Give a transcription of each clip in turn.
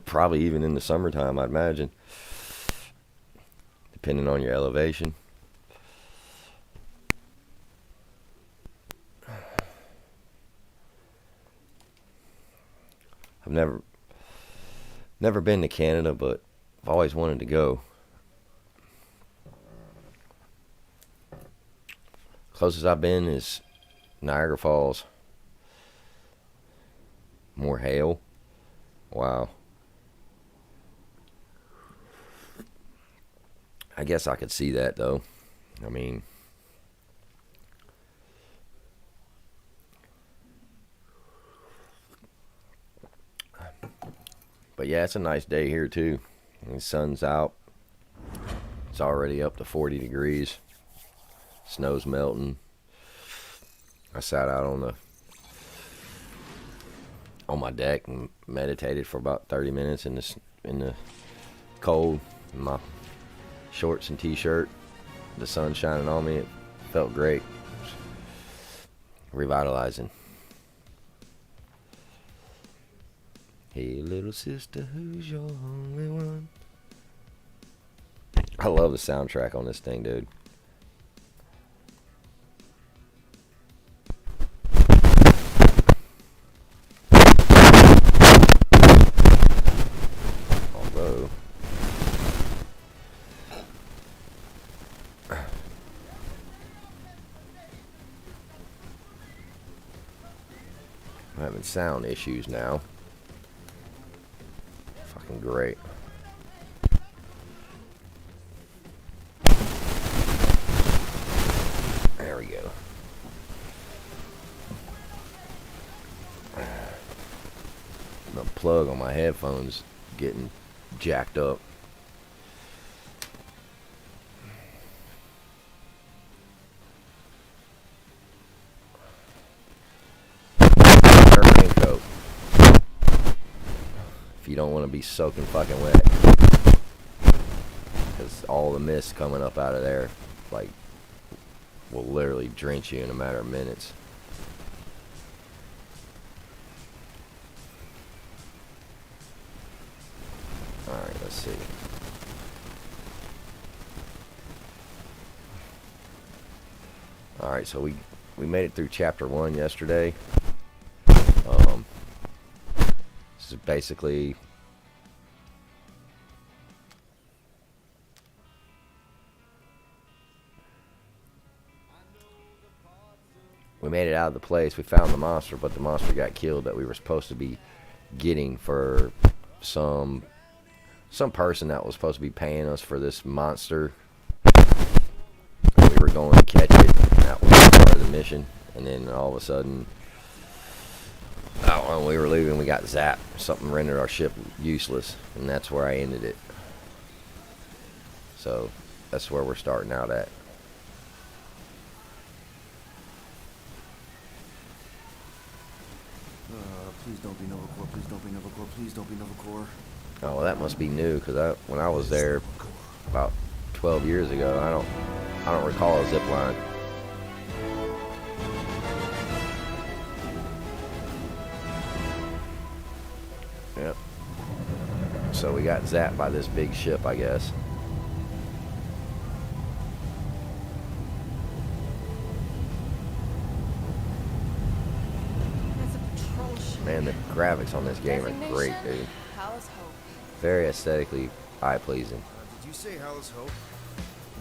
Probably even in the summertime, I'd imagine, depending on your elevation. I've never been to Canada, but I've always wanted to go. Closest I've been is Niagara Falls. More hail. Wow. I guess I could see that though. I mean, but yeah, it's a nice day here too. The sun's out. It's already up to 40 degrees. Snow's melting. I sat out on my deck and meditated for about 30 minutes in the cold, in my shorts and t-shirt. The sun shining on me. It felt great. Revitalizing. Hey, little sister, who's your only one? I love the soundtrack on this thing, dude. Although, I'm having sound issues now. Fucking great. There we go. The plug on my headphones getting jacked up. Raincoat. If you don't want to be soaking fucking wet, because all the mist coming up out of there, like, will literally drench you in a matter of minutes. Alright, let's see. Alright, so we made it through chapter 1 yesterday. This is basically we made it out of the place. We found the monster, but the monster got killed that we were supposed to be getting for some person that was supposed to be paying us for this monster. We were going to catch it. That was part of the mission. And then all of a sudden, when we were leaving, we got zapped. Something rendered our ship useless, and that's where I ended it. So that's where we're starting out at. Please don't be Novacore, please don't be Novacore, please don't be Novacore. Oh, well, that must be new, because when I was there about 12 years ago, I don't recall a zip line. Yep. So we got zapped by this big ship, I guess. That's a patrol ship. Man, the graphics on this game are great, dude. How's hope? Very aesthetically eye-pleasing. Did you say How's Hope?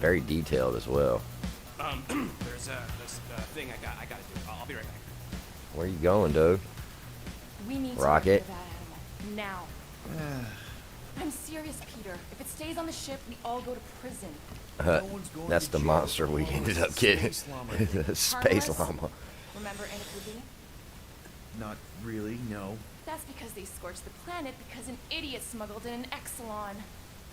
Very detailed as well. There's this thing I gotta do. I'll be right back. Where you going, dude? We need Rocket. to get that animal now. I'm serious, Peter. If it stays on the ship, we all go to prison. No one's going That's to the jail monster for we all ended this up getting. space llama. The space Harmless? llama. Remember Anapubi? Not really, no. That's because they scorched the planet because an idiot smuggled in an Exelon.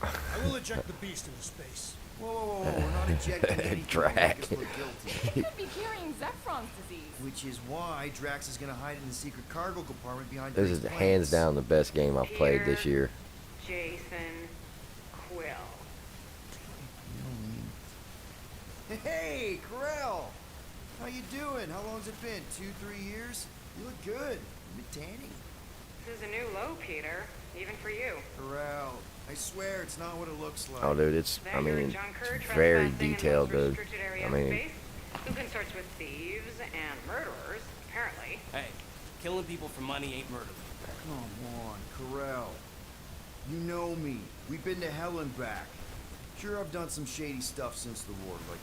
I will eject the beast into space. Whoa, we're not ejecting anything Drag. that make us look guilty. He could be carrying Zephron's disease. Which is why Drax is gonna hide in the secret cargo compartment behind This Drake's is hands planes. down the best game I've played this year. Jason, Quill. Hey, Corell! How you doing? How long's it been? 2-3 years? You look good. You've been tanning. This is a new low, Peter. even for you. Corral. I swear it's not what it looks like. Oh, dude, it's, I Then you're a mean, junker it's very trespassing in detailed, most dude. restricted area I of mean, space, who consorts with thieves and murderers, apparently. Hey, killing people for money ain't murder. Come on, Corral. You know me. We've been to hell and back. Sure, I've done some shady stuff since the war, like...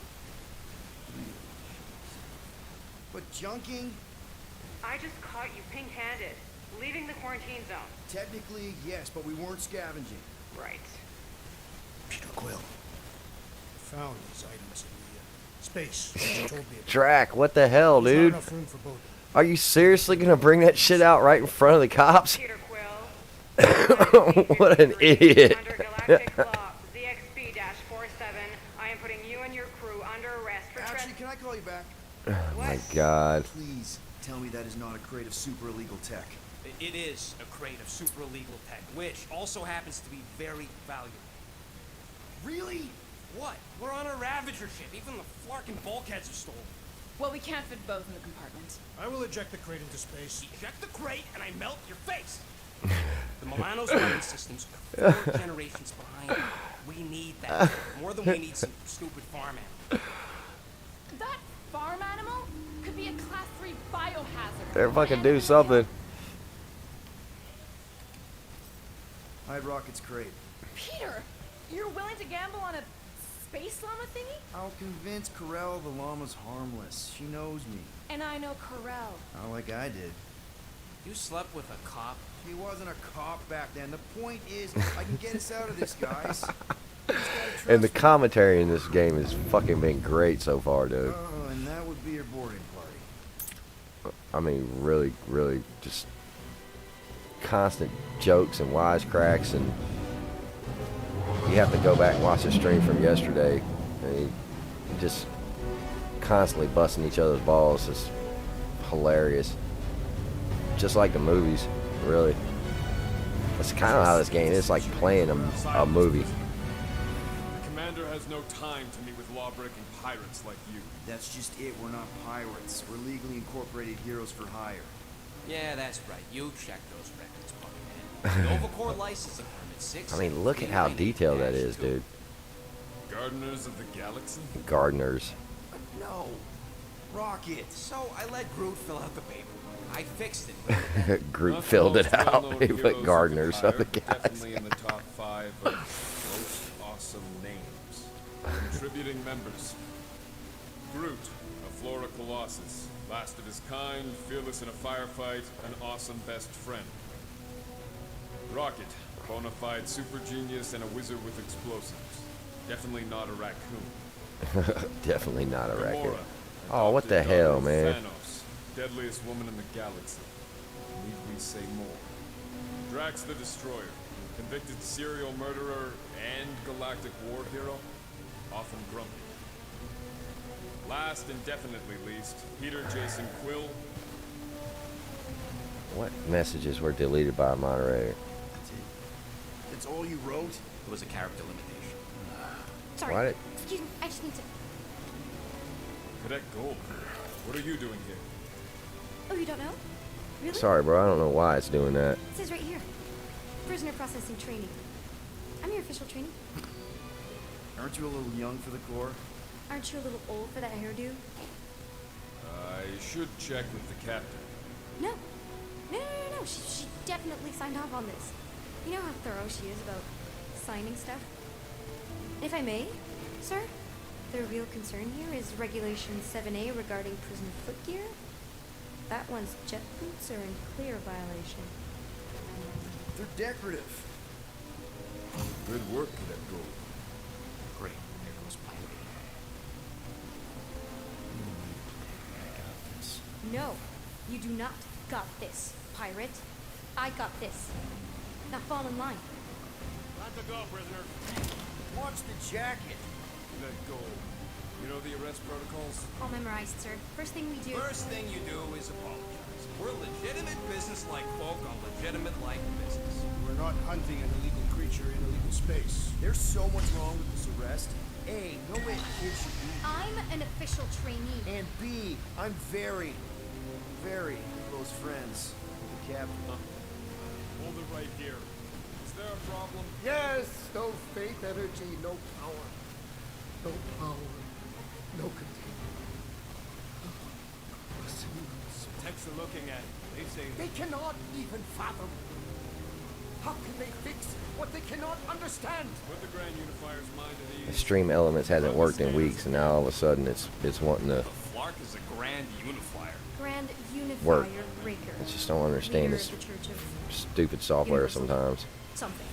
But junking? I just caught you pink-handed, leaving the quarantine zone. Technically, yes, but we weren't scavenging. Right. Peter Quill. Found these items in the space. You told me about. Drac, what the hell, There's not dude? enough room for both. Are you seriously gonna bring that shit out right in front of the cops? Peter Quill. What an idiot. Under Galactic Law, ZXB-47, I am putting you and your crew under arrest for Actually, can I call you back? Oh my god. Please, tell me that is not a crate of super illegal tech. It is a crate of super illegal tech, which also happens to be very valuable. Really? What? We're on a Ravager ship. Even the flarkin' bulkheads are stolen. Well, we can't fit both in the compartment. I will eject the crate into space. Eject the crate and I melt your face. The Milano's weapon systems are 4 generations behind. We need that. More than we need some stupid farm animal. That farm animal could be a class 3 biohazard. Better fucking do something. Hide Rocket's crate. Peter, you're willing to gamble on a space llama thingy? I'll convince Corral the llama's harmless. She knows me. And I know Corel. Not like I did. You slept with a cop? He wasn't a cop back then. The point is, I can get us out of this, guys. You just gotta And the trust me. commentary in this game has fucking been great so far, dude. Oh, and that would be your boarding party. I mean, really, really just constant jokes and wisecracks, and you have to go back and watch the stream from yesterday. And he just constantly busting each other's balls. It's hilarious. Just like the movies, really. That's kind of how this game is, like playing a movie. The commander has no time to meet with law-breaking pirates like you. That's just it. We're not pirates. We're legally incorporated heroes for hire. Yeah, that's right. You checked those records, Buckingham. Novacore licensing permit 6. I mean, look at how detailed that is, dude. Gardeners of the Galaxy? Gardeners. No. Rocket. So I let Groot fill out the paper. I fixed it. Groot Not the filled it most out. well-known He heroes put of gardeners the of the Empire, but galaxy. definitely in the top 5 of most awesome names. Contributing members. Groot, a Flora Colossus, last of his kind, fearless in a firefight, an awesome best friend. Rocket, bona fide super genius and a wizard with explosives. Definitely not a raccoon. Definitely not a raccoon. Gamora, Oh, what the adopted daughter hell, of man? Thanos, deadliest woman in the galaxy. Need we say more? Drax the Destroyer, convicted serial murderer and galactic war hero, often grumpy. Last and definitely least, Peter Jason Quill. What messages were deleted by a moderator? That's it. That's all you wrote? It was a character limitation. Sorry. Why did- Excuse me. I just need to. Cadet Gold, what are you doing here? Oh, you don't know? Really? Sorry, bro. I don't know why it's doing that. It says right here. Prisoner processing training. I'm your official trainee. Aren't you a little young for the Corps? Aren't you a little old for that hairdo? I should check with the captain. No. No. She definitely signed off on this. You know how thorough she is about signing stuff? If I may, sir, the real concern here is Regulation 7A regarding prisoner footgear. That one's jet boots are in clear violation. They're decorative. Good work, Cadet Gold. Great. There goes Plan B. No, you do not got this, pirate. I got this. Now fall in line. Time to go, prisoner. Watch the jacket. Cadet Gold. You know the arrest protocols? All memorized, sir. First thing we do. First thing you do is apologize. We're legitimate business-like folk on legitimate-like business. We're not hunting an illegal creature in illegal space. There's so much wrong with this arrest. A, no way a kid should be. I'm an official trainee. And B, I'm very, very close friends with the captain. Hold it right here. problem? Yes, no faith energy, no power. No power, no containment. Techs are looking at it. They say They cannot even fathom. How can they fix what they cannot understand? put the Grand Unifier's mind at ease. Stream Elements hasn't worked in weeks, and now all of a sudden it's wanting to The Flark is a Grand Unifier. Grand Unifier work. Breaker. I just don't understand Leader this of the Church of stupid software Universal sometimes. Something.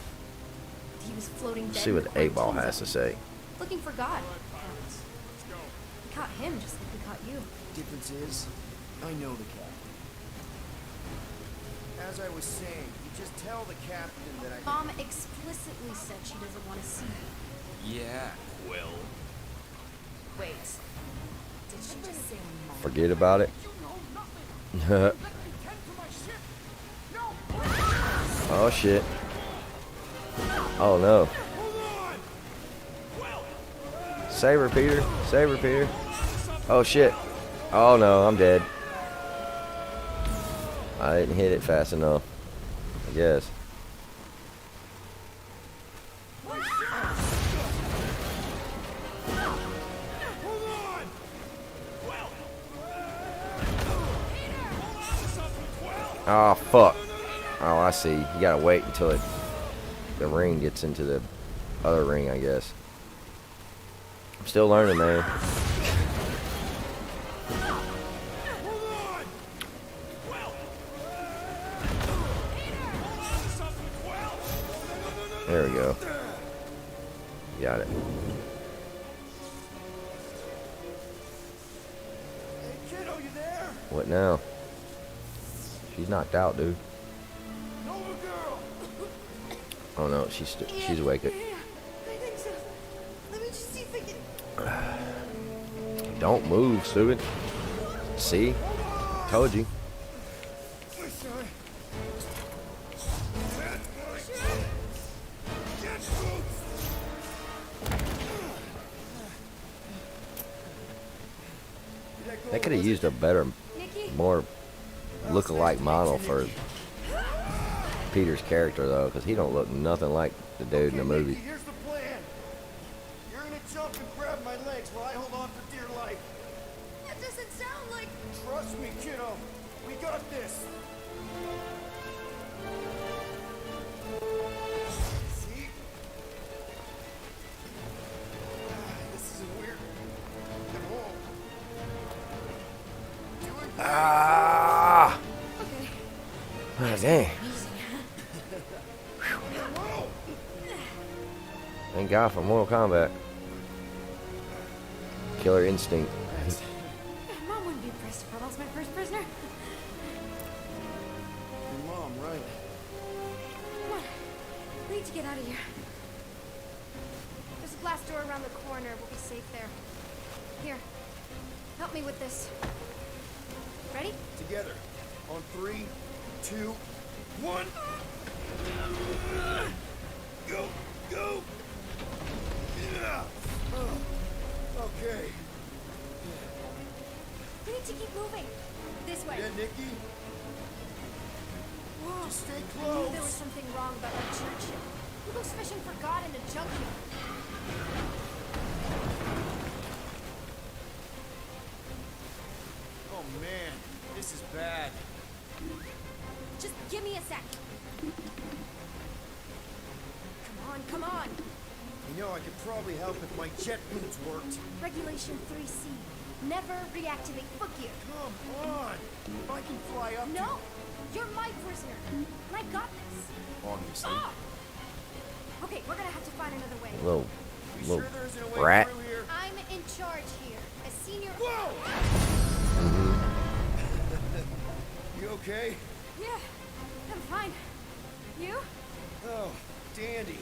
He was floating dead. Let's see in what the the 8 Ball quarantine has to zone, say. Looking for God. Let's go. We caught him just like we caught you. Difference is, I know the captain. As I was saying, you just tell the captain that I... Mom explicitly said she doesn't want to see you. Yeah, Quill. Wait. Did she just say mom? Forget about it. Oh shit. Oh no. Save her, Peter. Save her, Peter. Oh shit. Oh no, I'm dead. I didn't hit it fast enough, I guess. Oh fuck. Oh, I see. You gotta wait until the ring gets into the other ring, I guess. I'm still learning, man. There we go. Got it. Hey, kiddo, you there? What now? She's knocked out, dude. Nova girl! Oh no, she's awake. I think so. Let me just see if I can. Don't move, stupid. See? Told you. We're sorry. They could have used a better, Nikki? more look-alike model for Peter's character, though, because he don't look nothing like the dude in the movie. Nikki, here's the plan. You're gonna jump and grab my legs while I hold on for dear life. That doesn't sound like. Trust me, kiddo. We got this. See? This isn't weird at all. Doing great. Ah! Okay. Ah, dang. Whoa! Thank God for Mortal Kombat. Killer Instinct. Mom wouldn't be impressed if I lost my first prisoner. Your mom, right? Come on. We need to get out of here. There's a glass door around the corner. We'll be safe there. Here. Help me with this. Ready? Together. On 3, 2, 1. Go! Go! Yeah. Okay. We need to keep moving. This way. Yeah, Nikki? Whoa. Just stay I knew close. there was something wrong about our church. Who goes fishing for God in a junkyard? Oh man, this is bad. Just give me a sec. Come on, come on. You know, I could probably help if my jet boots worked. Regulation 3C. Never reactivate footgear. Come on! If I can fly up to... No! You're my prisoner. And I got this. Obviously. Ah! Okay, we're gonna have to find another way. Little, You little sure there isn't a way rat. through here? I'm in charge here. As senior... Whoa! You okay? Yeah, I'm fine. You? Oh, dandy.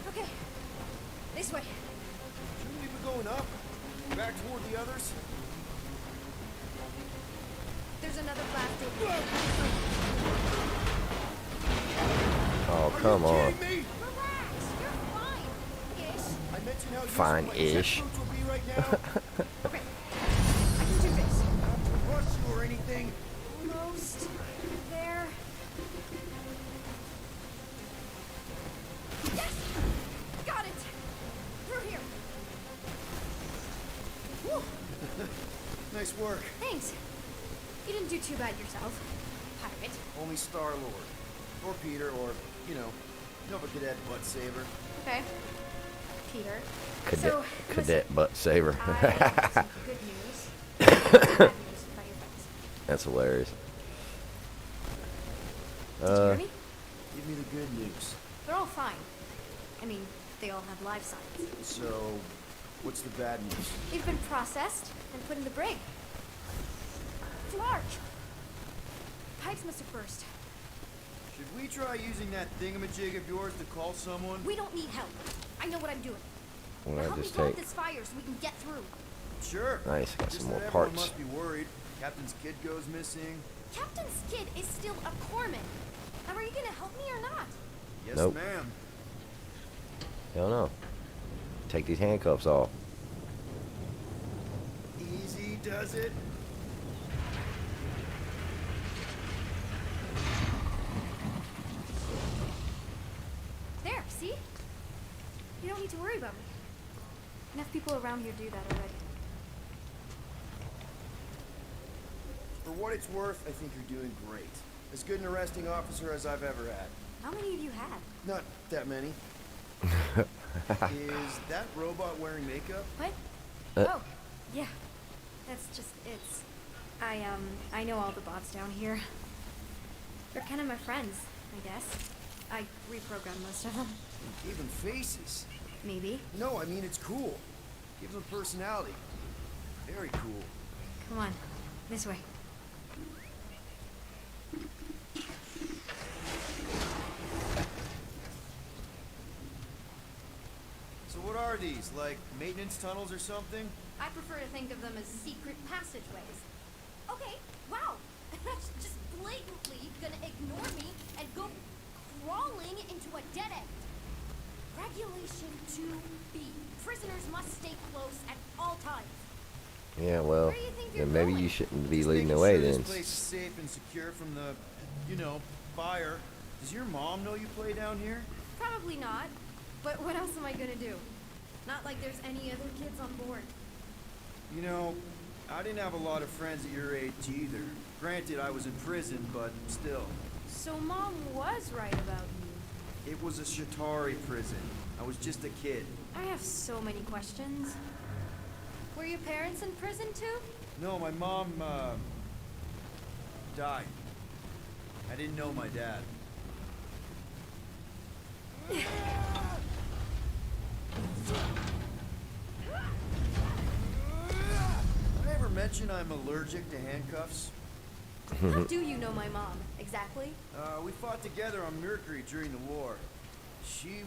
Okay. This way. Shouldn't we be going up? Back toward the others? There's another glass door. Oh, come Are you on. kidding me? Relax. You're fine. Ish. I mentioned how useful Fine-ish. my jet boots will be right now. Okay. I can do this. Not to rush you or anything. Almost there. work. Thanks. You didn't do too bad yourself, pirate. Only Star-Lord. Or Peter, or, Nova Cadet Butt Saver. Okay. Peter. Cadet, So, cadet butt saver. I have some good news. And some bad news about your friends. That's hilarious. Did you hear me? Give me the good news. They're all fine. I mean, they all have life signs. So, what's the bad news? They've been processed and put in the brig. It's large. Pipes must have burst. Should we try using that thingamajig of yours to call someone? We don't need help. I know what I'm doing. Well, Now I help me just blow up take. this fire so we can get through. Sure. Nice, got Just some more that everyone parts. must be worried. Captain's kid goes missing. Captain's kid is still a corpsman. Now, are you gonna help me or not? Yes, Nope. ma'am. Hell no. Take these handcuffs off. Easy does it. There, see? You don't need to worry about me. Enough people around here do that already. For what it's worth, I think you're doing great. As good an arresting officer as I've ever had. How many of you had? Not that many. Is that robot wearing makeup? What? Oh, yeah. That's just, I know all the bots down here. They're kind of my friends, I guess. I reprogrammed most of them. Gave them faces. Maybe. No, I mean it's cool. Gives them personality. Very cool. Come on, this way. So what are these? Like maintenance tunnels or something? I prefer to think of them as secret passageways. Okay, wow. That's just blatantly gonna ignore me and go crawling into a dead end. Regulation 2B. Prisoners must stay close at all times. Yeah, well, Where do you think you're then maybe going? you shouldn't be Just leading the making way sure then. This place is safe and secure from the, fire. Does your mom know you play down here? Probably not. But what else am I gonna do? Not like there's any other kids on board. I didn't have a lot of friends at your age either. Granted, I was in prison, but still. So Mom was right about you. It was a Shatari prison. I was just a kid. I have so many questions. Were your parents in prison too? No, my mom, died. I didn't know my dad. Did I ever mention I'm allergic to handcuffs? How do you know my mom, exactly? We fought together on Mercury during the war. She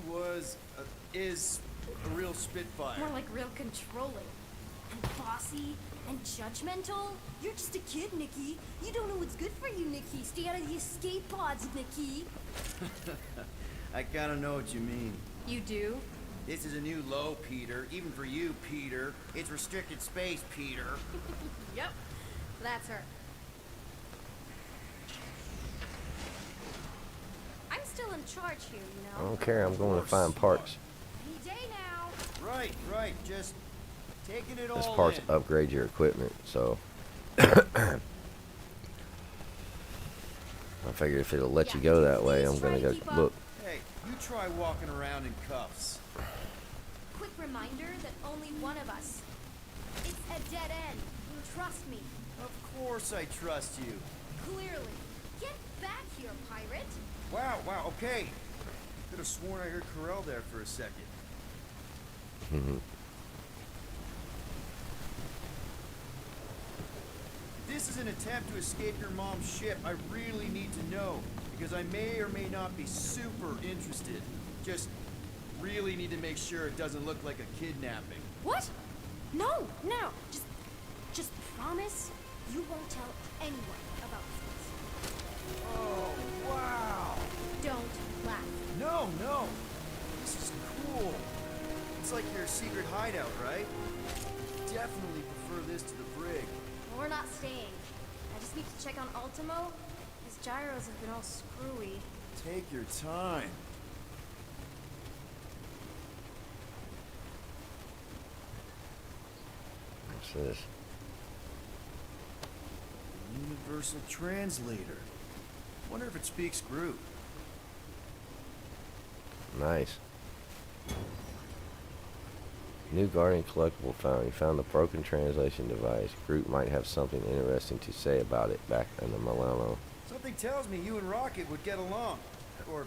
is a real spitfire. More like real controlling. And bossy and judgmental. You're just a kid, Nikki. You don't know what's good for you, Nikki. Stay out of the escape pods, Nikki. I kinda know what you mean. You do? This is a new low, Peter. Even for you, Peter. It's restricted space, Peter. Yep. That's her. I'm still in charge here, you I know? don't care. I'm going to find parts. Any day now. Right. Just taking it This all parts in. upgrade your equipment, so. I figured if it'll let you go that way, I'm gonna go look. Hey, you try walking around in cuffs. Quick reminder that only one of us. It's a dead end. Trust me. Of course I trust you. Clearly. Get back here, pirate. Wow, okay. Could have sworn I heard Carell there for a second. If this is an attempt to escape your mom's ship, I really need to know, because I may or may not be super interested. Just really need to make sure it doesn't look like a kidnapping. What? No. Just promise you won't tell anyone about this. Oh, wow. Don't laugh. No. This is cool. It's like your secret hideout, right? Definitely prefer this to the brig. We're not staying. I just need to check on Ultimo. His gyros have been all screwy. Take your time. What's this? Universal translator. Wonder if it speaks Groot. Nice. New Guardian collectible found. You found the broken translation device. Groot might have something interesting to say about it back in the Milano. Something tells me you and Rocket would get along. Or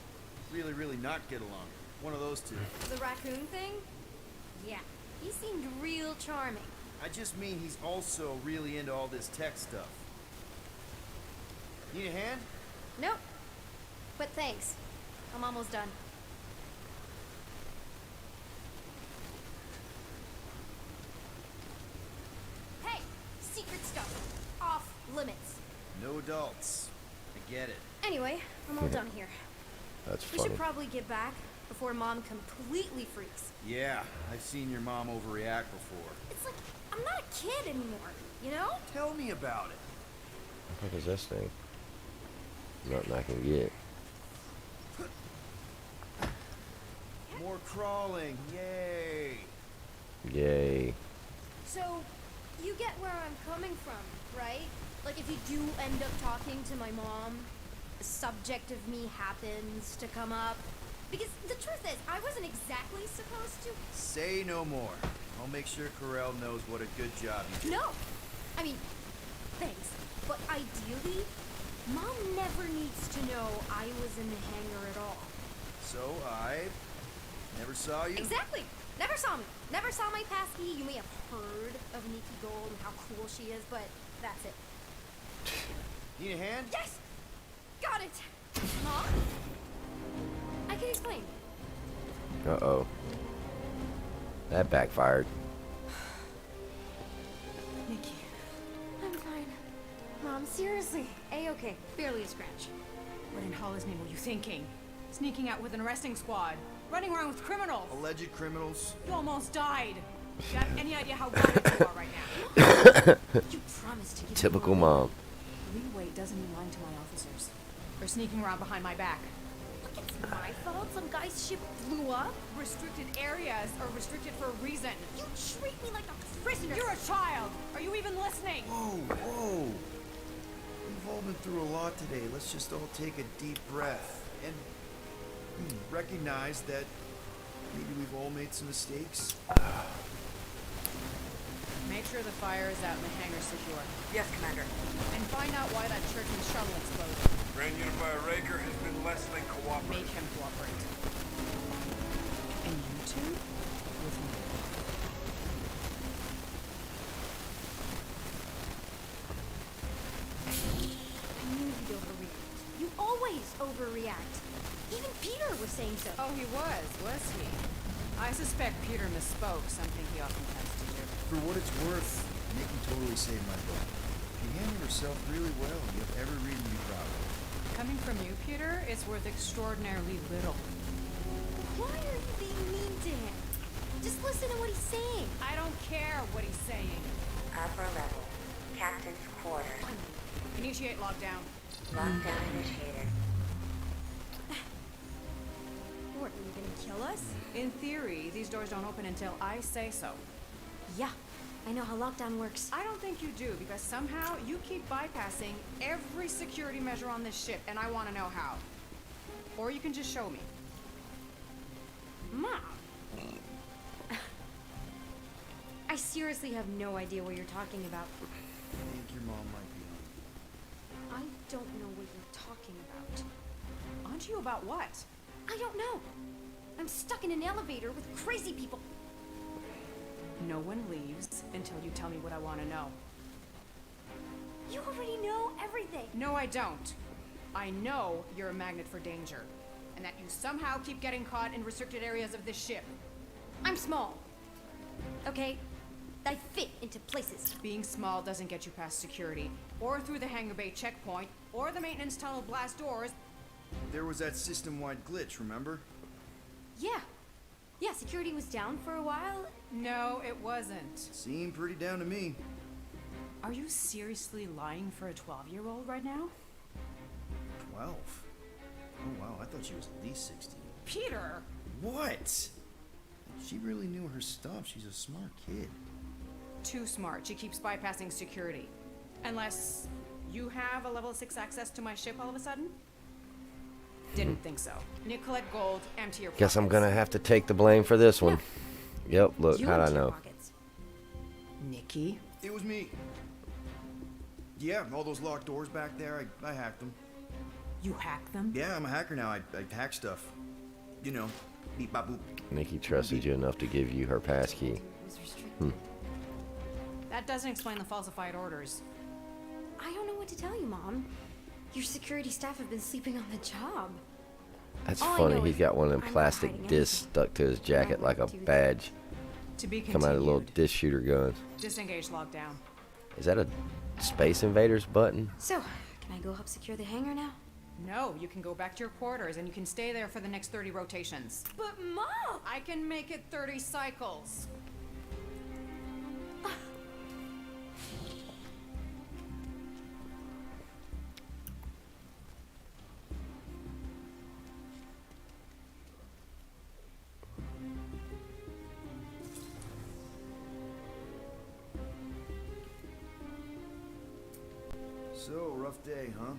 really, really not get along. One of those two. The raccoon thing? Yeah, he seemed real charming. I just mean he's also really into all this tech stuff. Need a hand? Nope. But thanks. I'm almost done. Hey! Secret stuff. Off limits. No adults. I get it. Anyway, I'm all done here. That's We funny. should probably get back before Mom completely freaks. Yeah, I've seen your mom overreact before. It's like, I'm not a kid anymore, you know? Tell me about it. What is this thing? Nothing I can get. More crawling. Yay. Yay. So, you get where I'm coming from, right? Like, if you do end up talking to my mom, the subject of me happens to come up. Because the truth is, I wasn't exactly supposed to. Say no more. I'll make sure Corell knows what a good job you did. No! I mean, thanks. But ideally, Mom never needs to know I was in the hangar at all. So I never saw you? Exactly! Never saw me. Never saw my passkey. You may have heard of Nikki Gold and how cool she is, but that's it. Need a hand? Yes! Got it! Mom? I can explain. Uh-oh. That backfired. Nikki. I'm fine. Mom, seriously. A-okay. Barely a scratch. What in Hollis' name were you thinking? Sneaking out with an arresting squad? Running around with criminals? Alleged criminals? You almost died. Do you have any idea how grounded you are right now? You promised to give Typical me mom. Leeway doesn't mean lying to my officers. Or sneaking around behind my back. Look, it's my fault some guy's ship blew up. Restricted areas are restricted for a reason. You treat me like a prisoner. You're a child! Are you even listening? Whoa, whoa. We've all been through a lot today. Let's just all take a deep breath and recognize that maybe we've all made some mistakes. Make sure the fire is out and the hangar secure. Yes, Commander. And find out why that church and shuttle exploded. Grand Unifier Raker has been less than cooperative. Make him cooperate. And you two? With me. I knew you'd overreact. You always overreact. Even Peter was saying so. Oh, he was he? I suspect Peter misspoke, something he often tends to do. For what it's worth, Nikki totally saved my butt. She handled herself really well. You have every reason to be proud of her. Coming from you, Peter, it's worth extraordinarily little. Why are you being mean to him? Just listen to what he's saying. I don't care what he's saying. Upper level. Captain's quarters. Initiate lockdown. Lockdown initiated. What, are you gonna kill us? In theory, these doors don't open until I say so. Yeah, I know how lockdown works. I don't think you do, because somehow you keep bypassing every security measure on this ship, and I want to know how. Or you can just show me. Mom! I seriously have no idea what you're talking about. I think your mom might be on. I don't know what you're talking about. Aren't you about what? I don't know. I'm stuck in an elevator with crazy people. No one leaves until you tell me what I want to know. You already know everything. No, I don't. I know you're a magnet for danger, and that you somehow keep getting caught in restricted areas of this ship. I'm small. Okay? I fit into places. Being small doesn't get you past security, or through the hangar bay checkpoint, or the maintenance tunnel blast doors. There was that system-wide glitch, remember? Yeah. Yeah, security was down for a while. No, it wasn't. Seemed pretty down to me. Are you seriously lying for a 12-year-old right now? 12? Oh wow, I thought she was at least 16. Peter! What? She really knew her stuff. She's a smart kid. Too smart. She keeps bypassing security. Unless You have a level 6 access to my ship all of a sudden? Didn't think so. Nicolette Gold, empty your Guess I'm pockets. gonna have to take the blame for this one. Yep, look, You how'd I empty your know? pockets. Nikki? It was me. Yeah, all those locked doors back there, I hacked them. You hacked them? Yeah, I'm a hacker now. I hack stuff. You know, beep bop boop. Nikki trusted you enough to give you her pass key. Was restricted. That doesn't explain the falsified orders. I don't know what to tell you, Mom. Your security staff have been sleeping on the job. That's All I funny. know He's is got one of I'm them not plastic hiding discs anything. stuck to his jacket like a badge. To be Come out of little continued. disc shooter guns. Disengage lockdown. Is that a Space Invaders button? So, can I go help secure the hangar now? No, you can go back to your quarters and you can stay there for the next 30 rotations. But Mom! I can make it 30 cycles. So, rough day, huh?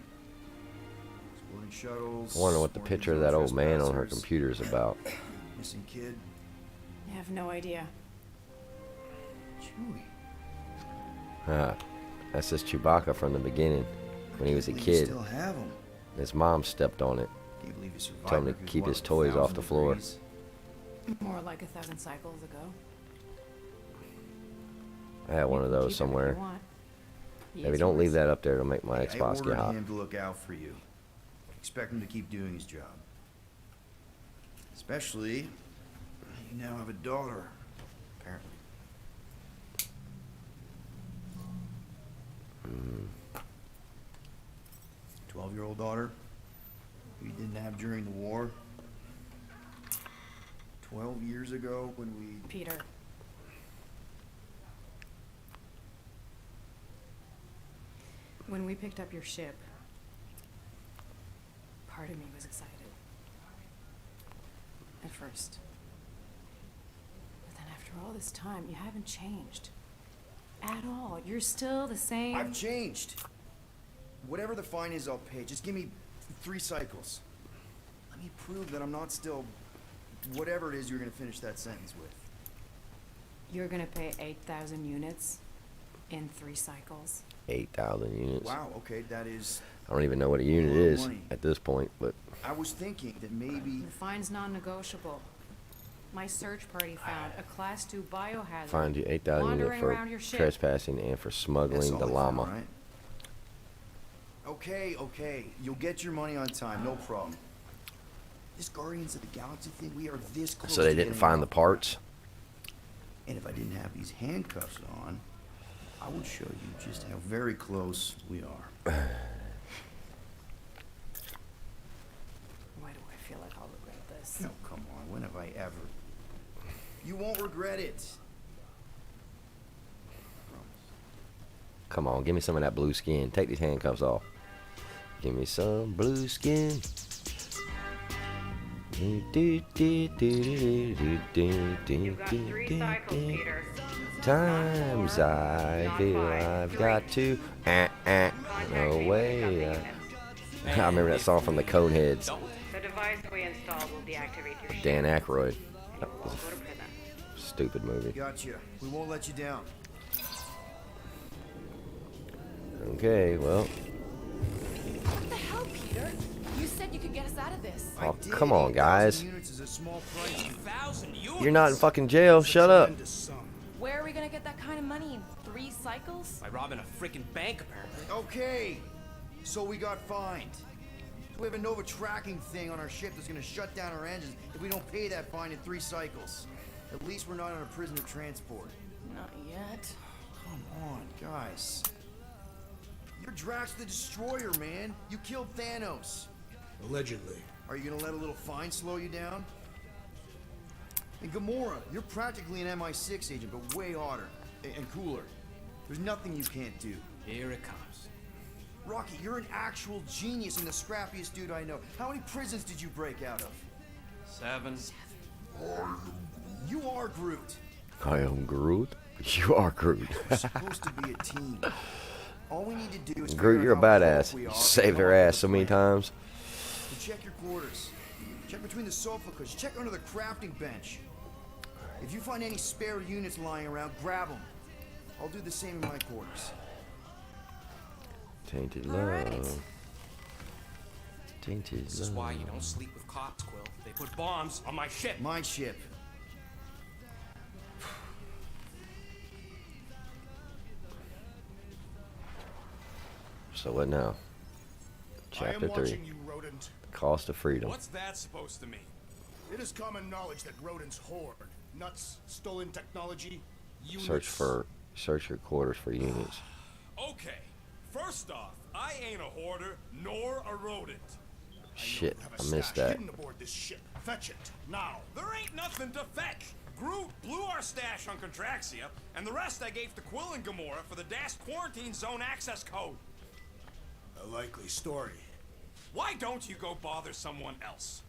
Exploding shuttles. I wonder what the more picture of usual that old man on her trespassers, computer is about. Missing kid. I have no idea. Chewie. Ah, that's just Chewbacca from the beginning, when he was a Can't believe you kid. Still have him. His mom stepped on it. Can't believe you survived. Told him to because keep what, his toys off the 1,000 floor. degrees? More like 1,000 cycles ago. I had one of those Keep it if you somewhere. want. He Maybe is don't leave yours. that up there to make my Hey, Xbox I get ordered hot. him to look out for you. Expect him to keep doing his job. Especially, you now have a daughter, apparently. 12-year-old daughter who you didn't have during the war. 12 years ago when we... Peter. When we picked up your ship, part of me was excited. At first. But then after all this time, you haven't changed. At all. You're still the same. I've changed. Whatever the fine is, I'll pay. Just give me 3 cycles. Let me prove that I'm not still... whatever it is you're gonna finish that sentence with. You're gonna pay 8,000 units in 3 cycles. 8,000 units. Wow, okay, that is... I don't even know what a unit lot of is money. at this point, but I was thinking that maybe... The fine's non-negotiable. My search party found a Class 2 biohazard find you 8,000 units wandering for around your ship. trespassing and for That's smuggling all the I found, llama. right? Okay, okay, you'll get your money on time, no problem. This Guardians of the Galaxy thing, we are this close So they to didn't getting find off. the parts? And if I didn't have these handcuffs on, I would show you just how very close we are. Why do I feel like I'll regret this? No, come on, when have I ever? You won't regret it. Promise. Come on, give me some of that blue skin. Take these handcuffs off. Give me some blue skin. You've got 3 cycles, Peter. Times I feel I've got to. No way. I remember that song from the Coneheads. The device we installed will deactivate your ship. Dan Aykroyd. You will go to prison. Stupid movie. Gotcha. We won't let you down. Okay, well. What the hell, Peter? You said you could get us out of this. Oh, I did. come on, 8,000 guys. Units is a small price. 1,000 units. You're not in fucking jail. Shut up. Tremendous sum. Where are we gonna get that kind of money in 3 cycles? By robbing a freaking bank, apparently. Okay, so we got fined. We have a Nova tracking thing on our ship that's gonna shut down our engines if we don't pay that fine in 3 cycles. At least we're not on a prisoner transport. Not yet. Come on, guys. You're Drax the Destroyer, man. You killed Thanos. Allegedly. Are you gonna let a little fine slow you down? And Gamora, you're practically an MI6 agent, but way hotter and cooler. There's nothing you can't do. Here it comes. Rocky, you're an actual genius and the scrappiest dude I know. How many prisons did you break out of? 7. You are Groot. I am Groot. You are Groot. We're supposed to be a team. All we need to do is Groot, figure you're a out how badass. close we You are saved and their come up ass with so a many plan. times. So check your quarters. Check between the sofa cushions. Check under the crafting bench. If you find any spare units lying around, grab them. I'll do the same in my quarters. Tainted Alright. love. Tainted This is why love. you don't sleep with cops, Quill. They put bombs on my ship. My ship. So what now? I am Chapter 3. watching you, rodent. Cost of freedom. What's that supposed to mean? It is common knowledge that rodents hoard nuts, stolen technology, units. Search your quarters for units. Okay, first off, I ain't a hoarder nor a rodent. Shit, You have I a missed stash that. hidden aboard this ship. Fetch it now. There ain't nothing to fetch. Groot blew our stash on Contraxia, and the rest I gave to Quill and Gamora for the Dash Quarantine Zone access code. A likely story. Why don't you go bother someone else?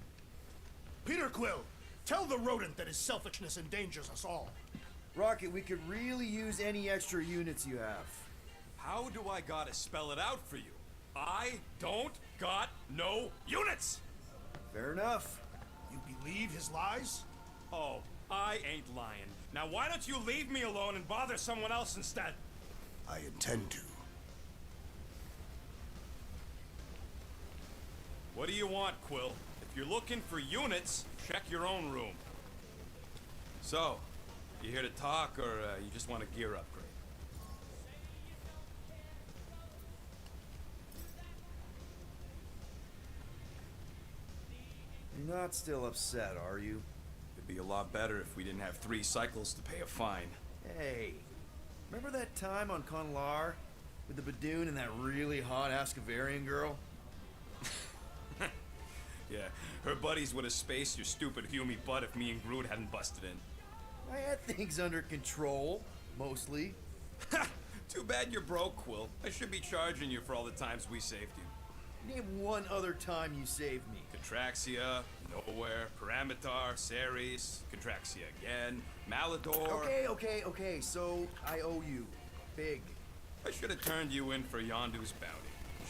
Peter Quill, tell the rodent that his selfishness endangers us all. Rocket, we could really use any extra units you have. How do I gotta spell it out for you? I don't got no units! Fair enough. You believe his lies? Oh, I ain't lying. Now why don't you leave me alone and bother someone else instead? I intend to. What do you want, Quill? If you're looking for units, check your own room. So, you here to talk, or you just want a gear upgrade? You're not still upset, are you? It'd be a lot better if we didn't have 3 cycles to pay a fine. Hey, remember that time on Conlar with the Badoon and that really hot Ascavarian girl? Yeah, her buddies would have spaced your stupid Humy butt if me and Groot hadn't busted in. I had things under control, mostly. Ha! Too bad you're broke, Quill. I should be charging you for all the times we saved you. Name one other time you saved me. Contraxia, Nowhere, Paramitar, Ceres, Contraxia again, Malador. Okay, so I owe you. Big. I should have turned you in for Yondu's bounty.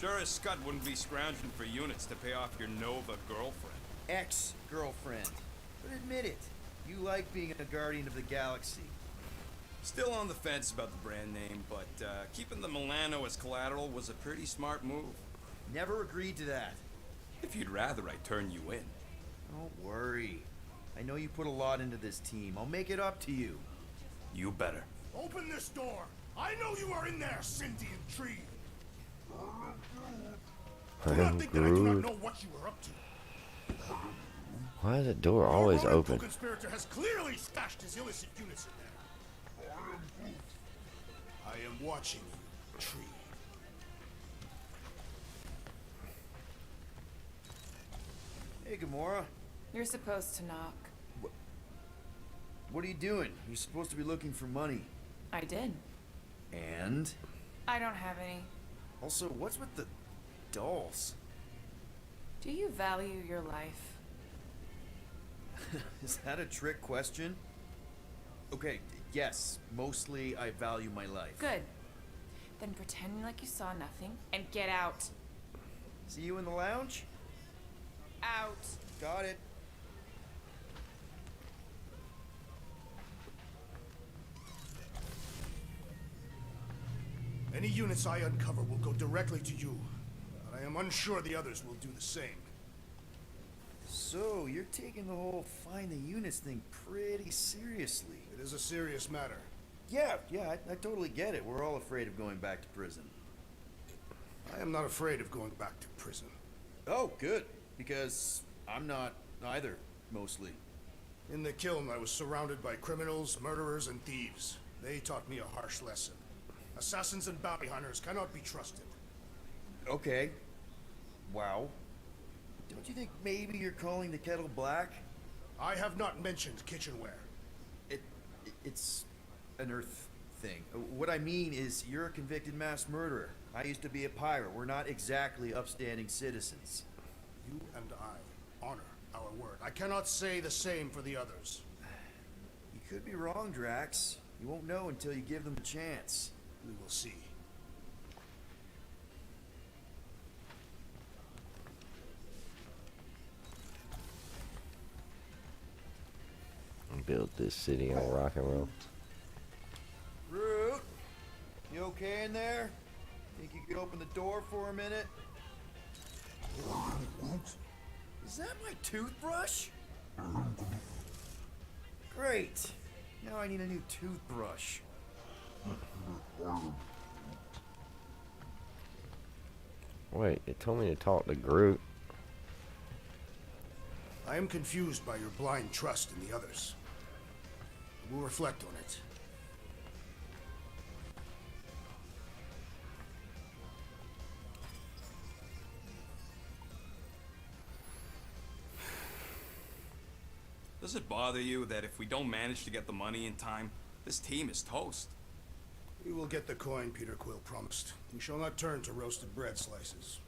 Sure as Scud wouldn't be scrounging for units to pay off your Nova girlfriend. Ex-girlfriend. But admit it, you like being a guardian of the galaxy. Still on the fence about the brand name, but keeping the Milano as collateral was a pretty smart move. Never agreed to that. If you'd rather I turn you in. Don't worry. I know you put a lot into this team. I'll make it up to you. You better. Open this door. I know you are in there, sentient tree. Do not think that I do not know what you were up to. Why is that door Your always rodent open? co-conspirator has clearly stashed his illicit units in there. I am watching you, tree. Hey, Gamora. You're supposed to knock. What are you doing? You're supposed to be looking for money. I did. And? I don't have any. Also, what's with the dolls? Do you value your life? Is that a trick question? Okay, yes. Mostly I value my life. Good. Then pretend like you saw nothing and get out. See you in the lounge? Out. Got it. Any units I uncover will go directly to you. But I am unsure the others will do the same. So, you're taking the whole find the units thing pretty seriously. It is a serious matter. Yeah, I totally get it. We're all afraid of going back to prison. I am not afraid of going back to prison. Oh, good. Because I'm not either, mostly. In the kiln, I was surrounded by criminals, murderers, and thieves. They taught me a harsh lesson. Assassins and bounty hunters cannot be trusted. Okay. Wow. Don't you think maybe you're calling the kettle black? I have not mentioned kitchenware. It's an Earth thing. What I mean is, you're a convicted mass murderer. I used to be a pirate. We're not exactly upstanding citizens. You and I honor our word. I cannot say the same for the others. You could be wrong, Drax. You won't know until you give them a chance. We will see. Built this city on rock and roll. Groot, you okay in there? Think you could open the door for a minute? Is that my toothbrush? Great. Now I need a new toothbrush. Wait, it told me to talk to Groot. I am confused by your blind trust in the others. We'll reflect on it. Does it bother you that if we don't manage to get the money in time, this team is toast? We will get the coin Peter Quill promised. We shall not turn to roasted bread slices.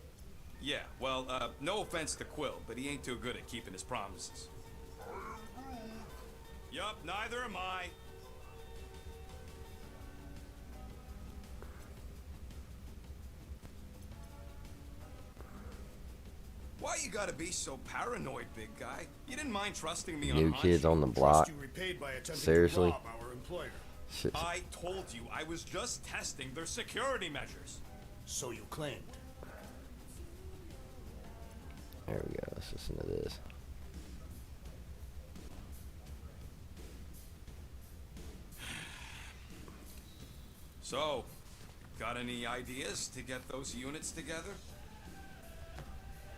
Yeah, well, no offense to Quill, but he ain't too good at keeping his promises. Yup, neither am I. Why you gotta be so paranoid, big guy? You didn't mind trusting me on New hunch? kids on the block. Trust you repaid by attempting Seriously? to rob our employer. Shit. I told you I was just testing their security measures. So you claimed. There we go. Let's listen to this. So, got any ideas to get those units together?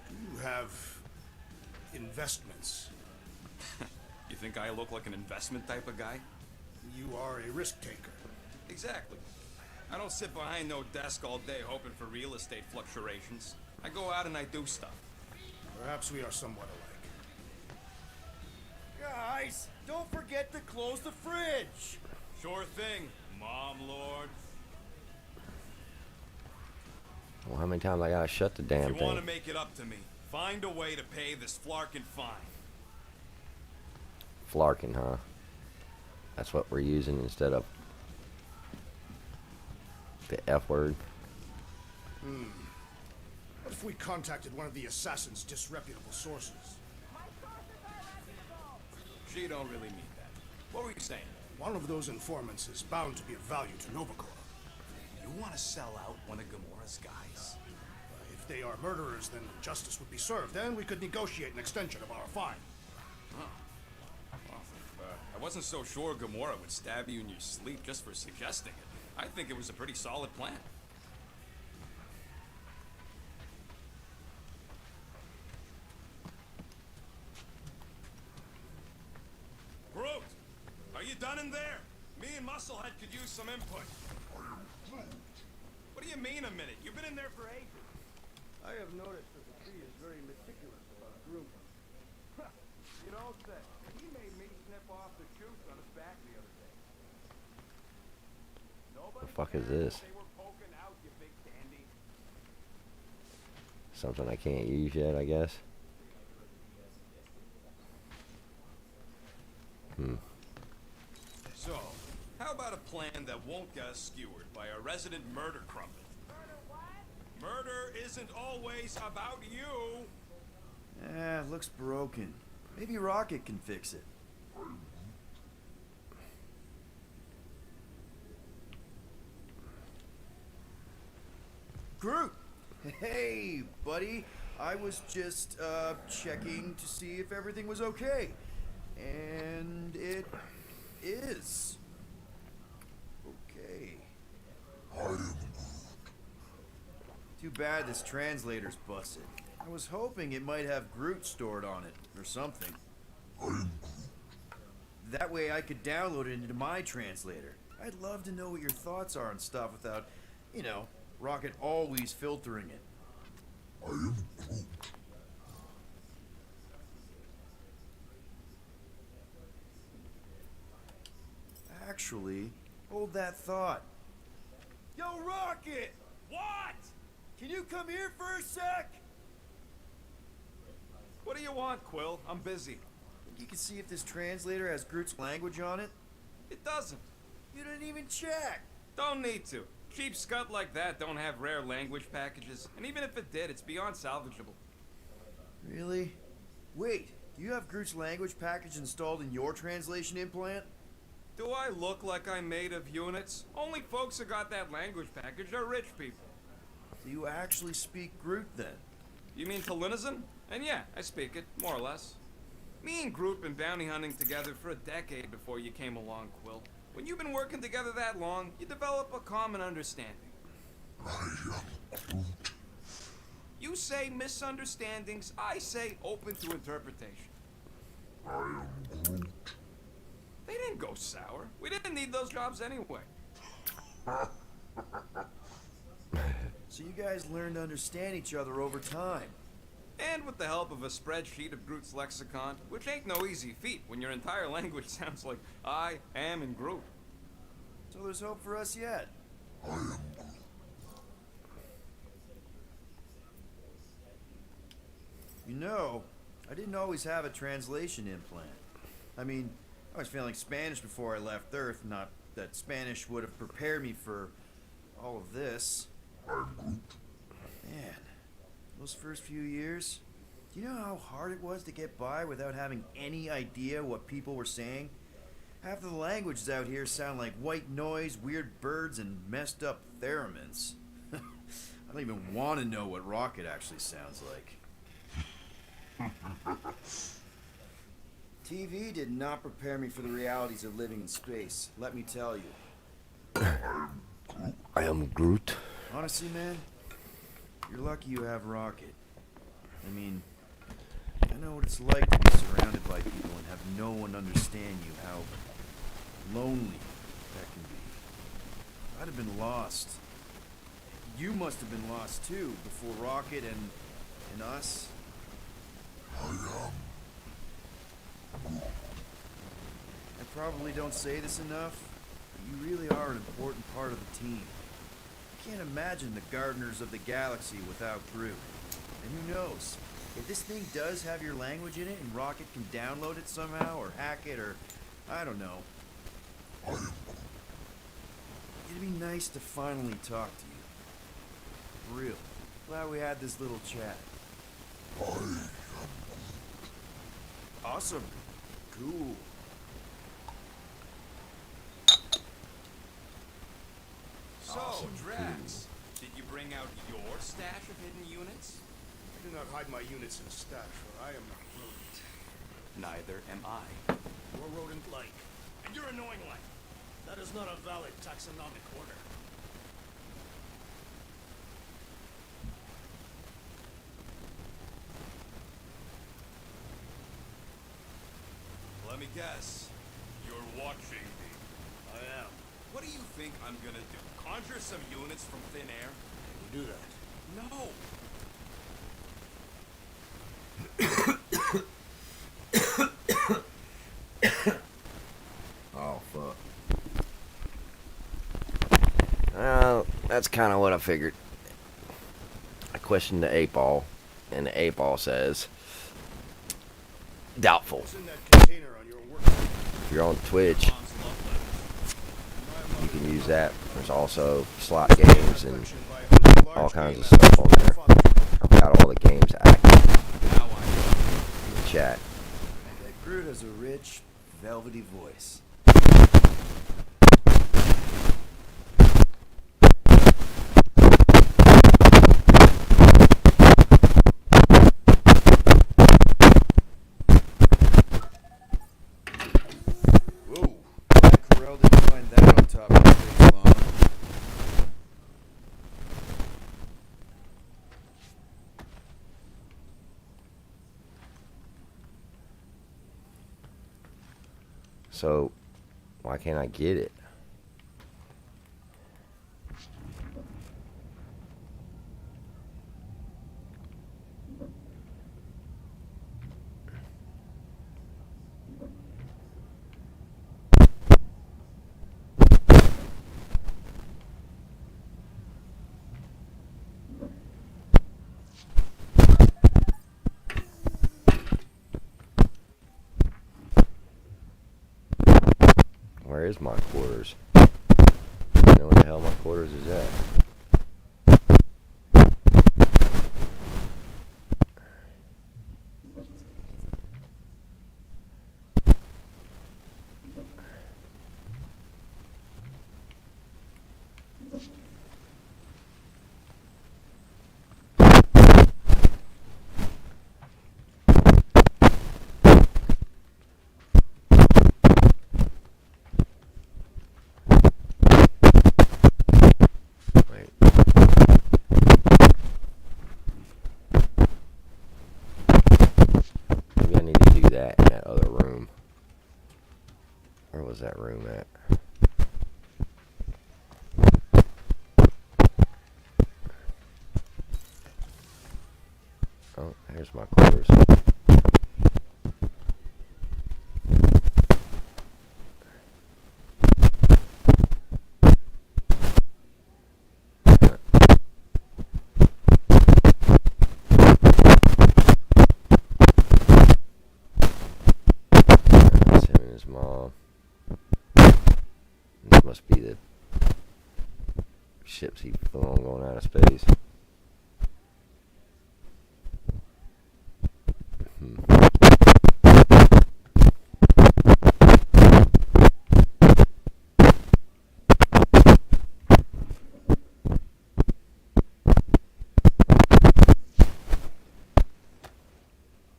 Do you have investments? You think I look like an investment type of guy? You are a risk taker. Exactly. I don't sit behind no desk all day hoping for real estate fluctuations. I go out and I do stuff. Perhaps we are somewhat alike. Guys, don't forget to close the fridge. Sure thing, Mom Lord. Well, how many times I gotta shut the damn If you want to thing? make it up to me, find a way to pay this flarkin' fine. Flarkin, huh? That's what we're using instead of the F word. What if we contacted one of the assassin's disreputable sources? She don't really mean that. What were you saying? One of those informants is bound to be of value to Novacore. You want to sell out one of Gamora's guys? If they are murderers, then justice would be served, and we could negotiate an extension of our fine. I wasn't so sure Gamora would stab you in your sleep just for suggesting it. I think it was a pretty solid plan. Groot, are you done in there? Me and Musclehead could use some input. What do you mean a minute? You've been in there for ages. I have noticed that the tree is very meticulous about grooming. You know, Seth, he made me snip off the juice on his back the other day. Nobody The fuck is cared this? if they were poking out, you big dandy. Something I can't use yet, I guess. So, how about a plan that won't get us skewered by a resident murder crumpet? Murder isn't always about you. Looks broken. Maybe Rocket can fix it. Groot! Hey, buddy. I was just, checking to see if everything was okay. And it is. Okay. Too bad this translator's busted. I was hoping it might have Groot stored on it, or something. That way I could download it into my translator. I'd love to know what your thoughts are on stuff without, you know, Rocket always filtering it. Actually, hold that thought. Yo, Rocket! What? Can you come here for a sec? What do you want, Quill? I'm busy. You can see if this translator has Groot's language on it. It doesn't. You didn't even check. Don't need to. Cheap scut like that don't have rare language packages, and even if it did, it's beyond salvageable. Really? Wait, Do you have Groot's language package installed in your translation implant? Do I look like I'm made of units? Only folks who got that language package are rich people. Do you actually speak Groot then? You mean Talinisan? And yeah, I speak it, more or less. Me and Groot been bounty hunting together for a decade before you came along, Quill. When you've been working together that long, you develop a common understanding. You say misunderstandings, I say open to interpretation. They didn't go sour. We didn't need those jobs anyway. So you guys learned to understand each other over time. And with the help of a spreadsheet of Groot's lexicon, which ain't no easy feat when your entire language sounds like I am in Groot. So there's hope for us yet. You know, I didn't always have a translation implant. I mean, I was feeling Spanish before I left Earth, not that Spanish would have prepared me for all of this. Man, those first few years, do you know how hard it was to get by without having any idea what people were saying? Half of the languages out here sound like white noise, weird birds, and messed up theremins. I don't even want to know what Rocket actually sounds like. TV did not prepare me for the realities of living in space, let me tell you. I am Groot. Honestly, man, you're lucky you have Rocket. I mean, I know what it's like to be surrounded by people and have no one understand you, how lonely that can be. I'd have been lost. You must have been lost too, before Rocket and us. I probably don't say this enough, but you really are an important part of the team. I can't imagine the Gardeners of the Galaxy without Groot. And who knows, if this thing does have your language in it and Rocket can download it somehow, or hack it, or I don't know. It'd be nice to finally talk to you. For real. Glad we had this little chat. Awesome. Cool. So, Drax, did you bring out your stash of hidden units? I do not hide my units in a stash, for I am not rodent. Neither am I. You're rodent-like. And you're annoying like. That is not a valid taxonomic order. Let me guess. You're watching me. I am. What do you think I'm gonna do? Conjure some units from thin air? Can you do that? No. Oh, fuck. That's kind of what I figured. I questioned the 8-ball, and the 8-ball says, doubtful. What's in that container on your work? If you're on Twitch, you can use that. There's also slot games and all kinds of stuff on there. I've got all the games active in the chat. That Groot has a rich, velvety voice. Whoa, Corel didn't find that on top of the big lawn. So, why can't I get it? Where is my quarters? You know where the hell my quarters is at? Where was that room at? Oh, here's my quarters. That's him and his mom. This must be the ships he flew on going out of space.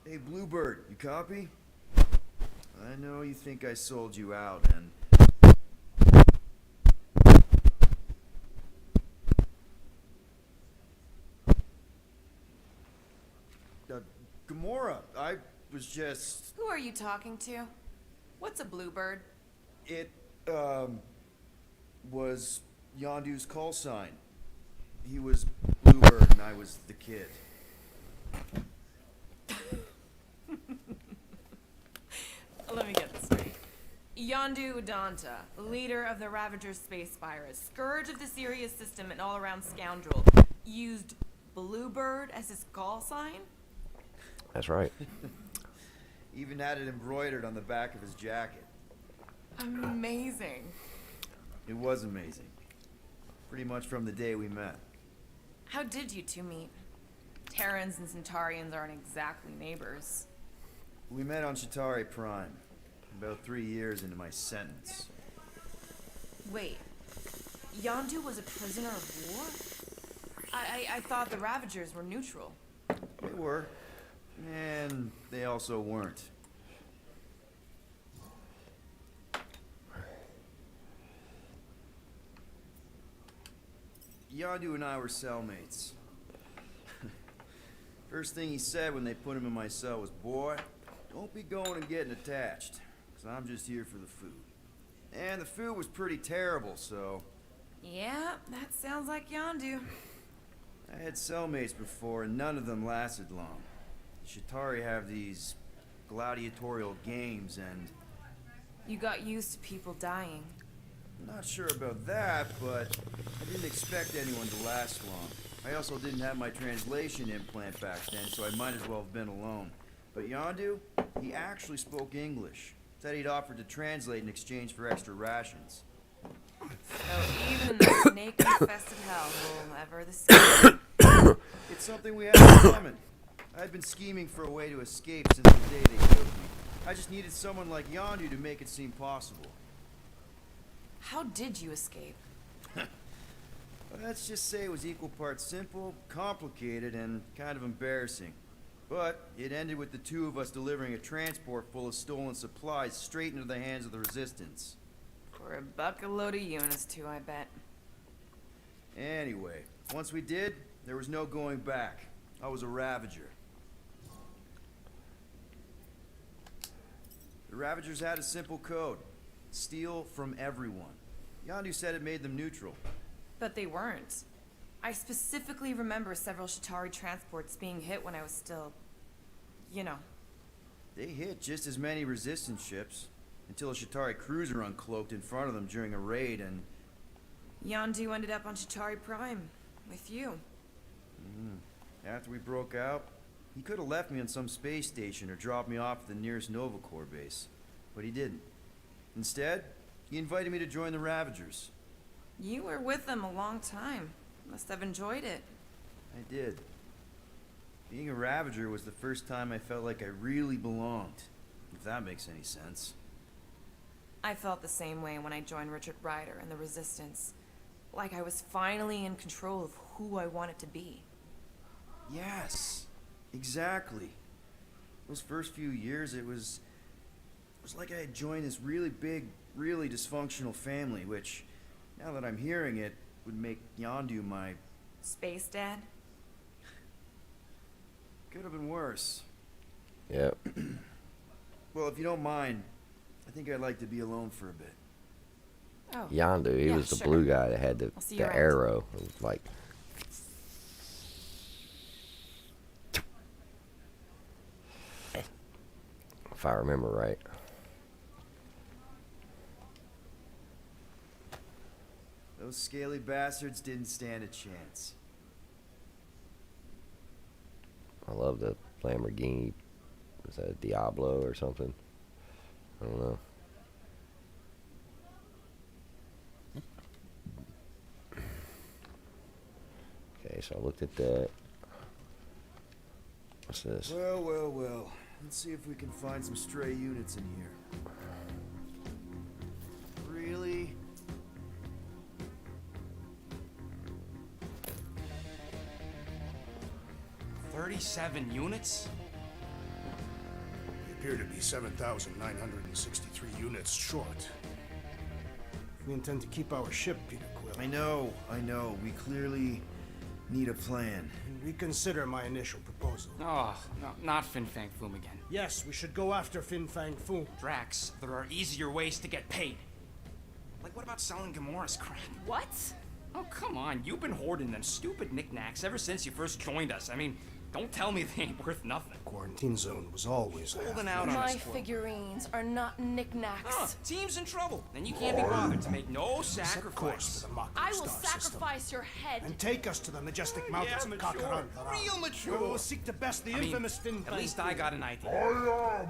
Hey, Bluebird, you copy? I know you think I sold you out, and... Gamora, I was just... Who are you talking to? What's a bluebird? It, was Yondu's call sign. He was Bluebird and I was the kid. Let me get this straight. Yondu Udonta, leader of the Ravager's space virus, scourge of the Sirius system and all-around scoundrel, used Bluebird as his call sign? That's right. Even had it embroidered on the back of his jacket. Amazing. It was amazing. Pretty much from the day we met. How did you two meet? Terrans and Centaurians aren't exactly neighbors. We met on Chitauri Prime, about 3 years into my sentence. Wait, Yondu was a prisoner of war? I thought the Ravagers were neutral. They were, and they also weren't. Yondu and I were cellmates. First thing he said when they put him in my cell was, "Boy, don't be going and getting attached, because I'm just here for the food." And the food was pretty terrible, so... Yeah, that sounds like Yondu. I had cellmates before, and none of them lasted long. The Chitauri have these gladiatorial games, and... You got used to people dying. I'm not sure about that, but I didn't expect anyone to last long. I also didn't have my translation implant back then, so I might as well have been alone. But Yondu, he actually spoke English. Said he'd offered to translate in exchange for extra rations. So even the snake-infested hell will ever the same. It's something we have in common. I'd been scheming for a way to escape since the day they took me. I just needed someone like Yondu to make it seem possible. How did you escape? Let's just say it was equal parts simple, complicated, and kind of embarrassing. But it ended with the two of us delivering a transport full of stolen supplies straight into the hands of the Resistance. For a bucket-load of units, too, I bet. Anyway, once we did, there was no going back. I was a Ravager. The Ravagers had a simple code. Steal from everyone. Yondu said it made them neutral. But they weren't. I specifically remember several Chitauri transports being hit when I was still... you know. They hit just as many Resistance ships, until a Chitauri cruiser uncloaked in front of them during a raid, and... Yondu ended up on Chitauri Prime, with you. After we broke out, he could have left me on some space station or dropped me off at the nearest Nova Corps base. But he didn't. Instead, he invited me to join the Ravagers. You were with them a long time. Must have enjoyed it. I did. Being a Ravager was the first time I felt like I really belonged, if that makes any sense. I felt the same way when I joined Richard Ryder and the Resistance. Like I was finally in control of who I wanted to be. Yes, exactly. Those first few years, it was like I had joined this really big, really dysfunctional family, which, now that I'm hearing it, would make Yondu my... Space Dad? Could have been worse. Yep. Well, if you don't mind, I think I'd like to be alone for a bit. Oh. Yondu, he Yeah, was the sure. blue guy that had I'll see you the around. arrow. It was like, if I remember right. Those scaly bastards didn't stand a chance. I love the Lamborghini. Was that a Diablo or something? I don't know. Okay, so I looked at that. What's this? Well, well, well. Let's see if we can find some stray units in here. Really? $37 units? We appear to be 7,963 units short. If we intend to keep our ship, Peter Quill, I know. We clearly need a plan. reconsider my initial proposal. Oh, no, not Fin Fang Foom again. Yes, we should go after Fin Fang Foom. Drax, there are easier ways to get paid. Like, what about selling Gamora's crap? What? Oh, come on. You've been hoarding them stupid knickknacks ever since you first joined us. I mean, don't tell me they ain't worth nothing. Quarantine zone was always a Holding out on My us, Quill. figurines are not knickknacks. Huh, team's in trouble. Then you can't be bothered to make no Set course sacrifice. for the Mockery I will Star sacrifice system, your head. and take us to the majestic mountains of mature. Kakaran. Real mature. We will seek to best the I mean, infamous Fin at Fang least I Foom. got an idea.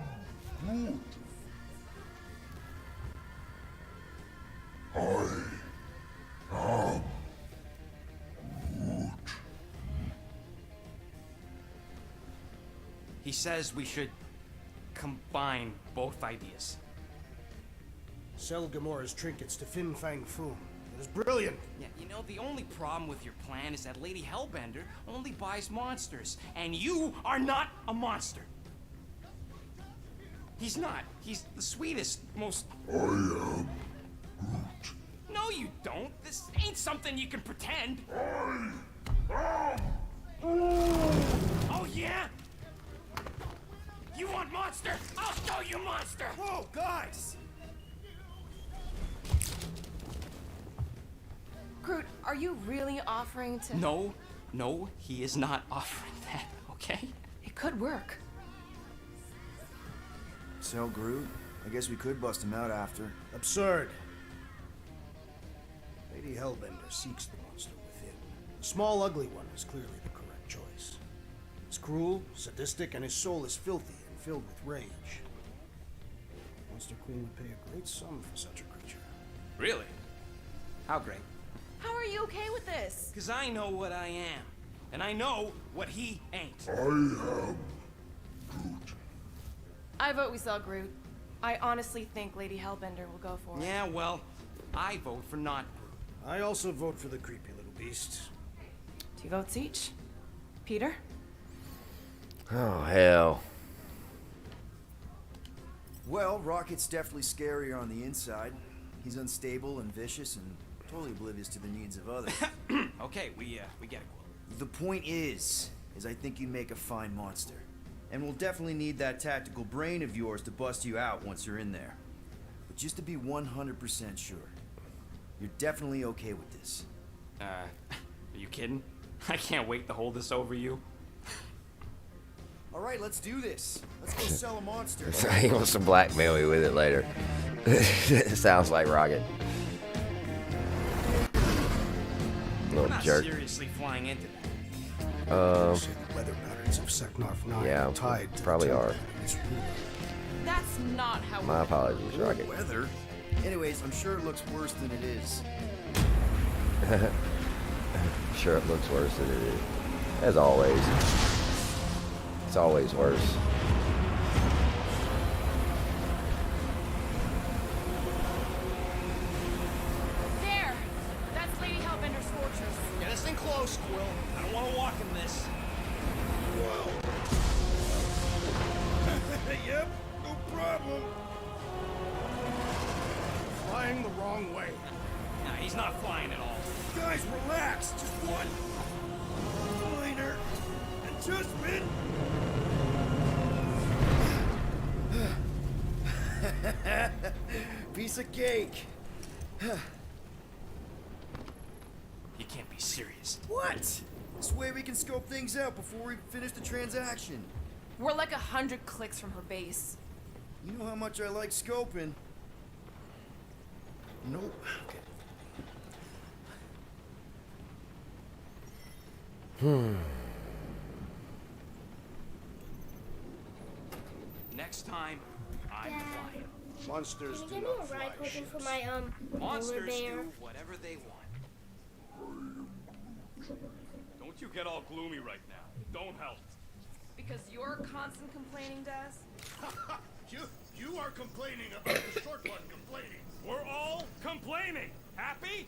He says we should combine both ideas. Sell Gamora's trinkets to Fin Fang Foom. It is brilliant. Yeah, you know, the only problem with your plan is that Lady Hellbender only buys monsters, and you are not a monster. He's not. He's the sweetest, most... I am Groot. No, you don't. This ain't something you can pretend. Oh, yeah? You want monster? I'll show you monster! Whoa, guys! Groot, are you really offering to... No, he is not offering that, okay? It could work. Sell Groot? I guess we could bust him out after. Absurd. Lady Hellbender seeks the monster within. The small, ugly one is clearly the correct choice. It's cruel, sadistic, and his soul is filthy and filled with rage. Monster Queen would pay a great sum for such a creature. Really? How great? How are you okay with this? Because I know what I am. And I know what he ain't. I vote we sell Groot. I honestly think Lady Hellbender will go for it. Yeah, well, I vote for not Groot. I also vote for the creepy little beast. 2 votes each. Peter? Oh, hell. Well, Rocket's definitely scarier on the inside. He's unstable and vicious and totally oblivious to the needs of others. Okay, we get it, Quill. The point is I think you'd make a fine monster. And we'll definitely need that tactical brain of yours to bust you out once you're in there. But just to be 100% sure, you're definitely okay with this. Are you kidding? I can't wait to hold this over you. All right, let's do this. Let's go sell a monster. He wants to blackmail me with it later. It sounds like Rocket. We're Little not jerk. seriously flying into that. Say the weather patterns of Seknarf 9 Yeah, are tied to probably the are. temperament of this ruler. That's not how My apologies, Rocket. Weather? Anyways, I'm sure it looks worse than it is. Sure, it looks worse than it is. As always. It's always worse. There! That's Lady Hellbender's fortress. Get us in close, Quill. I don't want to walk in this. Yep, no problem. Flying the wrong way. Nah, he's not flying at all. Guys, relax. Just one minor adjustment. Piece of cake. You can't be serious. What? This way we can scope things out before we finish the transaction. We're like 100 clicks from her base. You know how much I like scoping. Nope. Okay. Next time, I'm Dad. flying. Monsters Can do you give me not a ride fly hoping for ships. my polar Monsters bear? do whatever they want. Don't you get all gloomy right now. Don't help. Because you're constant complaining, Des? You are complaining about the short one complaining. We're all complaining. Happy?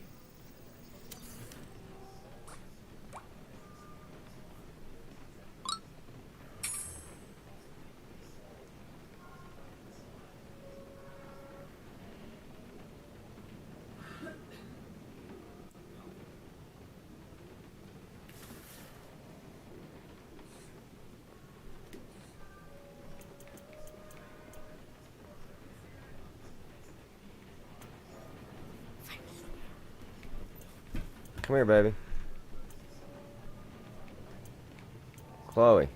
Come here, baby. Chloe.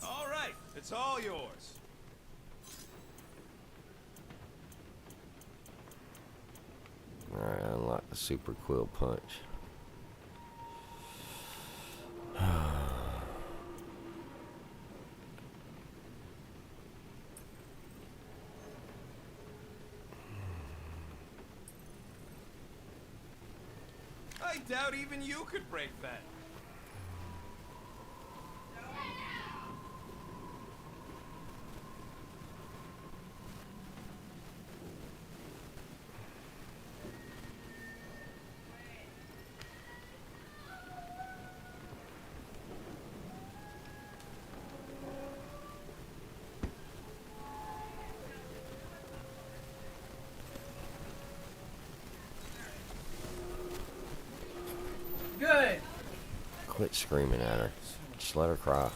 All right, it's all yours. Alright, unlock the super quill punch. I doubt even you could break that. Good. Quit screaming at her. Just let her cry.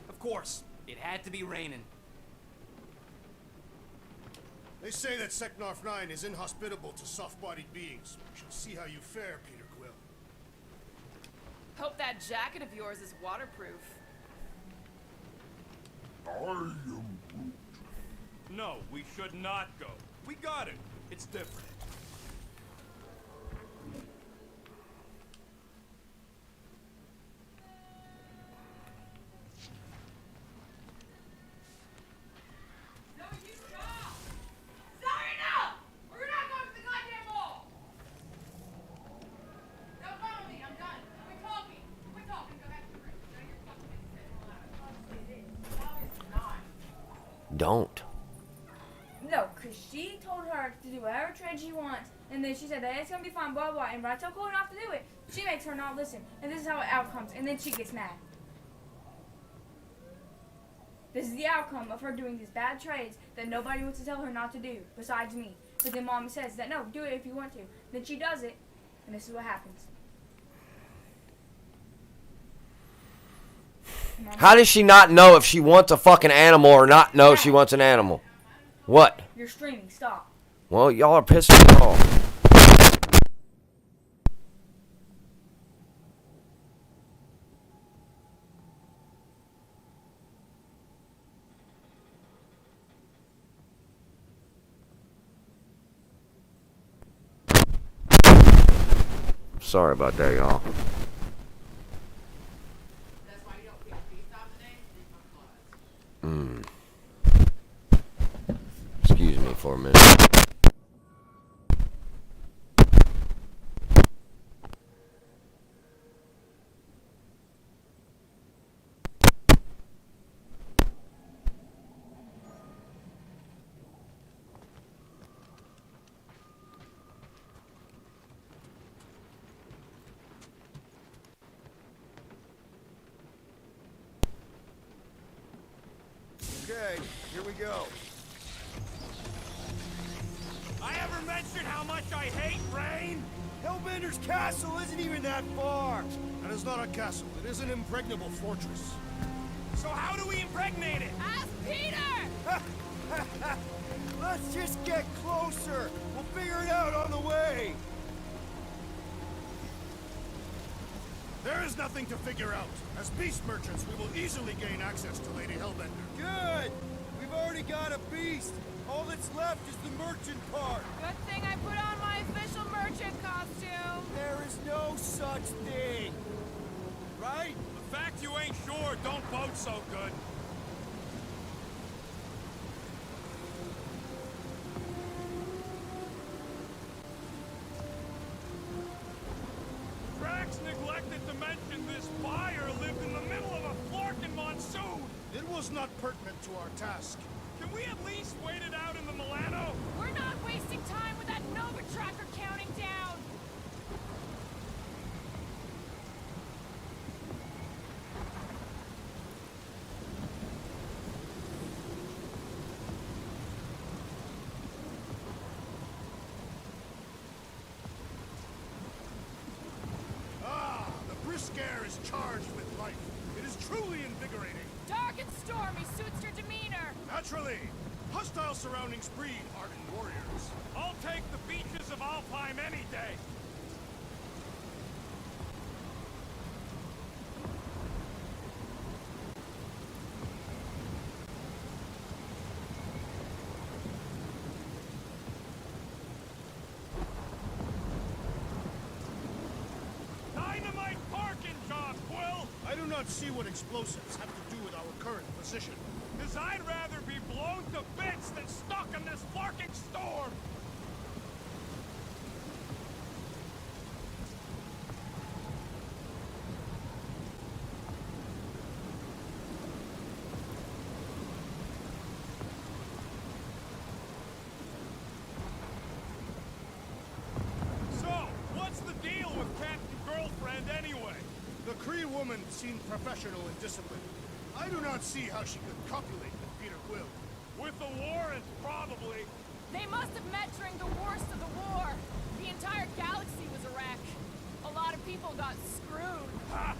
Of course, it had to be raining. They say that Seknarf 9 is inhospitable to soft-bodied beings. We shall see how you fare, Peter Quill. Hope that jacket of yours is waterproof. No, we should not go. We got it. It's different. No, you stop! Sorry, no! We're not going to the goddamn mall! Don't follow me, I'm done. Quit talking. Quit talking, go back to the room. No, you're fucking insane. Obviously it is. Obviously not. Don't. No, because she told her to do whatever trade she wants, and then she said that it's going to be fine, blah, blah, and Rat's cool enough to do it. She makes her not listen, and this is how it outcomes, and then she gets mad. This is the outcome of her doing these bad trades that nobody wants to tell her not to do, besides me. But then Mommy says that, no, do it if you want to. Then she does it, and this is what happens. How does she not know if she wants a fucking animal or not know she wants an animal? What? You're streaming, stop. Well, y'all are pissing me off. Sorry about that, y'all. Excuse me for a minute. Okay, here we go. I ever mentioned how much I hate rain? Hellbender's castle isn't even that far. That is not a castle. It is an impregnable fortress. So how do we impregnate it? Ask Peter! Let's just get closer. We'll figure it out on the way. There is nothing to figure out. As beast merchants, we will easily gain access to Lady Hellbender. Good. We've already got a beast. All that's left is the merchant part. Good thing I put on my official merchant costume. There is no such thing. Right? The fact you ain't sure don't bode so good. Drax neglected to mention this buyer lived in the middle of a Florkin monsoon. It was not pertinent to our task. Can we at least wait it out in the Milano? We're not wasting time with that Nova tracker counting down. Ah, the brisk air is charged with life. It is truly invigorating. Dark and stormy suits your demeanor. Naturally, hostile surroundings breed ardent warriors. I'll take the beaches of Alpine any day. Dynamite parking job, Quill! I do not see what explosives have to do with our current position. Cause I'd rather be blown to bits than stuck in this fucking storm! So, what's the deal with Captain Girlfriend anyway? The Kree woman seemed professional and disciplined. I do not see how she could copulate with Peter Quill. With the warrant, probably. They must have met during the worst of the war. The entire galaxy was a wreck. A lot of people got screwed. Ha!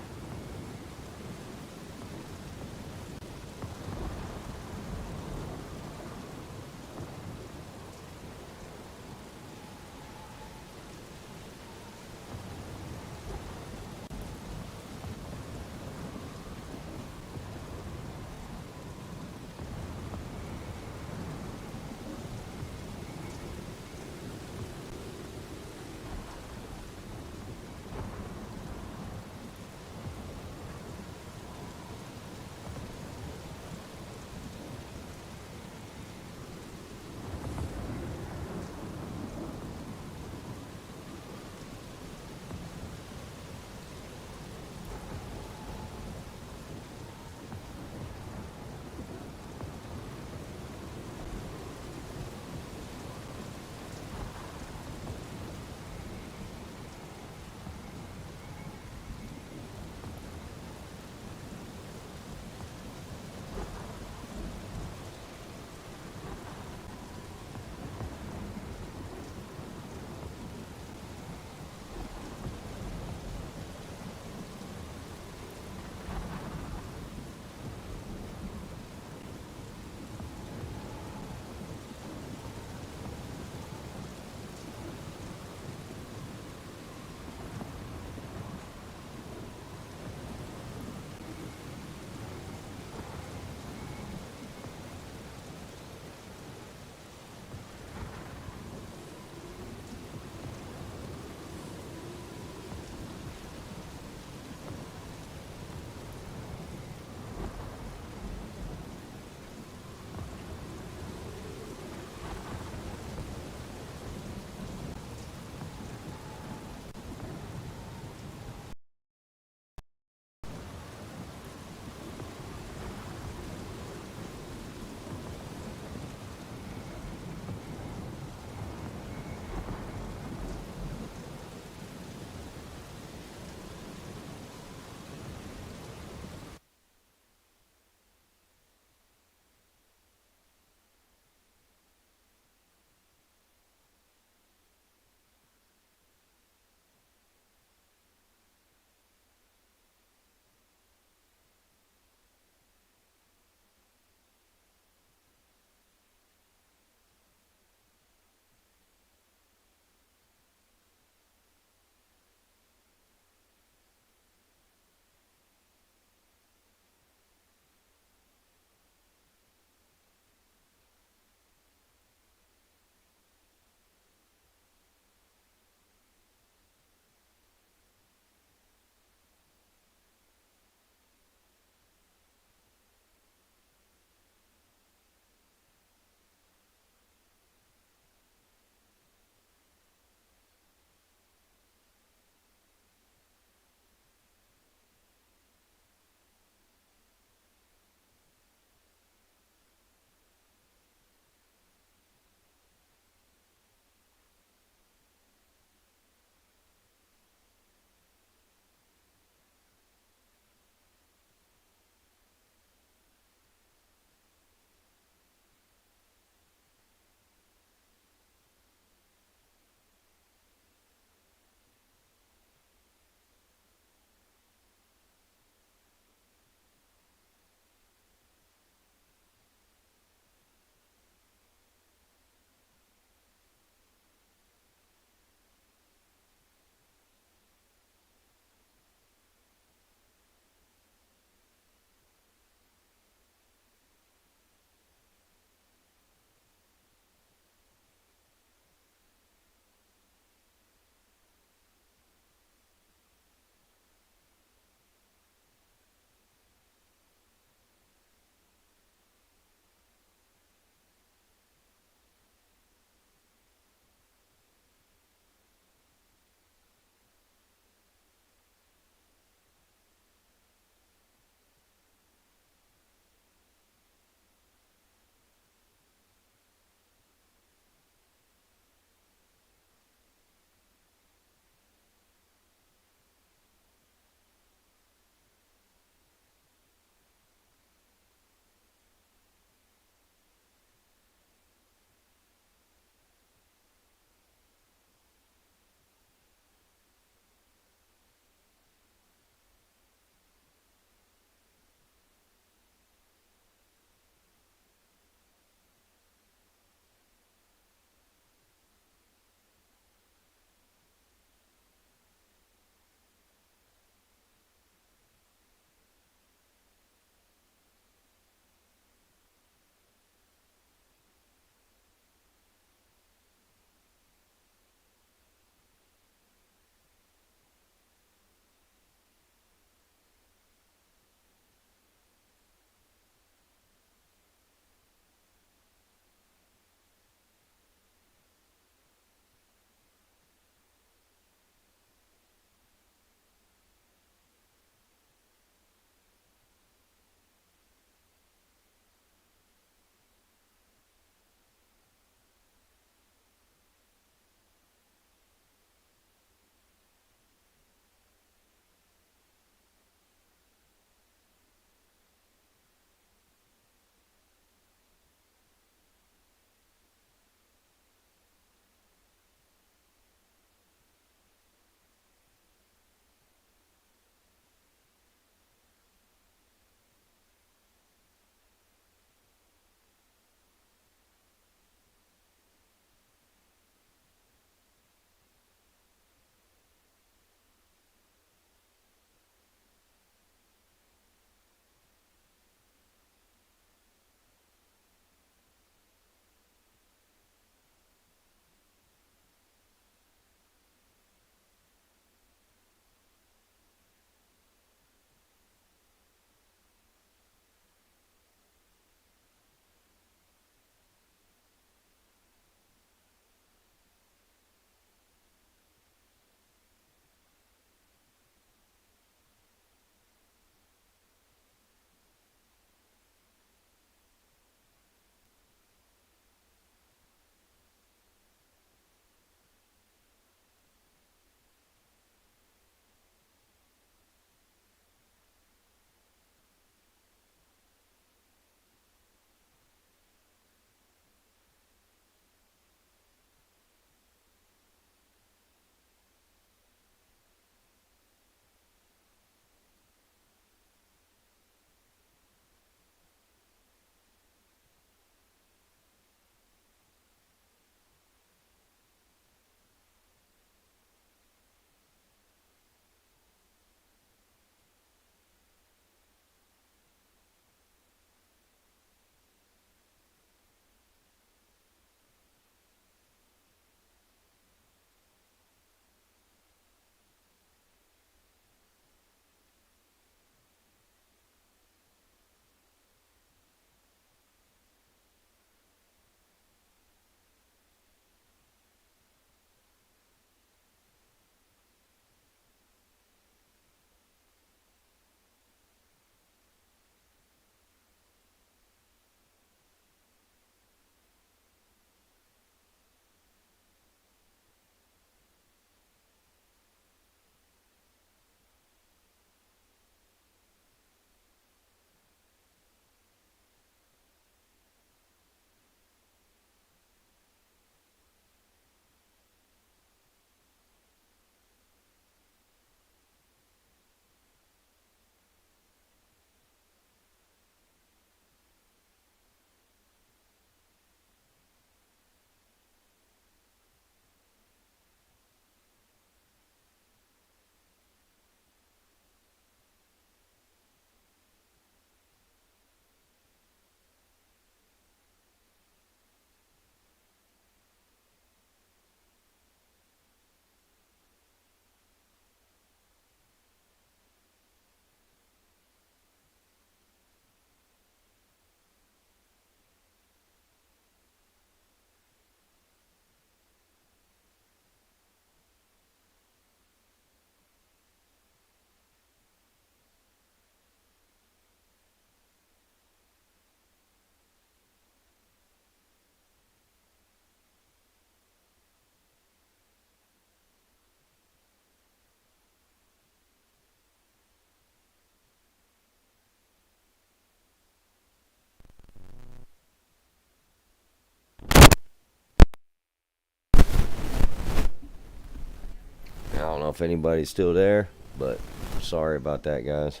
know if anybody's still there, but sorry about that, guys.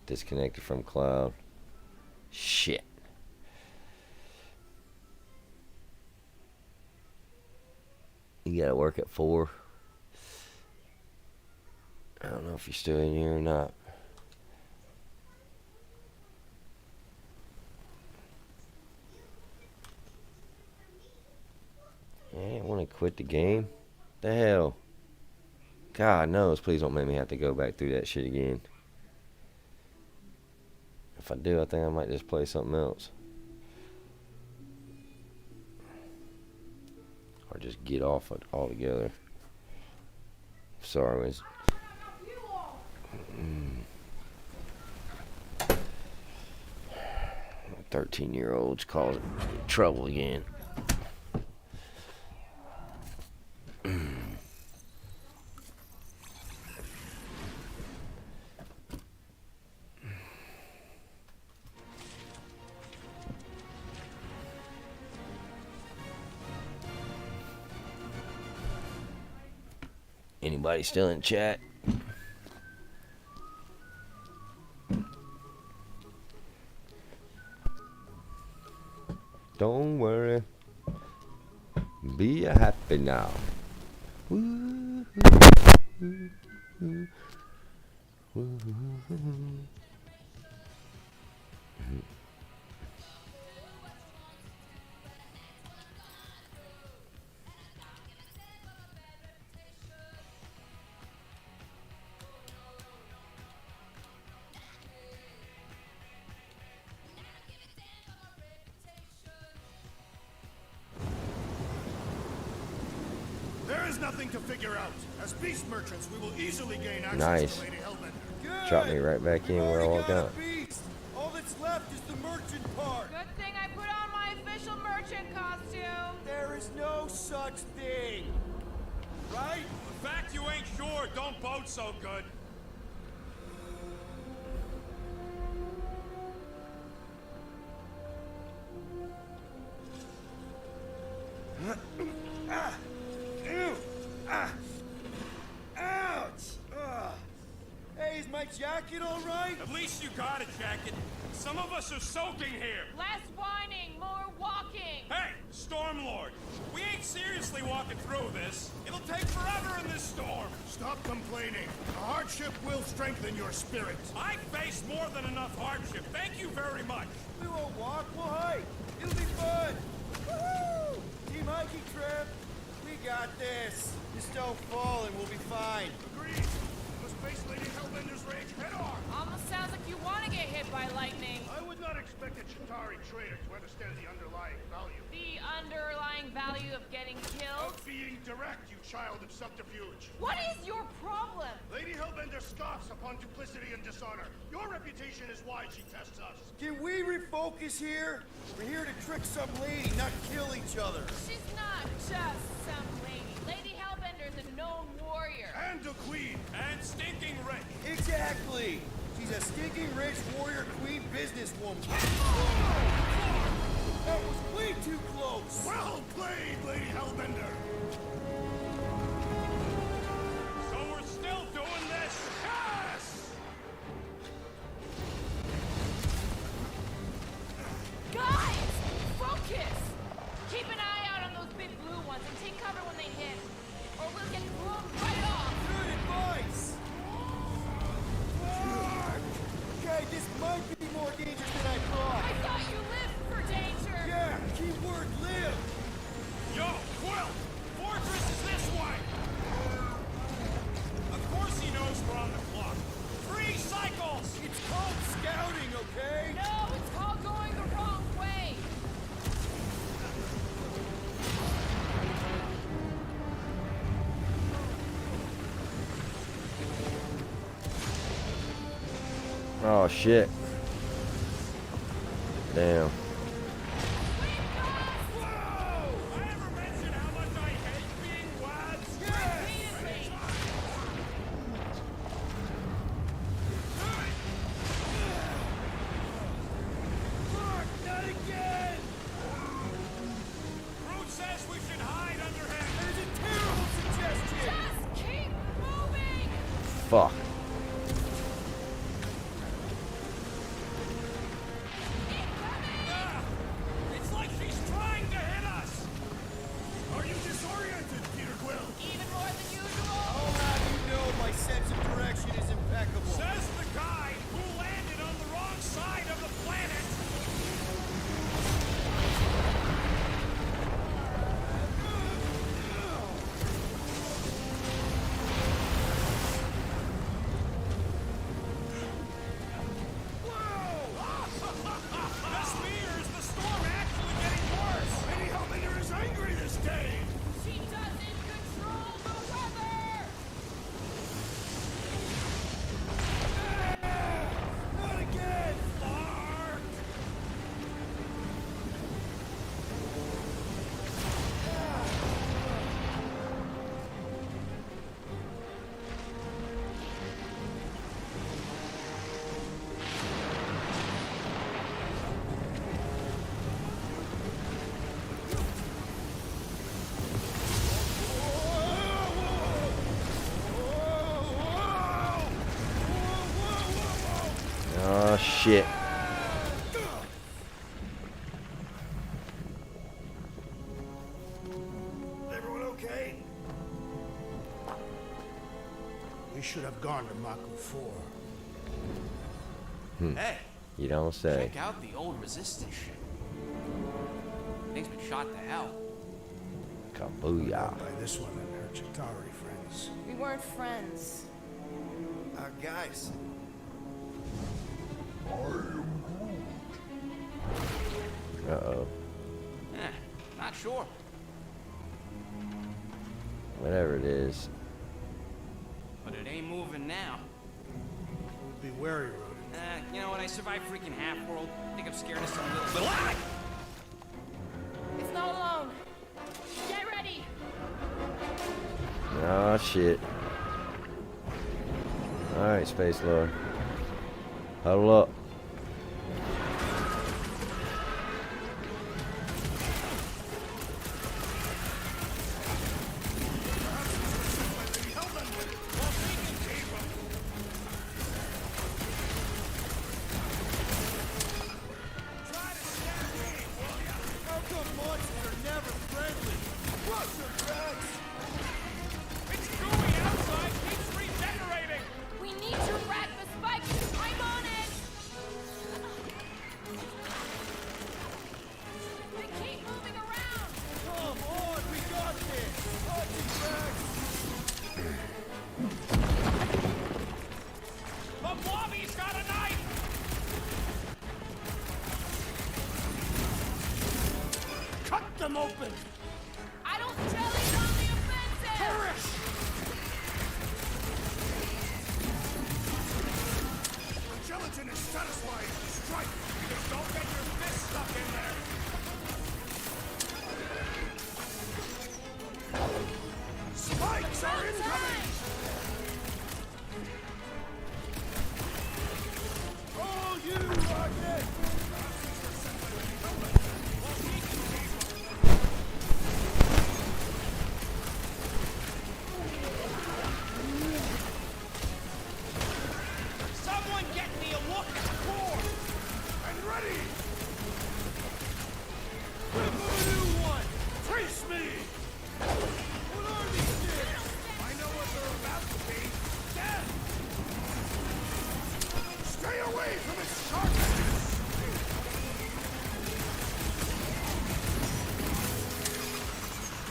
Disconnected from cloud. Shit. You gotta work at 4. I don't know if you're still in here or not. I want to quit the game. The hell? God knows, please don't make me have to go back through that shit again. If I do, I think I might just play something else. Or just get off it altogether. Sorry, it's 13-year-olds causing trouble again. Anybody still in chat? Don't worry. Be happy now. Woo, woo, woo, woo, woo. There is nothing to figure out. As beast merchants, we will easily gain access Nice. to Lady Hellbender. Good. Drop me right back in where I walked out. Beast. All that's left is the merchant part. Good thing I put on my official merchant costume. There is no such thing. Right? The fact you ain't sure don't bode so good. Ouch! Hey, is my jacket all right? At least you got a jacket. Some of us are soaking here. Less whining, more walking. Hey, Stormlord, we ain't seriously walking through this. It'll take forever in this storm. Stop complaining. The hardship will strengthen your spirit. I faced more than enough hardship. Thank you very much. We won't walk, we'll hike. It'll be fun. Woohoo! Team hiking trip. We got this. Just don't fall and we'll be fine. Agreed. Let's face Lady Hellbender's rage head on. Almost sounds like you want to get hit by lightning. I would not expect a Chitauri trader to understand the underlying value. The underlying value of getting killed? Of being direct, you child of subterfuge. What is your problem? Lady Hellbender scoffs upon duplicity and dishonor. Your reputation is why she tests us. Can we refocus here? We're here to trick some lady, not kill each other. She's not just some lady. Lady Hellbender's a known warrior. And a queen. And stinking rich. Exactly. She's a stinking rich warrior queen businesswoman. That was way too close. Well played, Lady Hellbender. So we're still doing this? Yes! Guys! Focus! Keep an eye out on those big blue ones and take cover when they hit. Or we'll get blown right off. Good advice. Okay, this might be more dangerous than I thought. I thought you lived for danger. Yeah, keyword live. Yo, Quill! Fortress is this way! Of course he knows we're on the clock. 3 cycles! It's called scouting, okay? No, it's called going the wrong way. Oh shit. Damn. I ever mention how much I hate being wads? Repeatedly. Fuck, not again! Groot says we should hide Fuck. It's like she's trying to hit us! Are you disoriented, Peter Quill? Even more than usual! I'll have you know my sense of direction is impeccable. Says the guy who landed on the wrong side of the planet! This fear is the storm actually getting worse! Maybe Hellbender is angry this day. She doesn't control the weather! Not again. Mark! Oh shit. Everyone okay? We should have gone to Maku 4. Hey, You don't say. check out the old resistance shit. Thing's been shot to hell. Kabooyah. By this one and her Chitauri friends. We weren't friends. Our guys. Uh-oh. Not sure. Whatever it is. But it ain't moving now. Be wary, Rodin. You know what? I survived freaking Half-World. I think I'm scared of some little... It's not alone. Get ready. Oh shit. Alright, Space Lord. Huddle up. How come monsters are never friendly? Crush your tracks. It's gooey outside keeps regenerating! We need to rack the spikes. I'm on it. They keep moving around. Come on, we got this. Crush your tracks. The blobby's got a knife! Cut them open. I don't jelly on the offensive. The gelatin is satisfying. Strike. Just don't get your fist stuck in there! Spikes are incoming. Oh, you rocket. Someone get me a look at the core! And ready. Whip of a new one. Trace me. What are these things? I know what they're about to be. Death. Stay away from its sharp edges.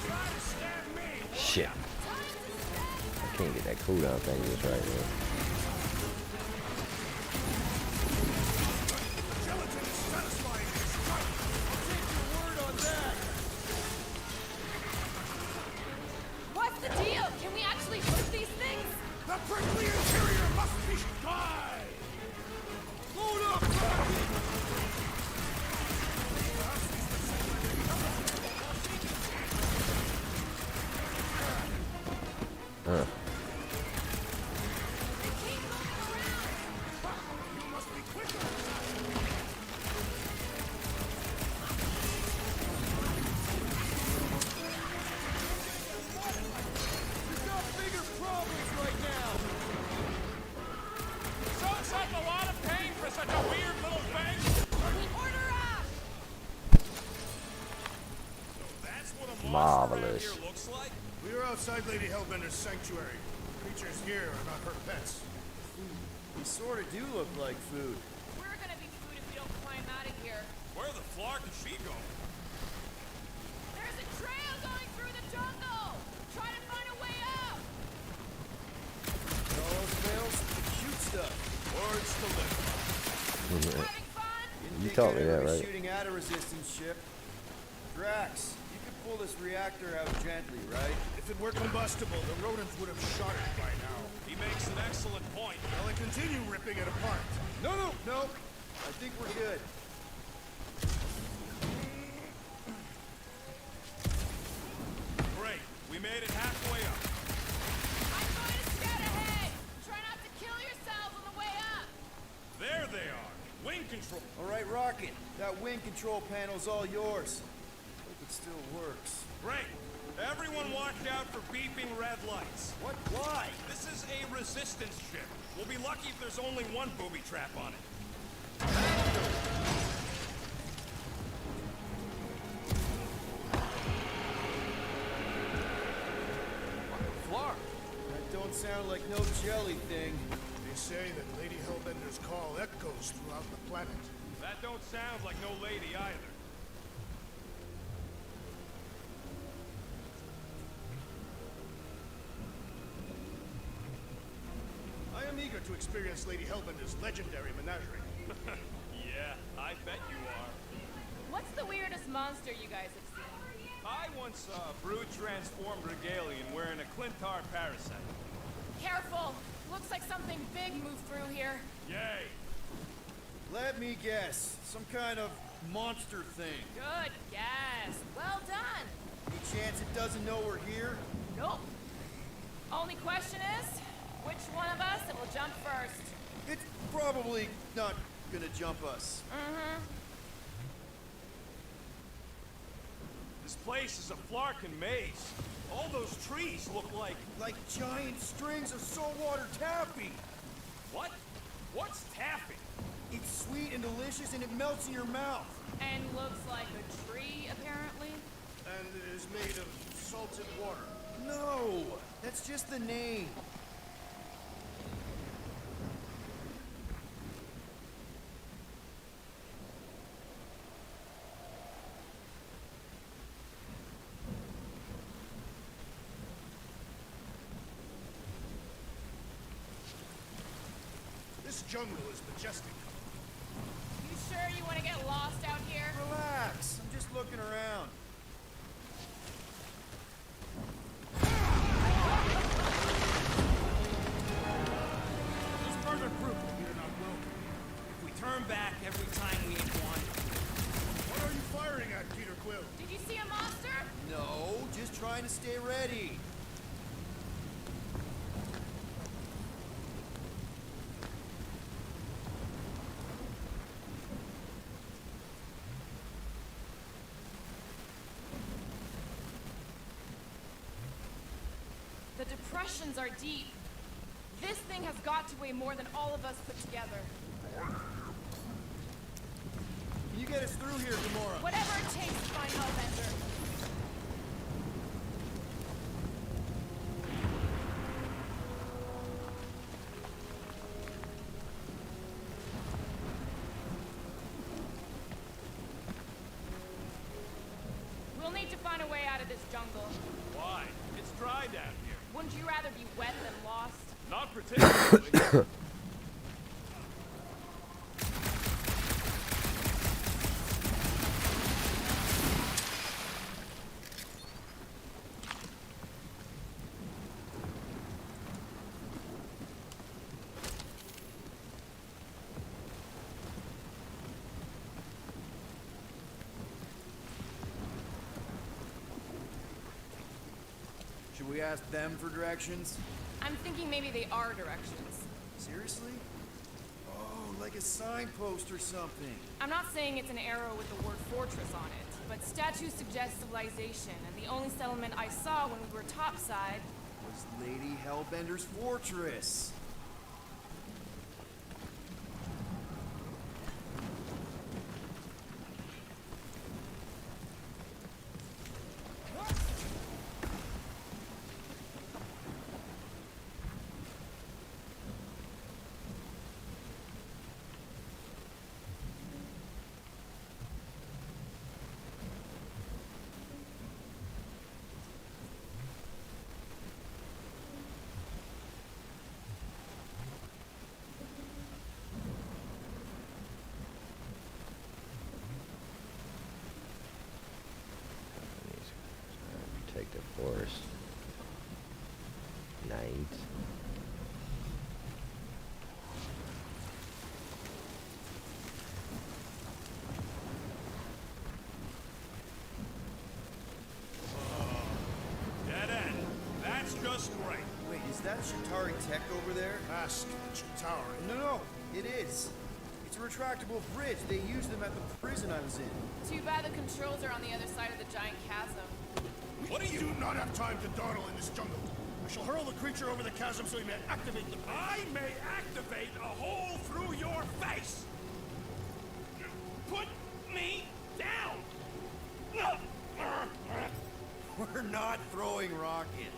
Try to stab me! Shit. I can't get that cooldown thing just right there. Gelatin is satisfying. Strike. I'll take your word on that. What's the deal? Can we actually shoot these things? The prickly interior must be die. Load up, rocket. You must be quicker. We've got bigger problems right now. marvelous. We are outside Lady Hellbender's sanctuary. Creatures here are not her pets. We sort of do look like food. We're gonna be food if we don't climb out of here. Where the flark did she go? There's a trail going through the jungle! Try to find a way out! All else fails, shoot stuff. Words to live by. Having fun? Didn't You think taught I'd me ever that, be right? shooting at a resistance ship. Drax, you could pull this reactor out gently, right? If it were combustible, the rodents would have shot it by now. He makes an excellent point. Well, I continue ripping it apart. No. I think we're good. Great. We made it halfway up. I'm going to scout ahead! Try not to kill yourselves on the way up! There they are. Wing control. All right, Rocket. That wind control panel's all yours. Hope it still works. Great. Everyone watch out for beeping red lights. What? Why? This is a resistance ship. We'll be lucky if there's only one booby trap on it. Flark. That don't sound like no jelly thing. They say that Lady Hellbender's call echoes throughout the planet. That don't sound like no lady either. I am eager to experience Lady Hellbender's legendary menagerie. Yeah, I bet you are. What's the weirdest monster you guys have seen? I once saw a brood transformed regalian wearing a Clintar parasite. Careful! Looks like something big moved through here. Yay! Let me guess. Some kind of monster thing. Good guess. Well done. Any chance it doesn't know we're here? Nope. Only question is, which one of us it will jump first? It's probably not gonna jump us. Mm-hmm. This place is a Flarkin maze. All those trees look like... Like giant strings of saltwater taffy. What? What's taffy? It's sweet and delicious and it melts in your mouth. And looks like a tree, apparently. And it is made of salted water. No, that's just the name. This jungle is majestic. You sure you want to get lost out here? Relax, I'm just looking around. Those further proof that we are not welcome. If we turn back every time we ain't one. What are you firing at, Peter Quill? Did you see a monster? No, just trying to stay ready. The depressions are deep. This thing has got to weigh more than all of us put together. Can you get us through here, Gamora? Whatever it takes to find Hellbender. We'll need to find a way out of this jungle. Why? It's dry down here. Wouldn't you rather be wet than lost? Not particularly. Should we ask them for directions? I'm thinking maybe they are directions. Seriously? Oh, like a signpost or something. I'm not saying it's an arrow with the word fortress on it, but statues suggest civilization, and the only settlement I saw when we were topside Was Lady Hellbender's fortress. Protective forest. Nice. Dead end. That's just right. Wait, is that Shatari tech over there? Ask Chitauri. No, it is. It's a retractable bridge. They used them at the prison I was in. Too bad the controls are on the other side of the giant chasm. What are you? Do not have time to dawdle in this jungle. I shall hurl the creature over the chasm so he may activate the... I may activate a hole through your face! Put me down! We're not throwing rockets.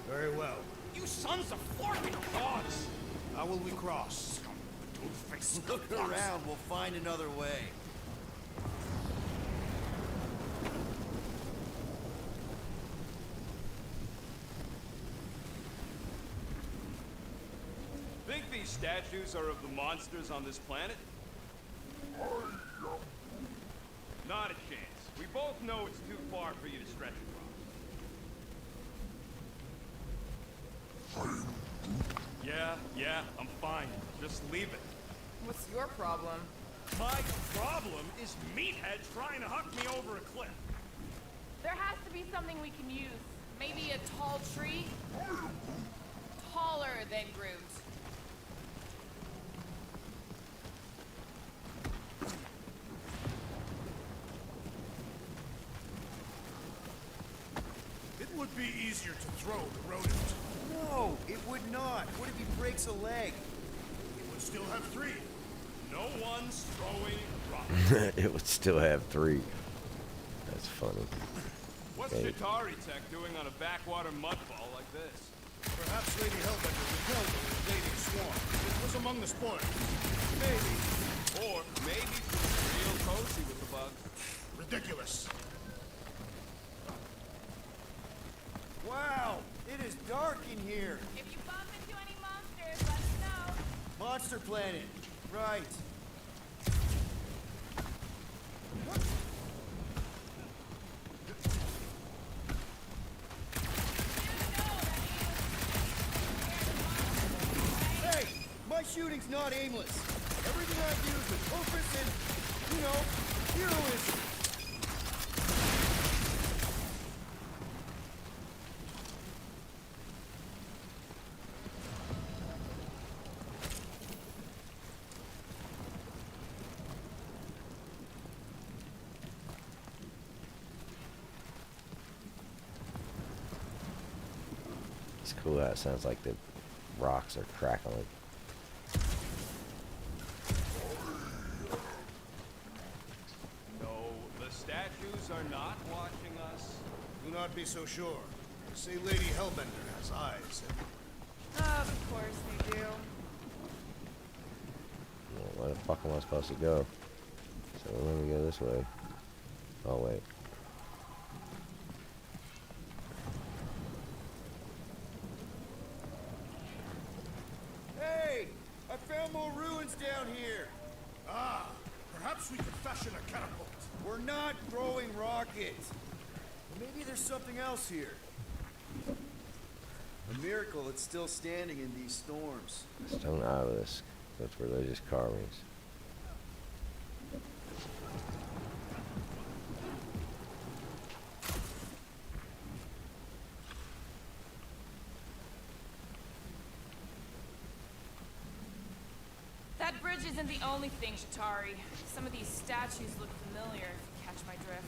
Very well. You sons of forking dogs! How will we cross? Look around. We'll find another way. Think these statues are of the monsters on this planet? Not a chance. We both know it's too far for you to stretch across. Yeah, I'm fine. Just leave it. What's your problem? My problem is meatheads trying to huck me over a cliff. There has to be something we can use. Maybe a tall tree? Taller than Groot. It would be easier to throw the rodent. No, it would not. What if he breaks a leg? It would still have 3. No one's throwing rocks. It would still have 3. That's funny. What's Hey. Shatari tech doing on a backwater mudball like this? Perhaps Lady Hellbender repelled the invading swarm. It was among the spoils. Maybe. Or maybe she's real cozy with the bugs. Ridiculous. Wow, it is dark in here. If you bump into any monsters, let us know. Monster Planet. Right. Hey, my shooting's not aimless. Everything I do is with purpose and, heroism. It's cool how it sounds like the rocks are crackling. No, the statues are not watching us. Do not be so sure. They say Lady Hellbender has eyes. Of course they do. Well, where the fuck am I supposed to go? So let me go this way. Oh wait. Hey, I found more ruins down here. Ah, perhaps we could fashion a catapult. We're not throwing rockets. Maybe there's something else here. A miracle it's still standing in these storms. Stone obelisk with religious carvings. That bridge isn't the only thing, Shatari. Some of these statues look familiar, if you catch my drift.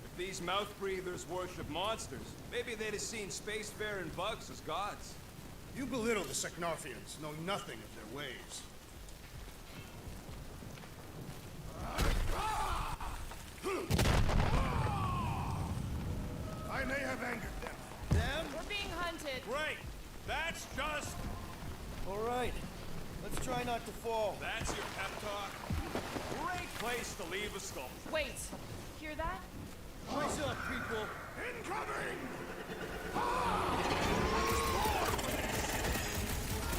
If these mouth breathers worship monsters, maybe they'd have seen spacefaring bugs as gods. You belittle the Seknarfians, know nothing of their ways. I may have angered them. Them? We're being hunted. Great. That's just... All right. Let's try not to fall. That's your pep talk. Great place to leave a skull. Wait, hear that? Rise up, people. Incoming!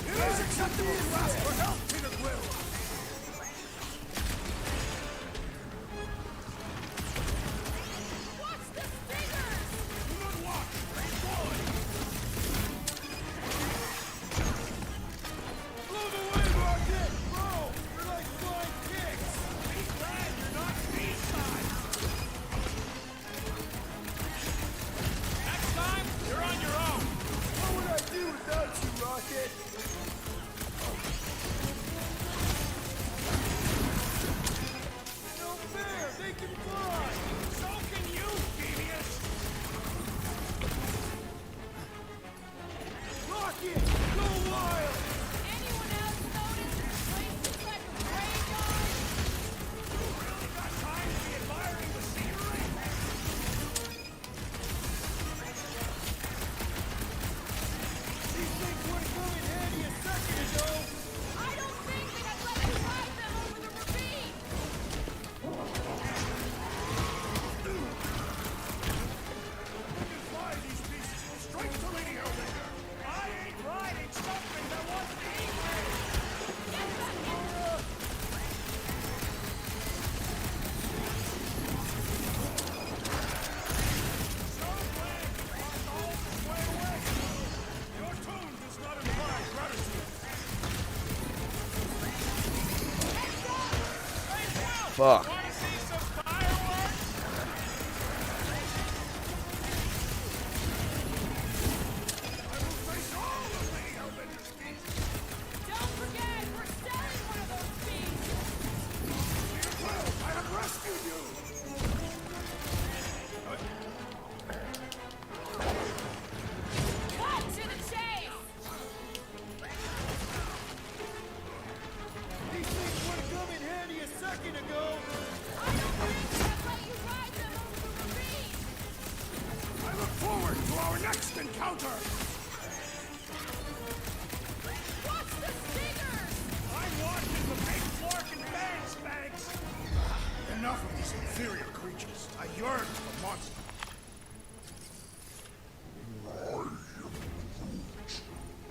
It is acceptable to ask for help, Peter Quill! Watch the stingers! Do not watch! think would have come in handy a second ago. I don't think that I'd let you ride them over the ravine! Fly these pieces straight to Lady Hellbender. I ain't riding something that wants to eat me. So glad you brought the whole way away. Your tune does not imply gratitude. Fuck. Want to see some fireworks? I will face all of Lady Hellbender's beasts. Don't forget, we're selling one of those beasts! Well, I have rescued you. Cut to the chase! These things would have come in handy a second ago. I don't think that I'd let you ride them over the ravine! I look forward to our next encounter. Watch the stingers! I'm watching the big fork and fang spags. Enough of these inferior creatures. I yearn for the monster.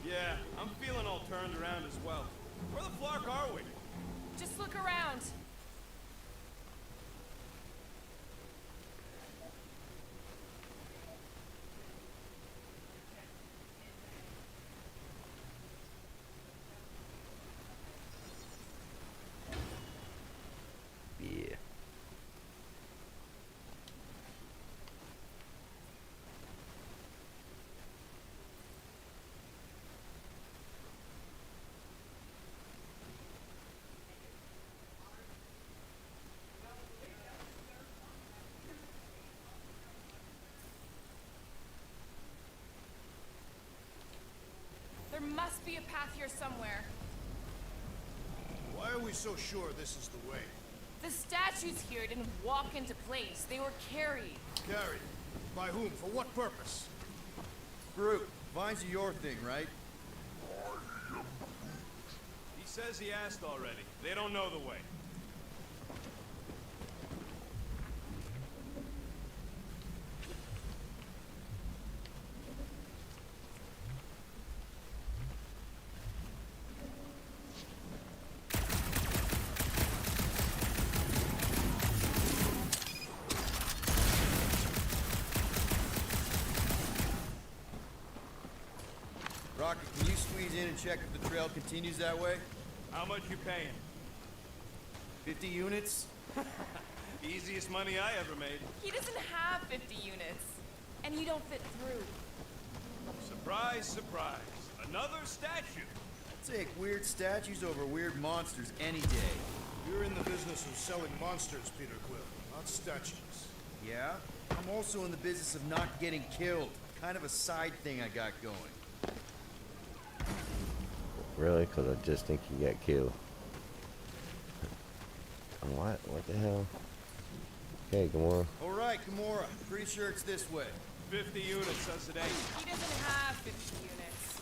Yeah, I'm feeling all turned around as well. Where the flark are we? Just look around. Yeah. There must be a path here somewhere. Why are we so sure this is the way? The statues here didn't walk into place. They were carried. Carried. By whom? For what purpose? Groot, vines are your thing, right? He says he asked already. They don't know the way. Rocket, can you squeeze in and check if the trail continues that way? How much you paying? 50 units? Easiest money I ever made. He doesn't have 50 units. And you don't fit through. Surprise, surprise. Another statue. I'll take weird statues over weird monsters any day. You're in the business of selling monsters, Peter Quill, not statues. Yeah? I'm also in the business of not getting killed. Kind of a side thing I got going. Really? Because I just think he got killed. What? What the hell? Okay, come on. Alright, Gamora. Pretty sure it's this way. 50 units says it ain't. He doesn't have 50 units.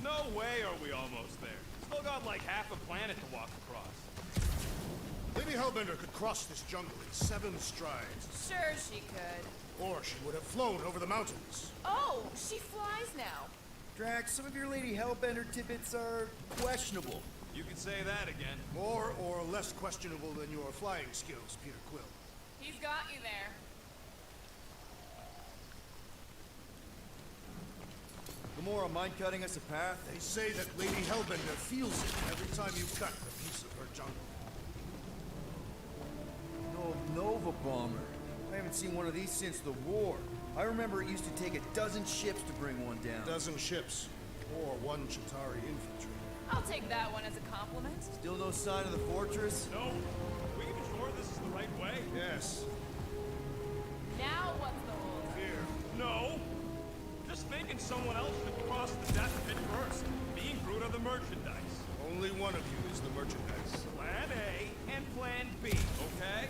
No way are we almost there. Still got like half a planet to walk across. Lady Hellbender could cross this jungle in 7 strides. Sure she could. Or she would have flown over the mountains. Oh, she flies now. Drax, some of your Lady Hellbender tidbits are questionable. You can say that again. More or less questionable than your flying skills, Peter Quill. He's got you there. Gamora, mind cutting us a path? They say that Lady Hellbender feels it every time you cut a piece of her jungle. No, Nova Bomber. I haven't seen one of these since the war. I remember it used to take a dozen ships to bring one down. A dozen ships. Or 1 Chitauri infantry. I'll take that one as a compliment. Still no sign of the fortress? No. We can be sure this is the right way? Yes. Now what's the hold? Fear. No. Just thinking someone else should cross the death pit first. Me and Groot are the merchandise. Only one of you is the merchandise. Plan A and Plan B, okay?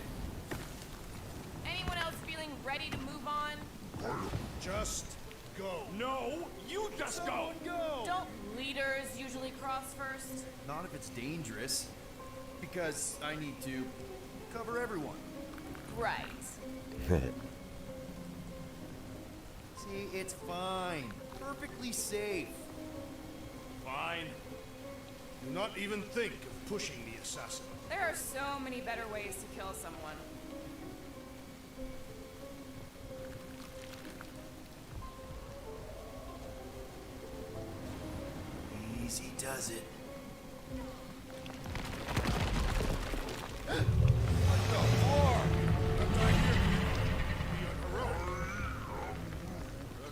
Anyone else feeling ready to move on? Just go. No, you just go. Don't leaders usually cross first? Not if it's dangerous. Because I need to cover everyone. Right. See, it's fine. Perfectly safe. Fine. Do not even think of pushing the assassin. There are so many better ways to kill someone. Easy does it.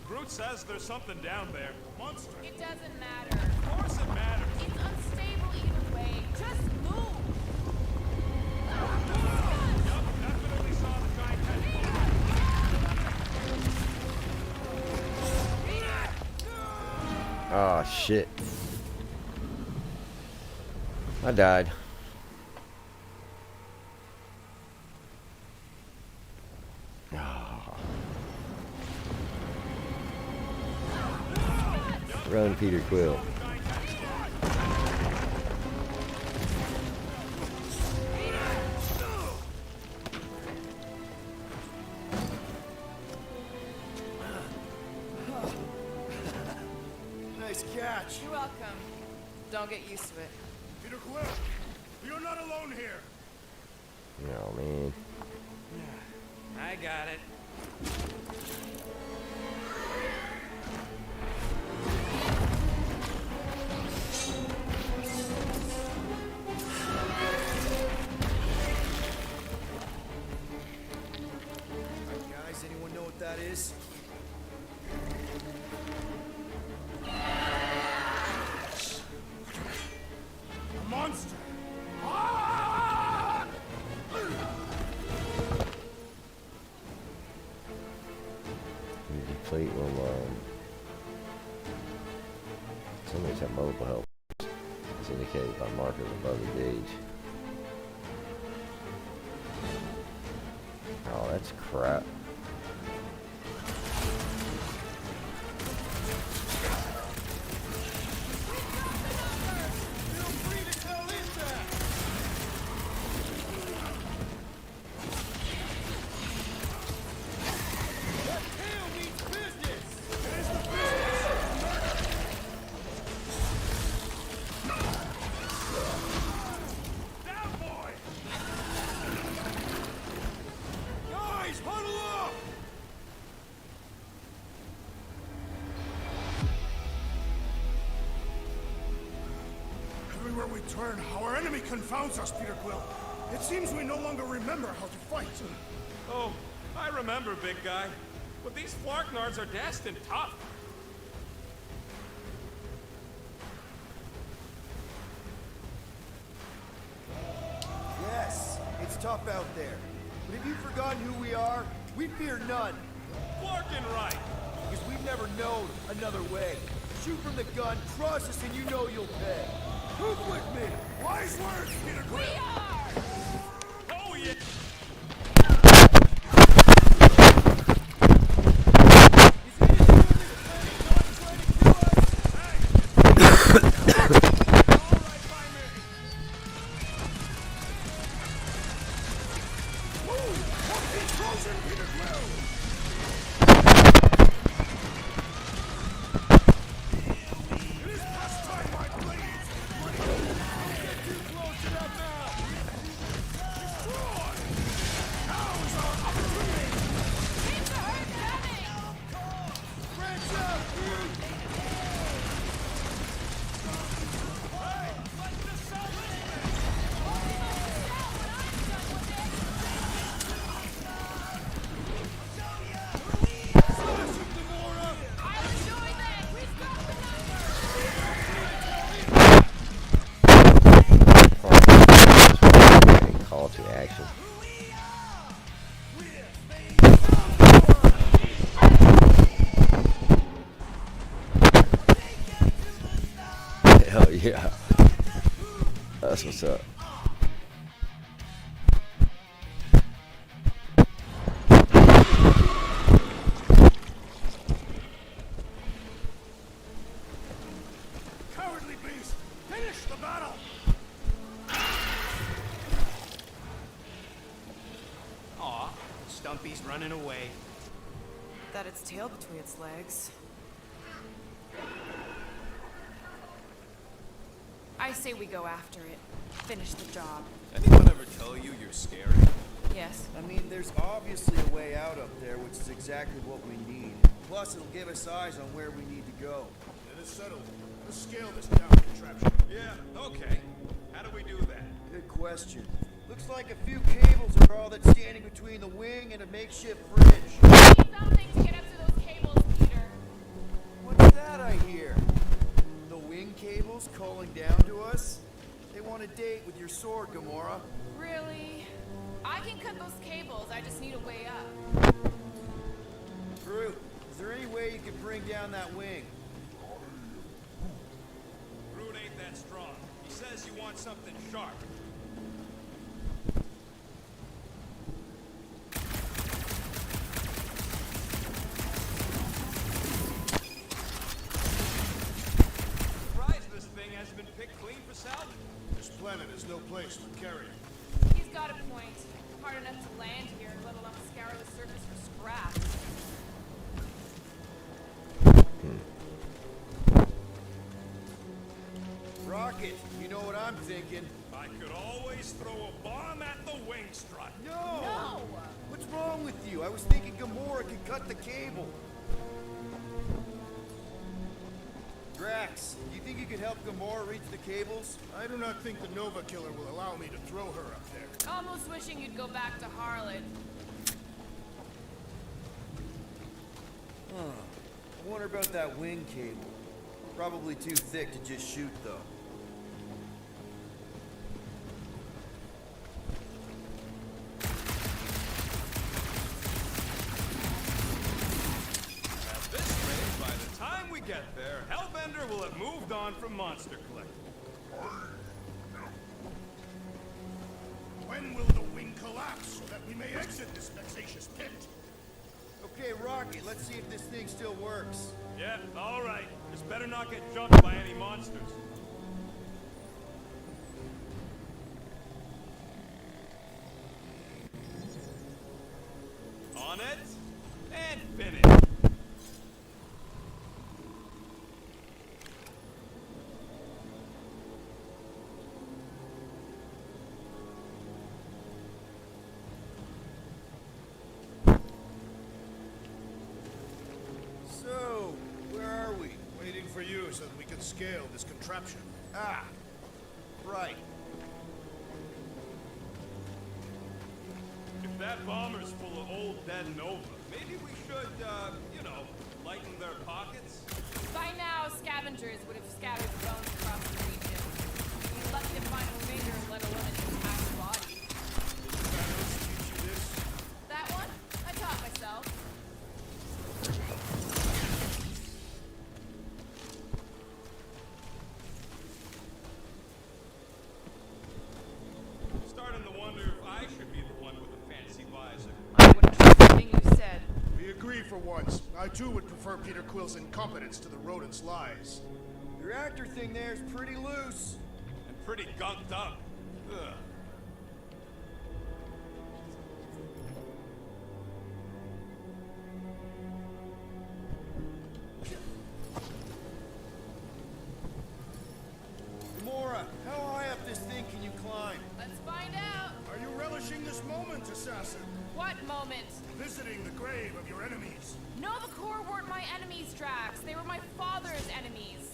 Groot says there's something down there. Monster. It doesn't matter. Of course it matters. It's unstable either way. Just move! Yup, definitely saw the giant head. Oh shit. I died. Run, Peter Quill. Nice catch. You're welcome. Don't get used to it. Peter Quill, you're not alone here. Oh man. I got it. Guys, anyone know what that is? A monster. Complete will somebody's at mobile help. It's indicated by markers above the gauge. Oh, that's crap. Everywhere we turn, our enemy confounds us, Peter Quill. It seems we no longer remember how to fight. Oh, I remember, big guy. But these Flarknards are destined tough. Yes, it's tough out there. But have you forgotten who we are? We fear none. Flarkin right. Because we've never known another way. Shoot from the gun, cross us, and you know you'll pay. Move with me! Wise words, Peter Quill! Oh, yeah. Call to action. Hell yeah. That's what's up. Finish the battle! Aw, Stumpy's running away. That its tail between its legs. I say we go after it. Finish the job. Anyone ever tell you you're scary? Yes. I mean, there's obviously a way out up there, which is exactly what we need. Plus, it'll give us eyes on where we need to go. It is settled. Let's scale this down contraption. Yeah, okay. How do we do that? Good question. Looks like a few cables are all that's standing between the wing and a makeshift bridge. Need something to get up to those cables, Peter. What's that I hear? The wing cables calling down to us? They want a date with your sword, Gamora. Really? I can cut those cables, I just need a way up. Groot, is there any way you could bring down that wing? Groot ain't that strong. He says you want something sharp. Surprised this thing hasn't been picked clean for salvage. This planet is no place for carrion. He's got a point. Hard enough to land here, let alone scour the surface for scrap. Rocket, you know what I'm thinking. I could always throw a bomb at the wing strut. No! What's wrong with you? I was thinking Gamora could cut the cable. Drax, do you think you could help Gamora reach the cables? I do not think the Nova Killer will allow me to throw her up there. Almost wishing you'd go back to Harlan. I wonder about that wing cable. Probably too thick to just shoot, though. At this rate, by the time we get there, Hellbender will have moved on from Monster Collector. When will the wing collapse so that we may exit this vexatious pit? Okay, Rocket, let's see if this thing still works. Yeah, all right. This better not get jumped by any monsters. On it, and finish. So, where are we? Waiting for you so that we can scale this contraption. Ah, right. If that bomber's full of old dead Nova, maybe we should, lighten their pockets? By now, scavengers would have scattered bones across the region. We'd lucky to find a finger, let alone an intact body. Did Thanos teach you this? That one? I taught myself. Starting to wonder if I should be the one with a fancy visor. I wouldn't trust a thing you said. We agree for once. I too would prefer Peter Quill's incompetence to the rodent's lies. The reactor thing there is pretty loose. And pretty gunked up. Ugh. Gamora, how high up this thing can you climb? Let's find out. Are you relishing this moment, assassin? What moment? Visiting the grave of your enemies. No, the Corps weren't my enemies, Drax. They were my father's enemies.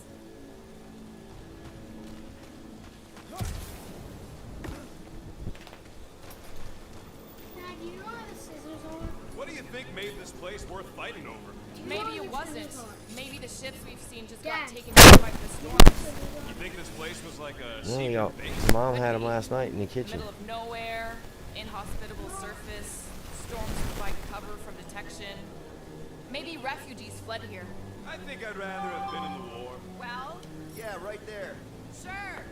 Dad, you know how the scissors are? What do you think made this place worth fighting over? Maybe it wasn't. Maybe the ships we've seen just got Dad. taken down by the storms. You think this place was like a Well, secret y'all, base? Mom had him last night in the kitchen. Middle of nowhere, inhospitable surface, storms provide cover from detection. Maybe refugees fled here. I think I'd rather have been in the war. Well, Yeah, right there. sure.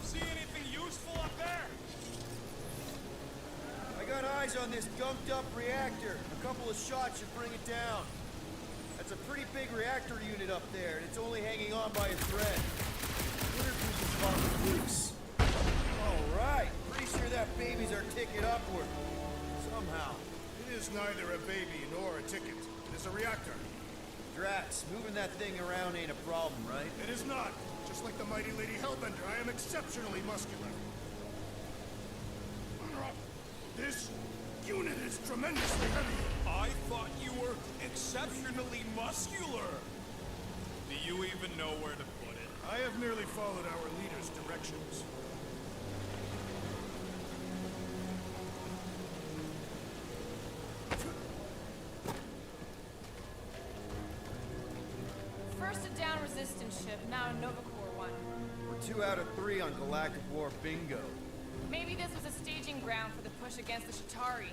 See anything useful up there? eyes on this gunked up reactor. A couple of shots should bring it down. That's a pretty big reactor unit up there, and it's only hanging on by a thread. Wonder if we can pop it loose. Alright, pretty sure that baby's our ticket upward. Somehow. It is neither a baby nor a ticket. It is a reactor. Drax, moving that thing around ain't a problem, right? It is not. Just like the mighty Lady Hellbender, I am exceptionally muscular. This unit is tremendously heavy. I thought you were exceptionally muscular. Do you even know where to put it? I have merely followed our leader's directions. First a down resistance ship, now a Nova Corps one. We're 2 out of 3 on Galactic War bingo. Maybe this was a staging ground for the push against the Shatari.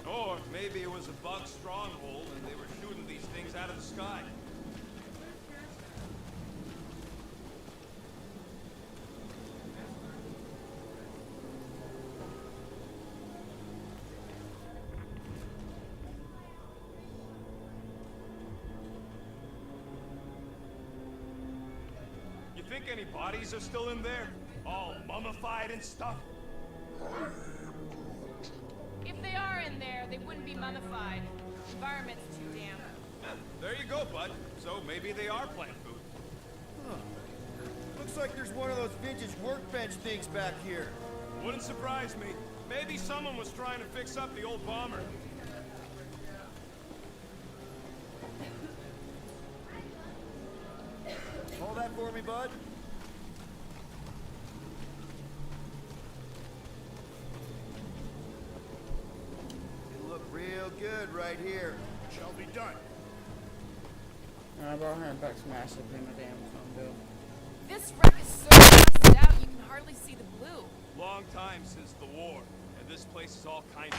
Or maybe it was a bug stronghold and they were shooting these things out of the sky. You think any bodies are still in there? All mummified and stuff? If they are in there, they wouldn't be mummified. The environment's too damp. There you go, bud. So maybe they are plant food. Huh. Looks like there's one of those vintage workbench things back here. Wouldn't surprise me. Maybe someone was trying to fix up the old bomber. Hold that for me, bud. It'll look real good right here. Shall be done. I brought her back smash it in the damn phone bill. This wreck is so maxed out you can hardly see the blue. Long time since the war, and this place is all kind of...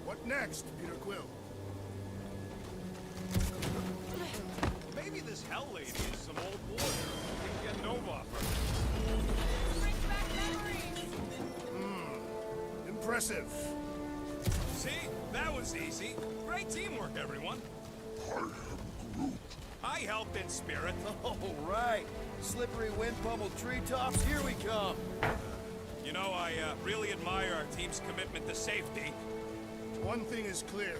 What next, Peter Quill? Maybe this Hell Lady is some old warrior who can get Nova off her. Brings back memories. Impressive. See? That was easy. Great teamwork, everyone. I helped in spirit. All right. Slippery wind-pummeled treetops, here we come. You know, I really admire our team's commitment to safety. One thing is clear.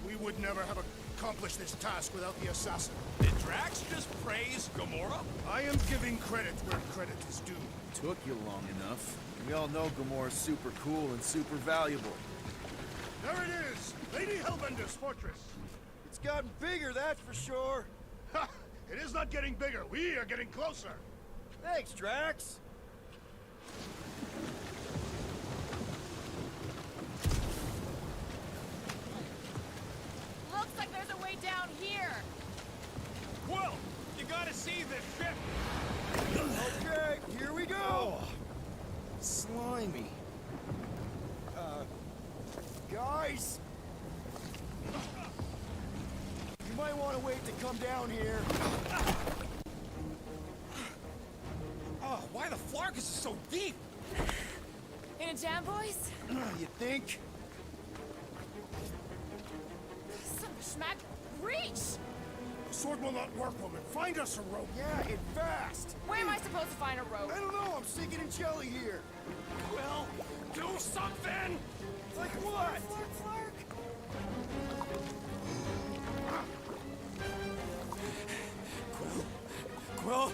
We would never have accomplished this task without the assassin. Did Drax just praise Gamora? I am giving credit where credit is due. Took you long enough. We all know Gamora's super cool and super valuable. There it is! Lady Hellbender's fortress! It's gotten bigger, that's for sure. Ha! It is not getting bigger. We are getting closer. Thanks, Drax. Looks like there's a way down here. Quill, you gotta see this ship. Okay, here we go. Slimy. Guys. You might want to wait to come down here. Oh, why the Flarkus is so deep? In a jam, boys? You think? Son of a schmack. Reach! The sword will not work, woman. Find us a rope. Yeah, and fast. Where am I supposed to find a rope? I don't know, I'm sinking in jelly here. Well, do something! Like what? Flark. Quill?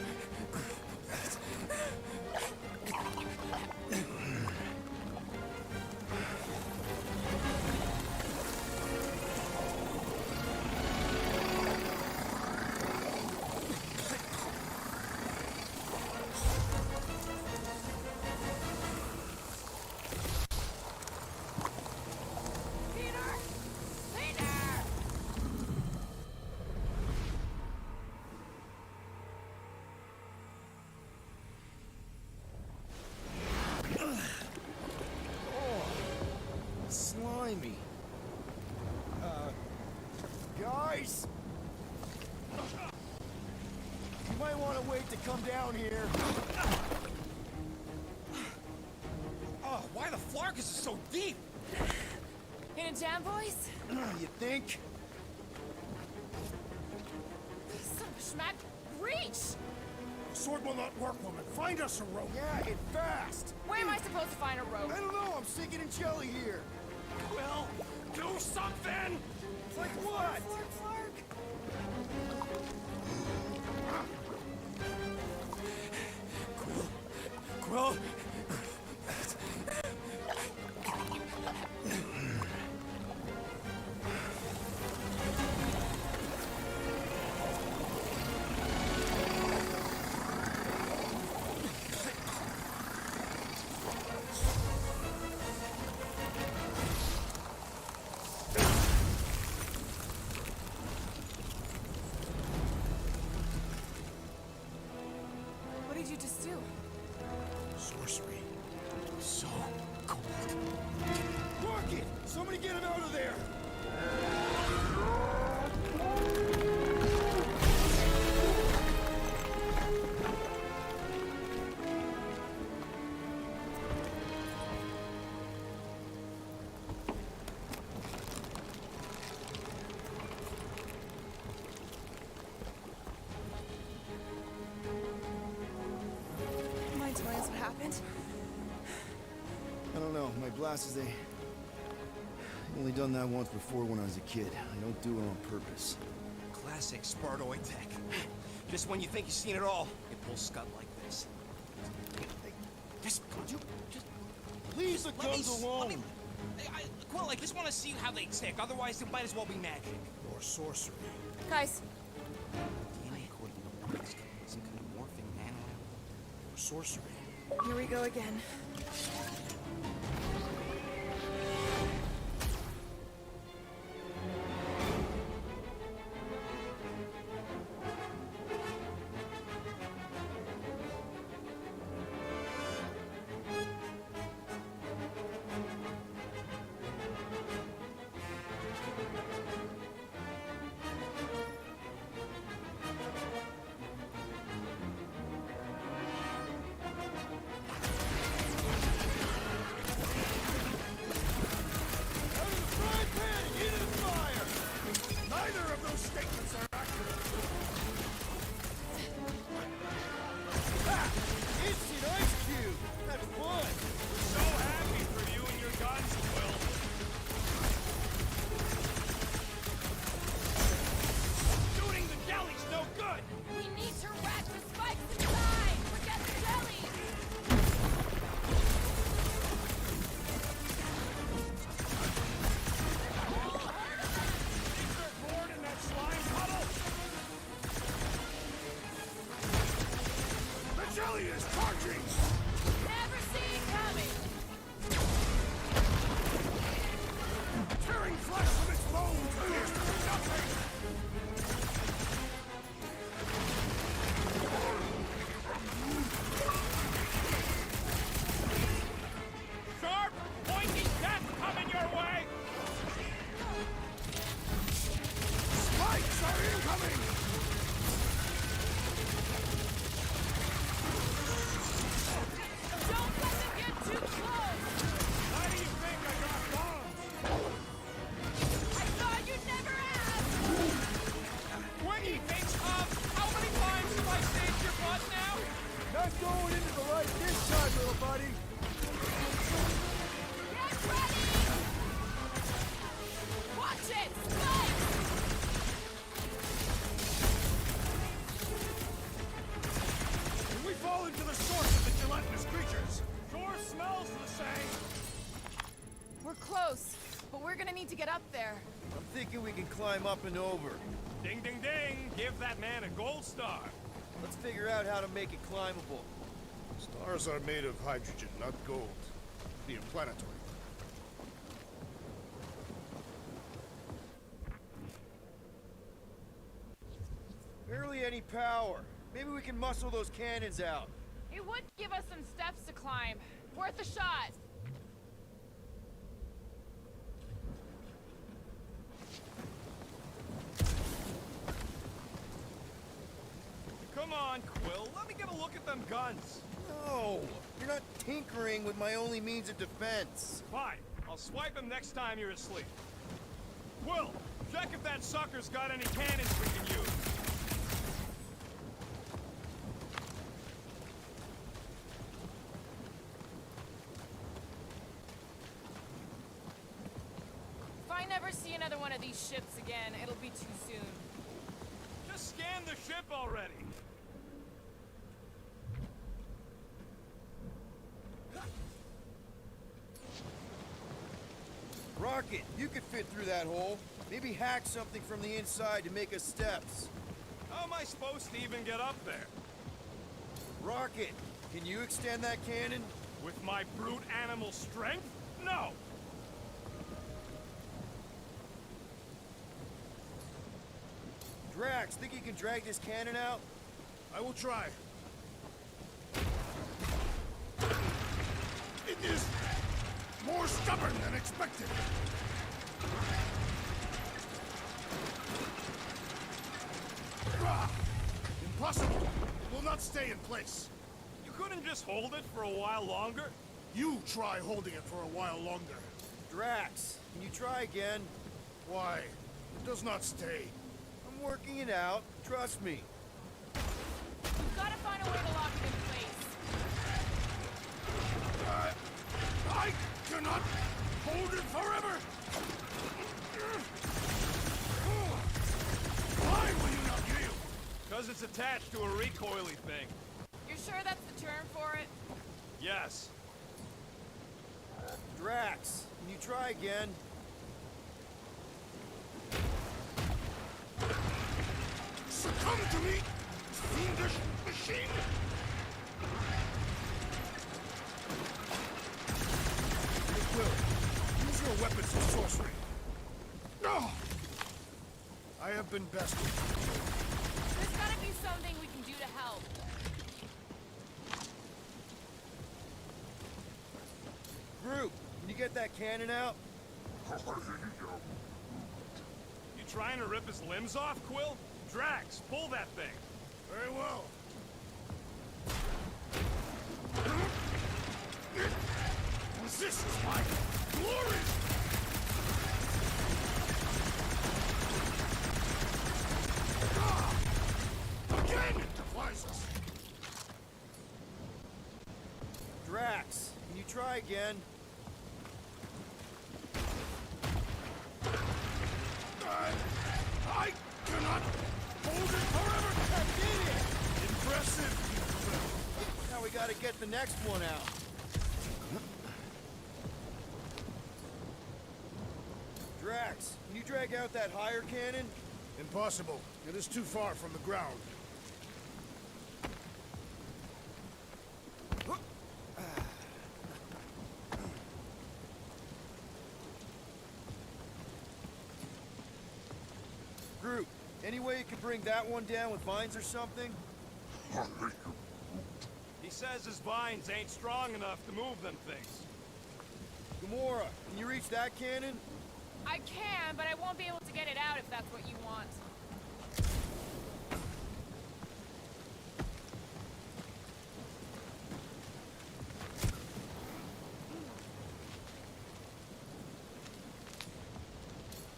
Slimy. Guys? You might want to wait to come down here. Oh, why the Flarkus is so deep? a jam, boys? You think? Son of a schmack. Reach! Sword will not work, woman. Find us a rope. Yeah, and fast. Where am I supposed to find a rope? I don't know. I'm sinking in jelly here. Will, do something! Like what? Quill. What did you just do? Sorcery. So cold. Rocket! Somebody get him out of there! Mind telling us what happened? I don't know. My glasses, they... Only done that once before when I was a kid. I don't do it on purpose. Classic Spartoid tech. Just when you think you've seen it all, it pulls scut like this. Just, Leave the guns alone! Quill, I just want to see how they tick. Otherwise, it might as well be magic. Or sorcery. Guys, DNA according to the some kind of morphing nano. Or sorcery. here we go again. Neither of those statements are accurate. Instant ice cube! That's fun! So happy for you and your guns, Will. Shooting the jelly's no good. We need to rack the spikes inside! Forget the jelly! Bored in that slime puddle. The jelly is charging. Never see it coming! Tearing flesh from its bones appears to be nothing. Sharp, pointy death coming your way. Spikes are incoming. Don't let them get too close! Why do you think I got bombs? I thought you'd never ask! He thinks of how many times have I saved your butt now? Not going into the light this time, little buddy! Get ready! Watch it! Spikes! When we fall into the source of the gelatinous creatures, sure smells the same. We're close, but we're gonna need to get up there. I'm thinking we can climb up and over. Ding, ding, ding! Give that man a gold star. Let's figure out how to make it climbable. Stars are made of hydrogen, not gold. Being planetary. Barely any power. Maybe we can muscle those cannons out. It would give us some steps to climb. Worth a shot. Come on, Quill. Let me get a look at them guns. No! You're not tinkering with my only means of defense. Fine. I'll swipe him next time you're asleep. Quill, check if that sucker's got any cannons we can use. If I never see another one of these ships again, it'll be too soon. Just scan the ship already. Rocket, you could fit through that hole. Maybe hack something from the inside to make us steps. How am I supposed to even get up there? Rocket, can you extend that cannon? With my brute animal strength? No! Drax, think you can drag this cannon out? I will try. It is more stubborn than expected. Ah, impossible. It will not stay in place. You couldn't just hold it for a while longer? You try holding it for a while longer. Drax, can you try again? Why? It does not stay. I'm working it out. Trust me. You've got to find a way to lock it in place. I cannot hold it forever! Why will you not yield? Because it's attached to a recoily thing. You're sure that's the term for it? Yes. Drax, can you try again? Succumb to me, fiendish machine! You will. Use your weapons of sorcery. No! I have been bested. There's got to be something we can do to help. Groot, can you get that cannon out? You trying to rip his limbs off, Quill? Drax, pull that thing. Very well. This is my glory! Again it defies us! Drax, can you try again? I cannot hold it forever! I did it! Impressive! Now we gotta get the next one out. Drax, can you drag out that higher cannon? Impossible. It is too far from the ground. Groot, any way you could bring that one down with vines or something? He says his vines ain't strong enough to move them things. Gamora, can you reach that cannon? I can, but I won't be able to get it out if that's what you want.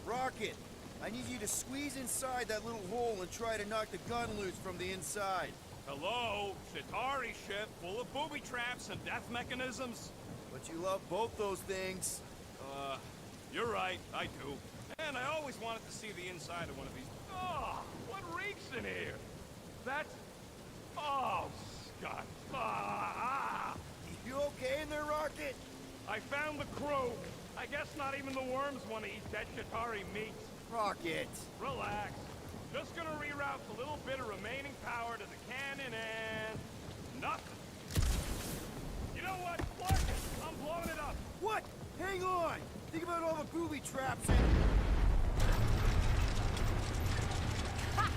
Rocket, I need you to squeeze inside that little hole and try to knock the gun loose from the inside. Hello? Chitauri ship full of booby traps and death mechanisms? But you love both those things. You're right, I do. And I always wanted to see the inside of one of these. Oh, what reeks in here? That's... Oh, Scott. You okay in there, Rocket? I found the crew. I guess not even the worms want to eat dead Chitauri meat. Rocket. Relax. Just gonna reroute the little bit of remaining power to the cannon and... nothing. You know what? Fuck it. I'm blowing it up. What? Hang on! Think about all the booby traps and... Ha!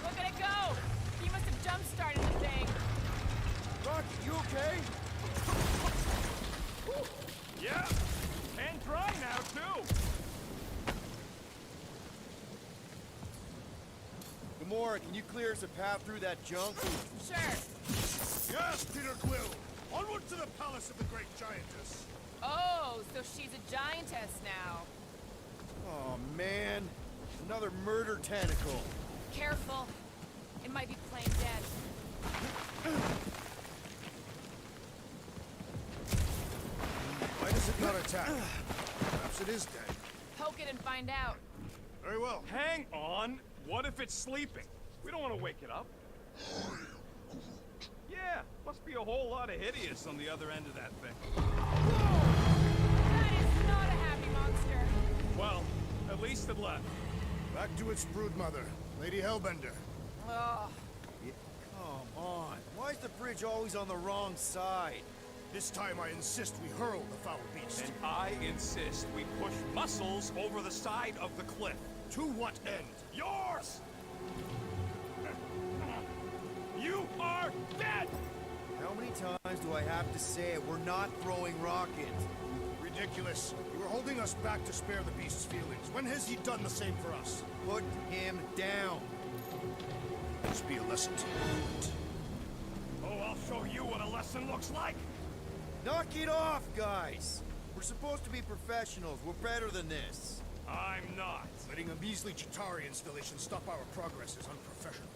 Look at it go! He must have jump-started the thing. Rocket, you okay? Yeah. And dry now, too. Gamora, can you clear us a path through that junk? Sure. Yes, Peter Quill! Onward to the palace of the great giantess. Oh, so she's a giantess now. Oh man, another murder tentacle. Careful. It might be plain dead. Why does it not attack? Perhaps it is dead. Poke it and find out. Very well. Hang on. What if it's sleeping? We don't want to wake it up. Yeah, must be a whole lot of hideous on the other end of that thing. That is not a happy monster. Well, at least it left. Back to its broodmother, Lady Hellbender. Ugh. Come on. Why is the bridge always on the wrong side? This time I insist we hurl the foul beast. And I insist we push muscles over the side of the cliff. To what end? Yours! You are dead! How many times do I have to say it? We're not throwing rockets. Ridiculous. You were holding us back to spare the beast's feelings. When has he done the same for us? Put him down. This be a lesson to you. Oh, I'll show you what a lesson looks like! Knock it off, guys! We're supposed to be professionals. We're better than this. I'm not. Letting a measly Chitauri installation stop our progress is unprofessional.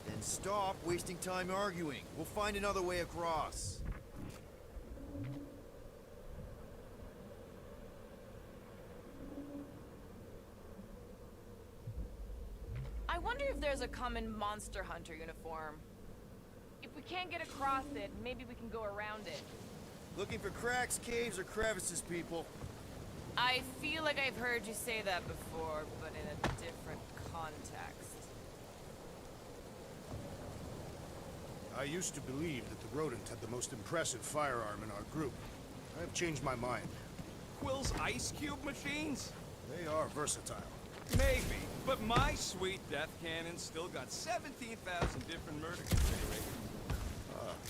Then stop wasting time arguing. We'll find another way across. I wonder if there's a common monster hunter uniform. If we can't get across it, maybe we can go around it. Looking for cracks, caves, or crevices, people. I feel like I've heard you say that before, but in a different context. I used to believe that the rodent had the most impressive firearm in our group. I have changed my mind. Quill's ice cube machines? They are versatile. Maybe, but my sweet death cannon still got 17,000 different murder configurations.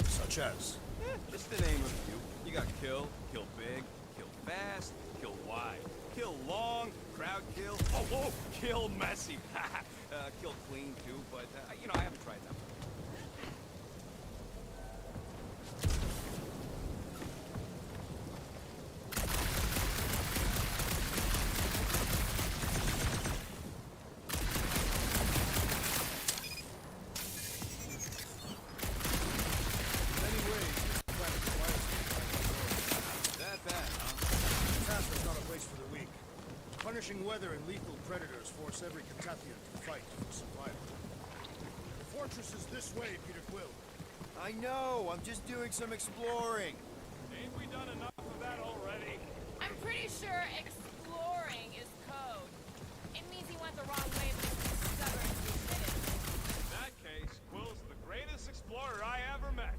Such as? Just to name a few. You got kill, kill big, kill fast, kill wide, kill long, crowd kill, oh, kill messy. Kill clean too, but, you know, I haven't tried that one. Punishing weather and lethal predators force every Catathian to fight for survival. The fortress is this way, Peter Quill. I know, I'm just doing some exploring. Ain't we done enough of that already? I'm pretty sure exploring is code. It means he went the wrong way, but he's too stubborn to admit it. In that case, Quill's the greatest explorer I ever met.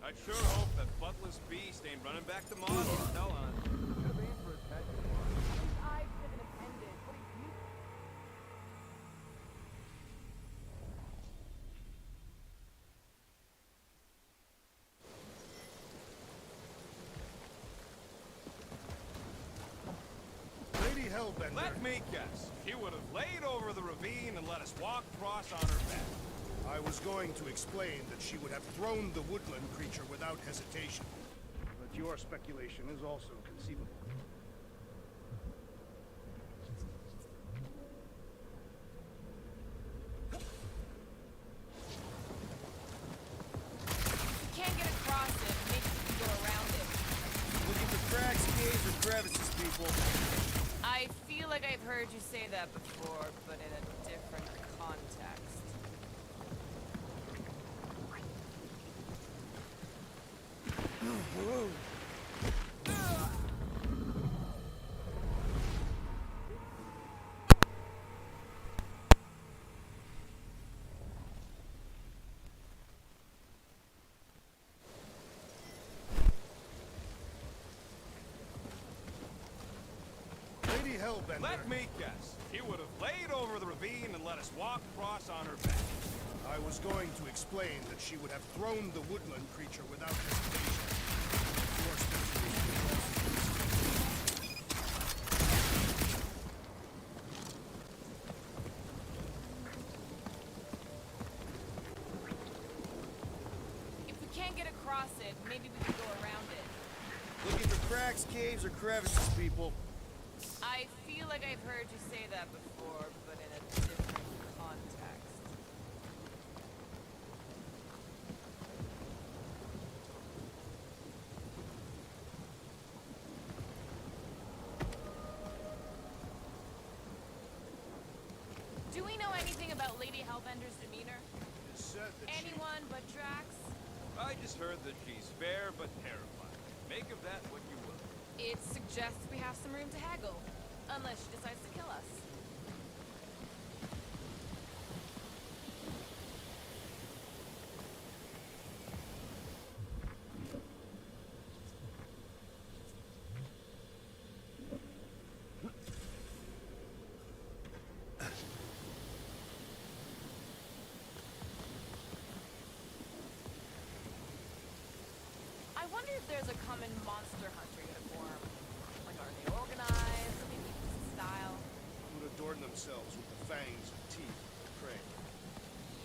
I sure hope that buttless beast ain't running back to Moscow. No, Could've aimed for his head. I couldn't have ended. What are you... Lady Hellbender. Let me guess. She would have laid over the ravine and let us walk across on her back. I was going to explain that she would have thrown the woodland creature without hesitation. But your speculation is also conceivable. If we can't get across it, maybe we can go around it. Looking for cracks, caves, or crevices, people. I feel like I've heard you say that before, but in a different context. Lady Hellbender. Let me guess. She would have laid over the ravine and let us walk across on her back. I was going to explain that she would have thrown the woodland creature without hesitation. Your speculation is also conceivable. can't get across it, maybe we can go around it. Looking for cracks, caves, or crevices, people. I feel like I've heard you say that before, but in a different context. Do we know anything about Lady Hellbender's demeanor? It's said that Anyone but Drax? I just heard that she's fair but terrified. Make of that what you will. It suggests we have some room to haggle. Unless she decides to kill us. I wonder if there's a common monster hunter uniform. Like, are they organized? Maybe it's style? would adorn themselves with the fangs and teeth of the prey.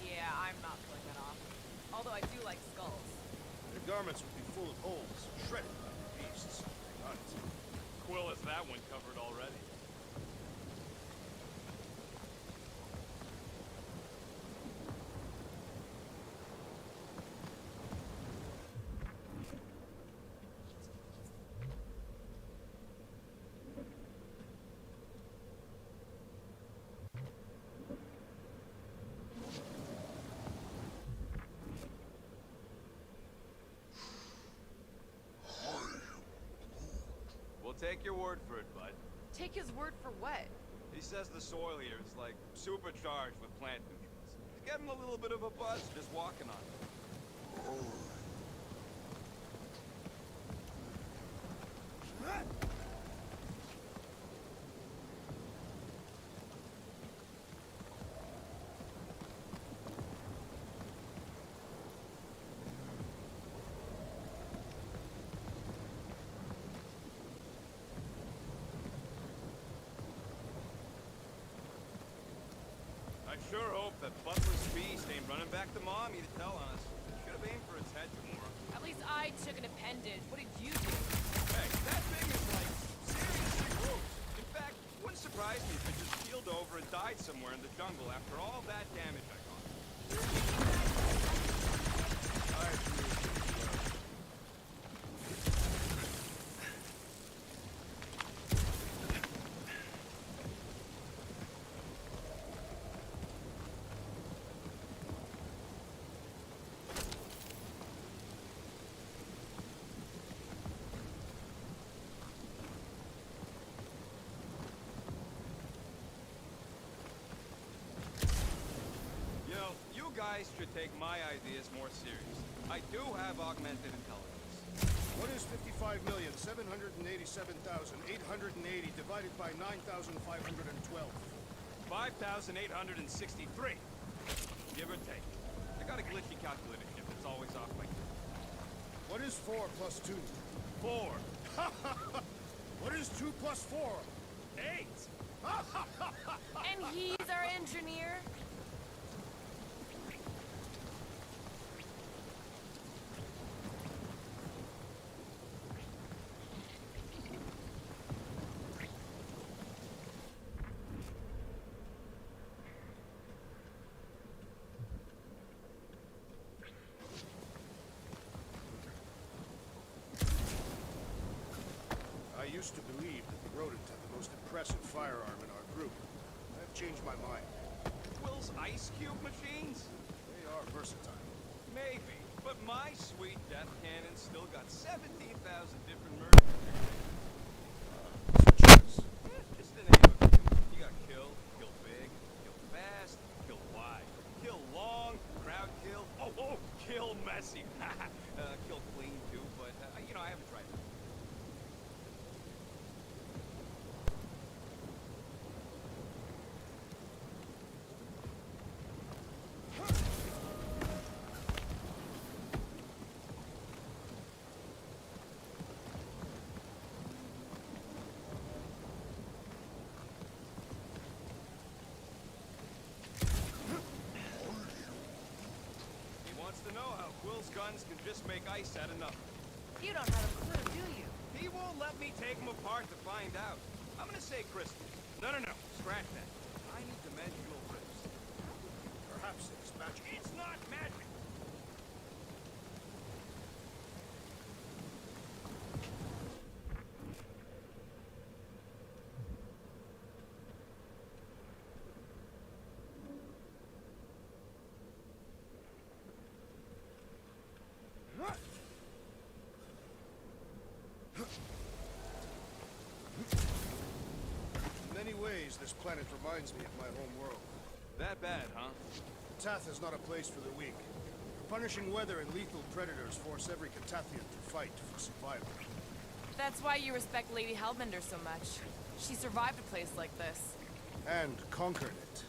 Yeah, I'm not pulling that off. Although I do like skulls. Their garments would be full of holes, shredded by the beasts they hunt. Quill has that one covered already. We'll take your word for it, bud. Take his word for what? He says the soil here is like supercharged with plant nutrients. It's getting a little bit of a buzz just walking on it. I sure hope that Butler's beast ain't running back to Mommy to tell on us. Should have aimed for its head tomorrow. At least I took an appendage. What did you do? Hey, that thing is like seriously gross. In fact, wouldn't surprise me if it just keeled over and died somewhere in the jungle after all that damage I got. I agree with you. You know, you guys should take my ideas more seriously. I do have augmented intelligence. What is 55,787,880 divided by 9,512? 5,863. Give or take. I got a glitchy calculator chip that's always off my... What is 4 plus 2? 4. What is 2 plus 4? 8. And he's our engineer? I used to believe that the rodent had the most impressive firearm in our group. I've changed my mind. Will's ice cube machines? They are versatile. Maybe, but my sweet death cannon still got 17,000 different murders. Such as... Just to name a few. You got kill, kill big, kill fast, kill wide, kill long, crowd kill, kill messy. Kill clean too, but, you know, I haven't tried it. to know how Quill's guns can just make ice out of nothing. You don't have a clue, do you? He won't let me take them apart to find out. I'm gonna say crystal. No, scratch that. I need to mend your ribs. Perhaps it's magic. It's not magic. In many ways, this planet reminds me of my home world. That bad, huh? Katath is not a place for the weak. Punishing weather and lethal predators force every Katathian to fight for survival. That's why you respect Lady Hellbender so much. She survived a place like this. And conquered it.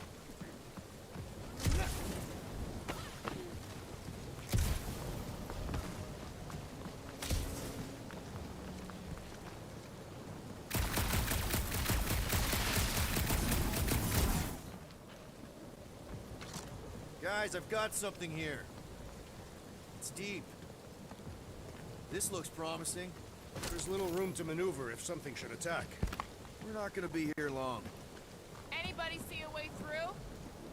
Guys, I've got something here. It's deep. This looks promising. There's little room to maneuver if something should attack. We're not gonna be here long. Anybody see a way through?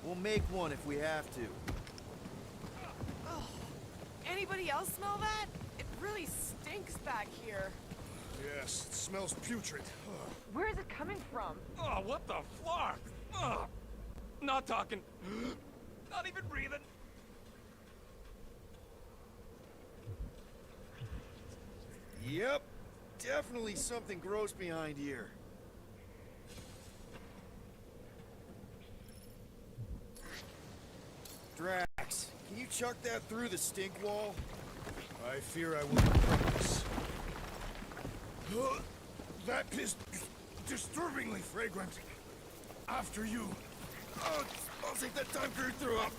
We'll make one if we have to. Oh, anybody else smell that? It really stinks back here. Yes, it smells putrid. Ugh. Where is it coming from? Oh, what the fuck? Ugh. Not talking. Not even breathing. Yep. Definitely something gross behind here. Drax, can you chuck that through the stink wall? I fear I will regret this. That is disturbingly fragrant. After you. Oh, I'll take that time for your throw up.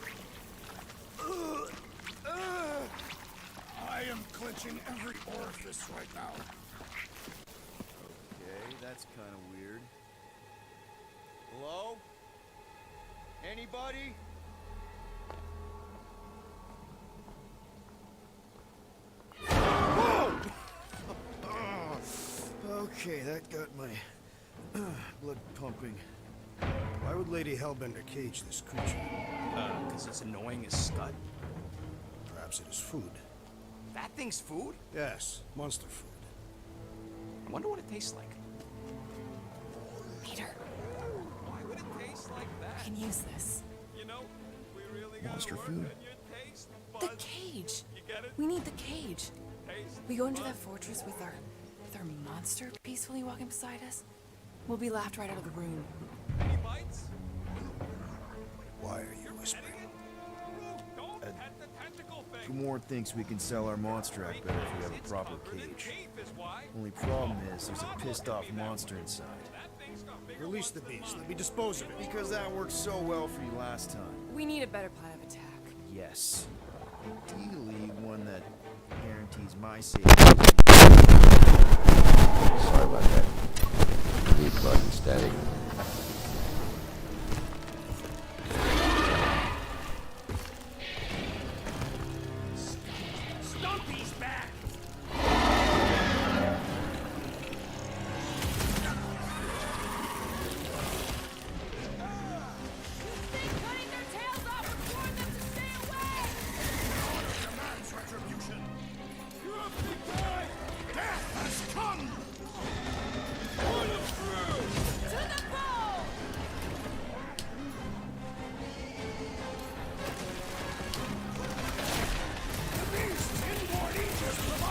I am clenching every orifice right now. Okay, that's kind of weird. Hello? Anybody? Whoa! Okay, that got my blood pumping. Why would Lady Hellbender cage this creature? Because it's annoying as scud. Perhaps it is food. That thing's food? Yes, monster food. I wonder what it tastes like. Peter, Why would it taste like I that? can use this. You know, we really gotta Monster work food? on your taste The buds. cage. You get it? We need the cage. Taste We go into buds. that fortress with our monster peacefully walking beside us. We'll be laughed right out of the room. Any bites? Why are you whispering? Don't pet the tentacle thing. Kumor thinks we can sell our monster act better if we have a proper cage. Only problem is there's a pissed off monster inside. Release the beast. Let me dispose of it. Because that worked so well for you last time. We need a better plan of attack. Yes. Ideally, one that guarantees my safety. Sorry about that. Mute button static. Stumpy's back! Cutting their tails off would warn them to stay away! Demands retribution. You have been died. Death has come. Pull it through. To the ball! The beast's inborn aegis provides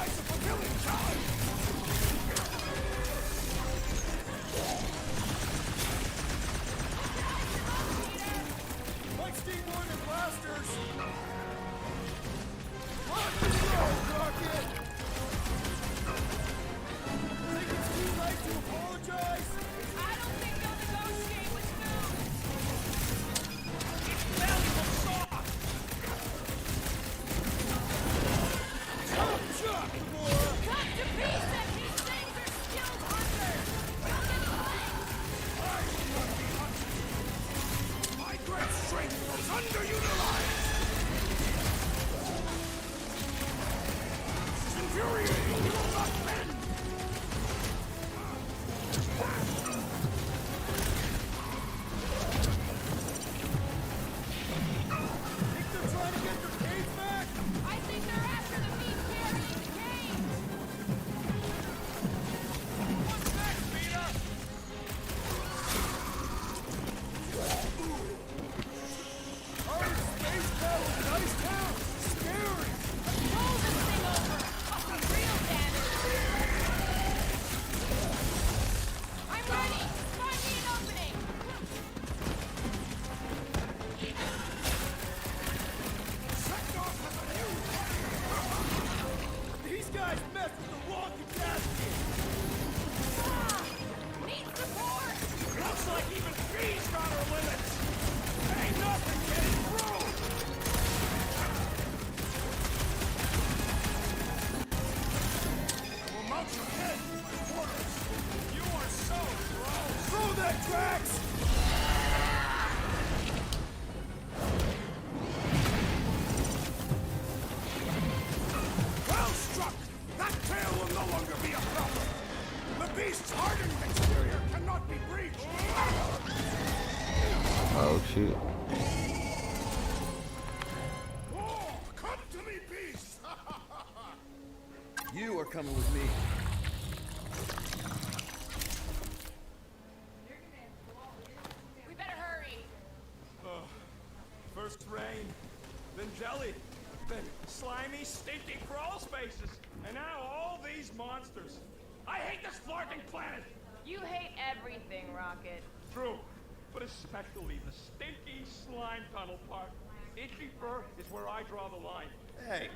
infuriating! You will not bend! Think they're trying to get their cage back? I think they're after the beast carrying the cage! What's next, Peter? Our space battle in Ice Town? Scary! Roll this thing over! Fucking real damage! I'm ready! Find me an opening! These guys mess with the wrong capacity! Need support! Looks like even she's got her limits! Ain't nothing getting through! I will mount your head in my quarters! You are so gross! Throw that tracks! Well struck! That tail will no longer be a problem! The beast's hardened exterior cannot be breached! Oh shoot. Oh, come to me, beast! You are coming with me. We better hurry. First rain, then jelly, then slimy, stinky crawl spaces, and now all these monsters. I hate this flarting planet! You hate everything, Rocket. True, but especially the stinky slime tunnel part. Itchy fur is where I draw the line. Hey,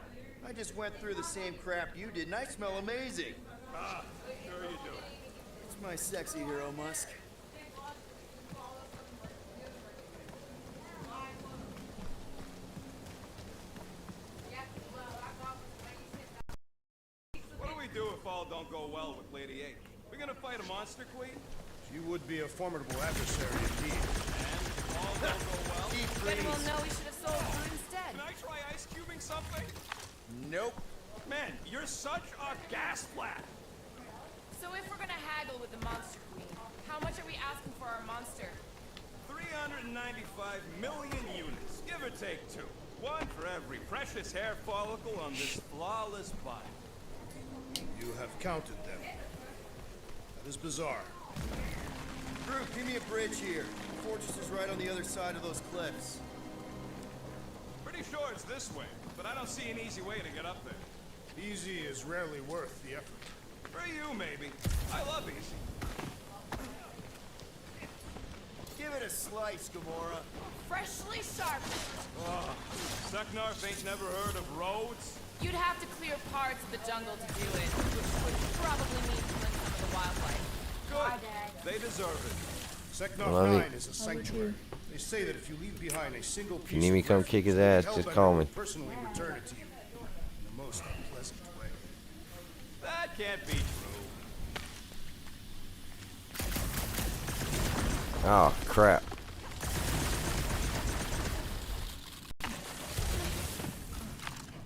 I just went through the same crap you did, and I smell amazing. Ah, sure you do. It's my sexy hero, Musk. What do we do if all don't go well with Lady 8? We gonna fight a monster queen? She would be a formidable adversary indeed. And if all don't go well? Then we'll know we should have sold food instead. Can I try ice cubing something? Nope. Man, you're such a gas flat! So if we're gonna haggle with the monster queen, how much are we asking for our monster? 395 million units, give or take 2. One for every precious hair follicle on this flawless body. You have counted them. That is bizarre. Drew, give me a bridge here. The fortress is right on the other side of those cliffs. Pretty sure it's this way, but I don't see an easy way to get up there. Easy is rarely worth the effort. For you, maybe. I love easy. Give it a slice, Gamora. Freshly sharpened. Oh, Seknarf ain't never heard of roads? You'd have to clear parts of the jungle to do it, which would probably mean killing some of the wildlife. Good. They deserve it. Seknarf Well, 9 is a sanctuary. They say that if you leave behind a single piece If you need me of to come refuge, kick his the ass, Hellbender just call will me. personally return it to you in the most unpleasant way. That can't be true. Oh crap.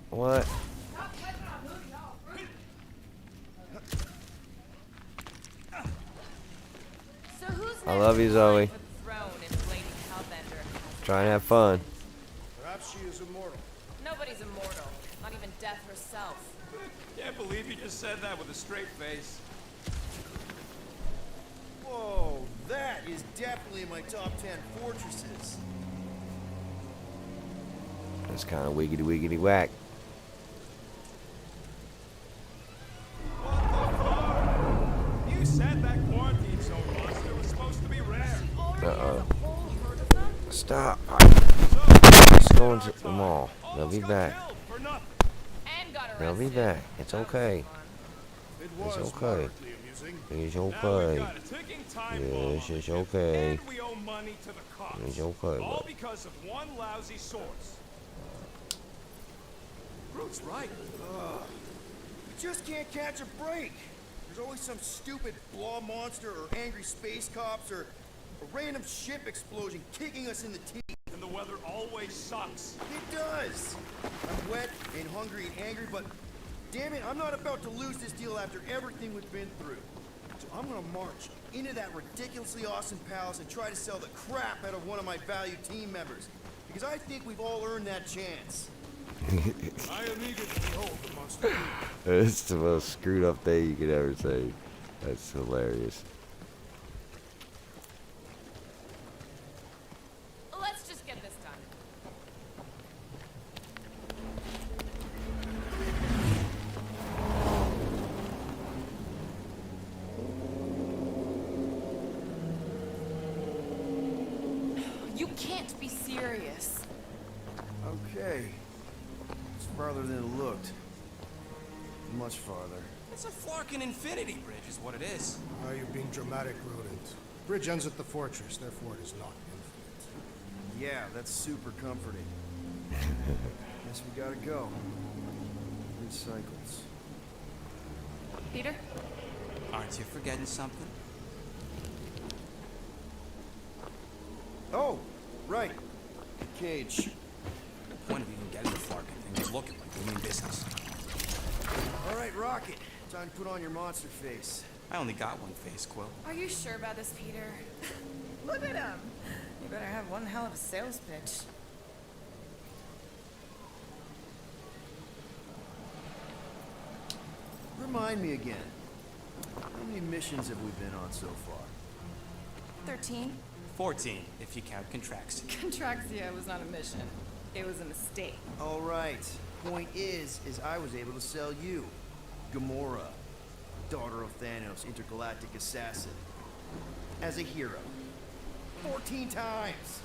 What? So who's I love you, Zoe. for the throne if Lady Hellbender has Try and have fun. Perhaps she is immortal. Nobody's immortal, not even death herself. Can't believe you just said that with a straight face. Whoa, that is definitely in my top 10 fortresses. That's kind of wiggity wiggity whack. You said that quarantine zone monster was supposed to be rare. Uh-oh. Whole herd of them? Stop. Let's go into the mall. They'll be back. For nothing. And got They'll be arrested. back. It's okay. It It's was okay. moderately amusing. It's Now we've okay. got a ticking time bomb Yes, on it's the ship, okay. And we owe money to the cops. It's okay, All bud. because of one lousy source. Groot's right. We just can't catch a break. There's always some stupid blah monster or angry space cops or a random ship explosion kicking us in the teeth. And the weather always sucks. It does. I'm wet and hungry and angry, but Damn it, I'm not about to lose this deal after everything we've been through. So I'm gonna march into that ridiculously awesome palace and try to sell the crap out of one of my valued team members. Because I think we've all earned that chance. I am eager to behold the monster. It's the most screwed up thing you could ever say. That's hilarious. Let's just get this done. You can't be serious. Okay. It's farther than it looked. Much farther. It's a Flarkin infinity bridge is what it is. You're being dramatic, rodent. Bridge ends at the fortress, therefore it is not infinite. Yeah, that's super comforting. Guess we gotta go. Three cycles. Peter? Aren't you forgetting something? Oh, right. Cage. The point of even getting the Flarkin thing is looking like we mean business. All right, Rocket. Time to put on your monster face. I only got one face, Quill. Are you sure about this, Peter? Look at him. You better have one hell of a sales pitch. Remind me again. How many missions have we been on so far? 13. 14, if you count Contraxia. Contraxia was not a mission. It was a mistake. All right. Point is I was able to sell you, Gamora, daughter of Thanos, intergalactic assassin, as a hero. 14 times.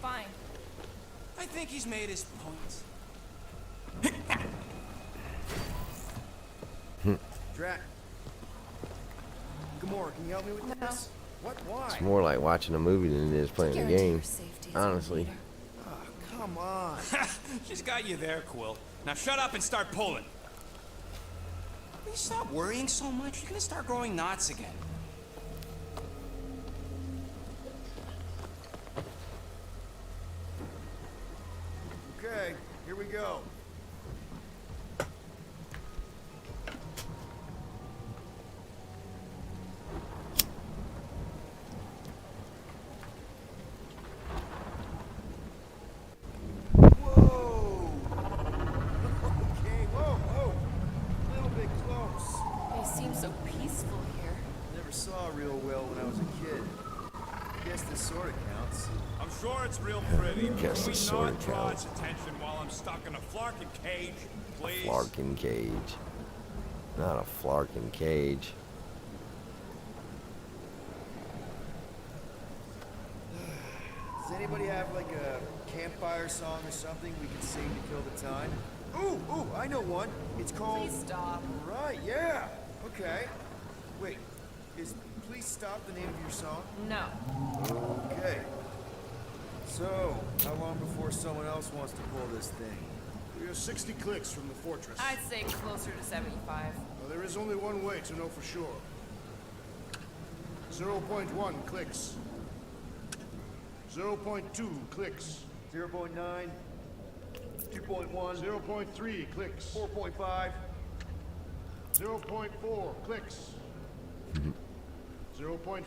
Fine. I think he's made his points. Drac. Gamora, can you help me with this? What? Why? It's more like watching a movie than it is playing a game. Honestly. Oh, come on. She's got you there, Quill. Now shut up and start pulling. Will you stop worrying so much? You're gonna start growing knots again. Okay, here we go. It's real pretty. Guess Can the we sword not draw counts. its attention while I'm stuck in a Flarkin cage, please? Flarkin cage. Not a Flarkin cage. Does anybody have like a campfire song or something we can sing to kill the time? Ooh, I know one. It's called... Please stop. Right, yeah. Okay. Wait, is Please Stop the name of your song? No. Okay. So, how long before someone else wants to pull this thing? We are 60 clicks from the fortress. I'd say closer to 75. Well, there is only one way to know for sure. 0.1 clicks. 0.2 clicks. 0.9. 2.1. 0.3 clicks. 4.5. 0.4 clicks. 0.5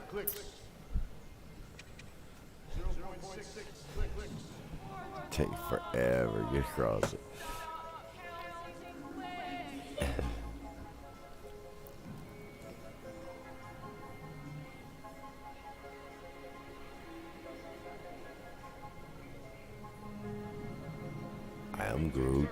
clicks. 0.6 clicks. Take forever to get across it. I am Groot.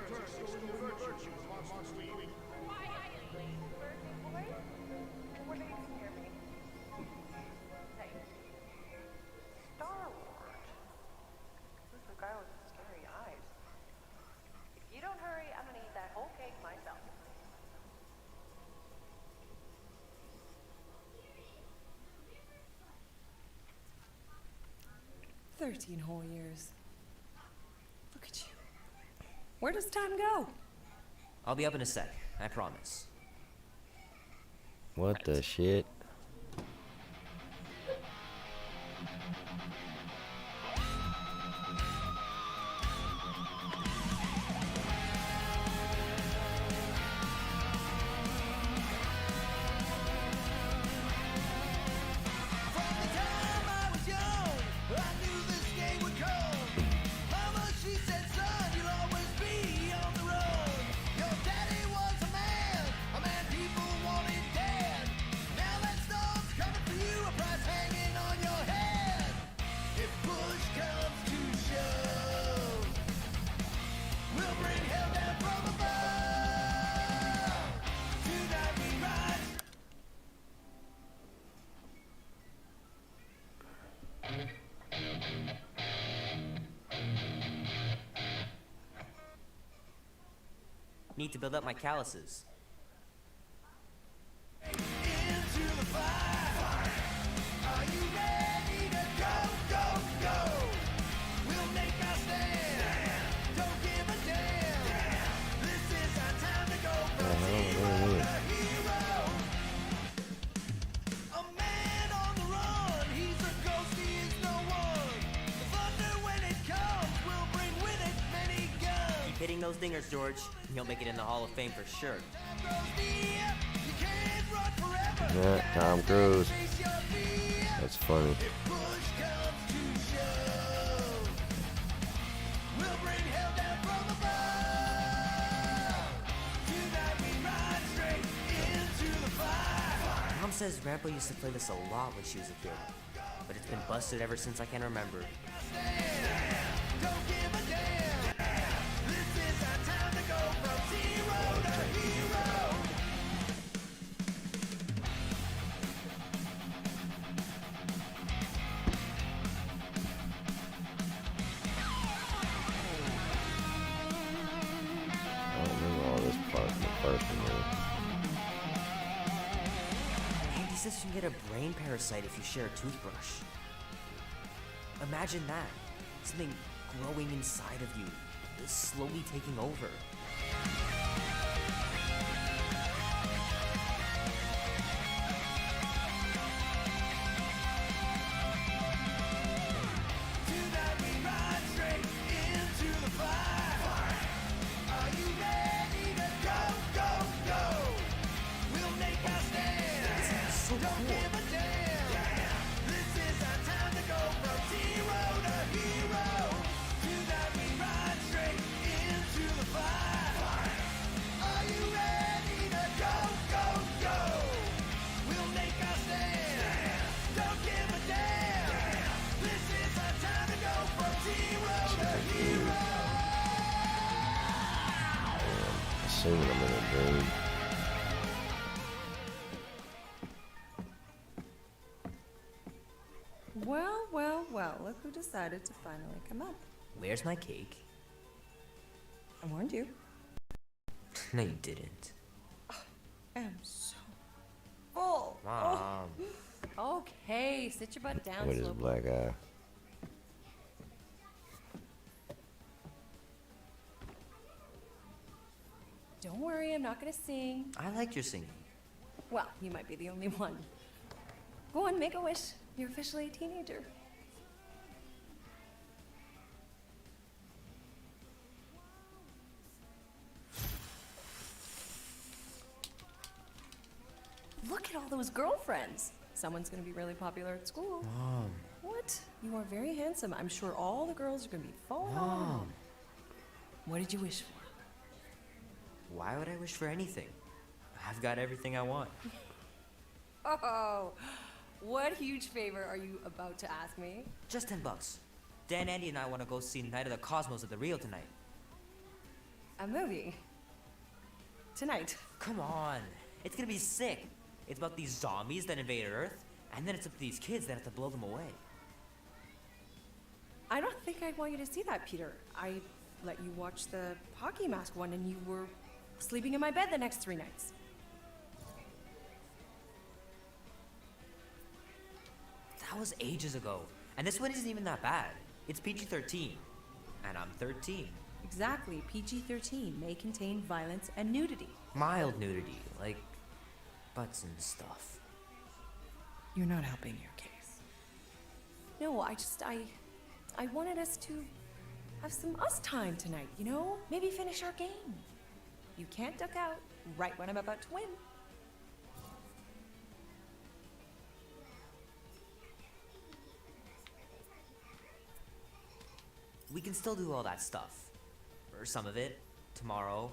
"13 whole years. Look at you. Where does time go?" I'll be up in a sec, I promise. What the shit? Need to build up my calluses. Keep hitting those dingers, George. You'll make it in the Hall of Fame for sure. Yeah, Tom Cruise. That's funny. Mom says Grandpa used to play this a lot when she was a kid, but it's been busted ever since I can remember. I don't remember all this part from the first one. Andy says you can get a brain parasite if you share a toothbrush. Imagine that. Something growing inside of you, slowly taking over. So cool. Assuming I'm in a dream. Well, well, well, look who decided to finally come up. Where's my cake? I warned you. No, you didn't. I am so full. Mom. Oh. Okay, sit your butt down, With his Slope. black eye. Don't worry, I'm not gonna sing. I liked your singing. Well, you might be the only one. Go on, make a wish. You're officially a teenager. Look at all those girlfriends. Someone's gonna be really popular at school. Mom. What? You are very handsome. I'm sure all the girls are gonna be falling. Mom. What did you wish for? Why would I wish for anything? I've got everything I want. Oh, what huge favor are you about to ask me? Just $10. Dan, Andy, and I want to go see Night of the Cosmos at the Rio tonight. A movie? Tonight? Come on. It's gonna be sick. It's about these zombies that invaded Earth, and then it's up to these kids that have to blow them away. I don't think I'd want you to see that, Peter. I let you watch the hockey mask one and you were sleeping in my bed the next 3 nights. That was ages ago. And this one isn't even that bad. It's PG-13. And I'm 13. Exactly. PG-13 may contain violence and nudity. Mild nudity, like butts and stuff. You're not helping your case. No, I wanted us to have some us time tonight, you know? Maybe finish our game. You can't duck out right when I'm about to win. We can still do all that stuff. Or some of it. Tomorrow.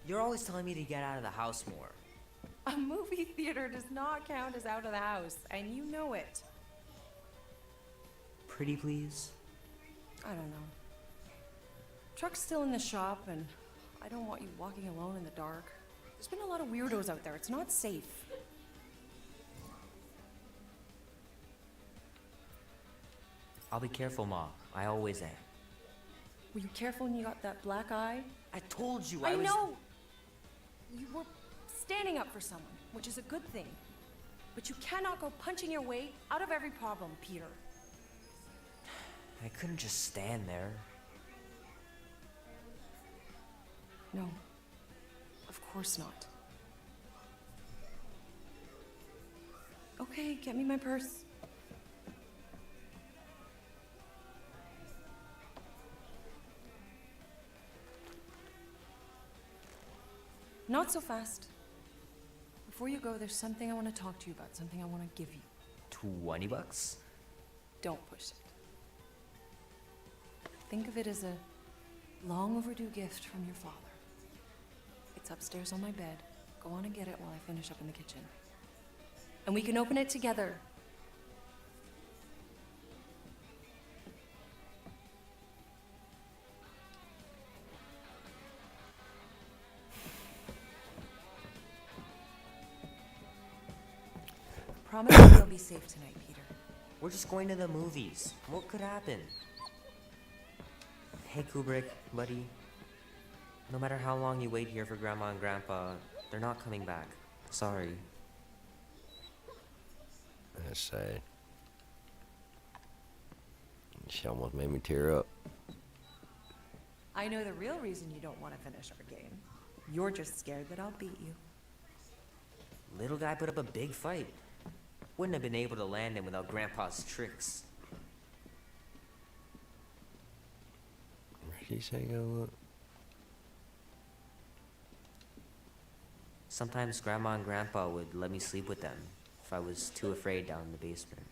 You're always telling me to get out of the house more. A movie theater does not count as out of the house, and you know it. Pretty please? I don't know. Truck's still in the shop, and I don't want you walking alone in the dark. There's been a lot of weirdos out there. It's not safe. I'll be careful, Ma. I always am. Were you careful when you got that black eye? I told you I was... know! You were standing up for someone, which is a good thing. But you cannot go punching your way out of every problem, Peter. I couldn't just stand there. No. Of course not. Okay, get me my purse. Not so fast. Before you go, there's something I want to talk to you about, something I want to give you. $20? Don't push it. Think of it as a long overdue gift from your father. It's upstairs on my bed. Go on and get it while I finish up in the kitchen. And we can open it together. Promise me you'll be safe tonight, Peter. We're just going to the movies. What could happen? Hey, Kubrick, buddy. No matter how long you wait here for Grandma and Grandpa, they're not coming back. Sorry. That's sad. She almost made me tear up. I know the real reason you don't want to finish our game. You're just scared that I'll beat you. Little guy put up a big fight. Wouldn't have been able to land him without Grandpa's tricks. Where'd he say go look? Sometimes Grandma and Grandpa would let me sleep with them if I was too afraid down in the basement.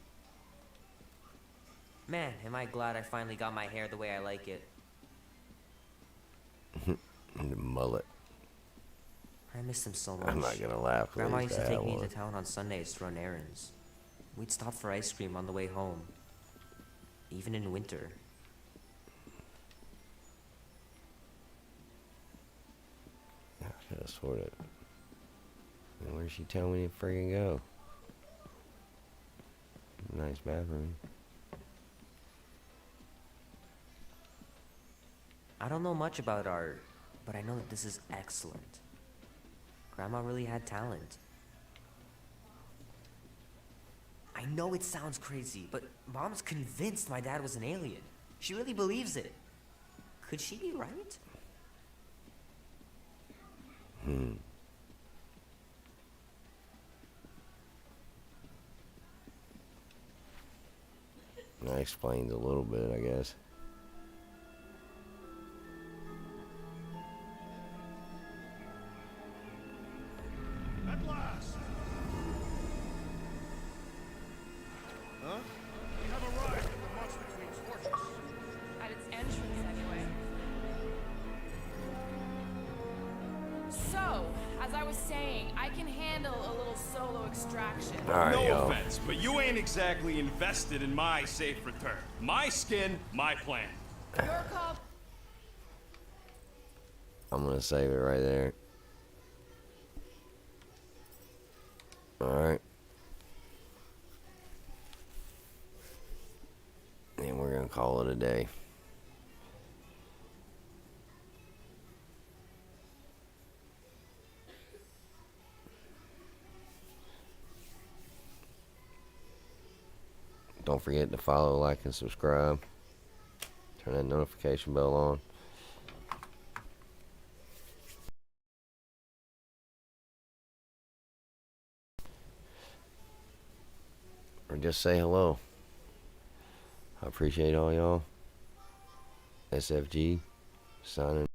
Man, am I glad I finally got my hair the way I like it. The mullet. I miss them so much. I'm not gonna laugh. 'Cause Grandma used to take me one. into town on Sundays to run errands. We'd stop for ice cream on the way home, even in winter. I could have sworn it. Where did she tell me to friggin' go? Nice bathroom. I don't know much about art, but I know that this is excellent. Grandma really had talent. I know it sounds crazy, but Mom's convinced my dad was an alien. She really believes it. Could she be right? That explains a little bit, I guess. At last! Huh? We have arrived at the Monster Queen's fortress. At its entrance, anyway. So, as I was saying, I can handle a little solo extraction. No offense, but you ain't exactly invested in my safe return. My skin, my plan. Your call. I'm gonna save it right there. Alright. And we're gonna call it a day. Don't forget to follow, like, and subscribe. Turn that notification bell on. Or just say hello. I appreciate all y'all. SFG signing.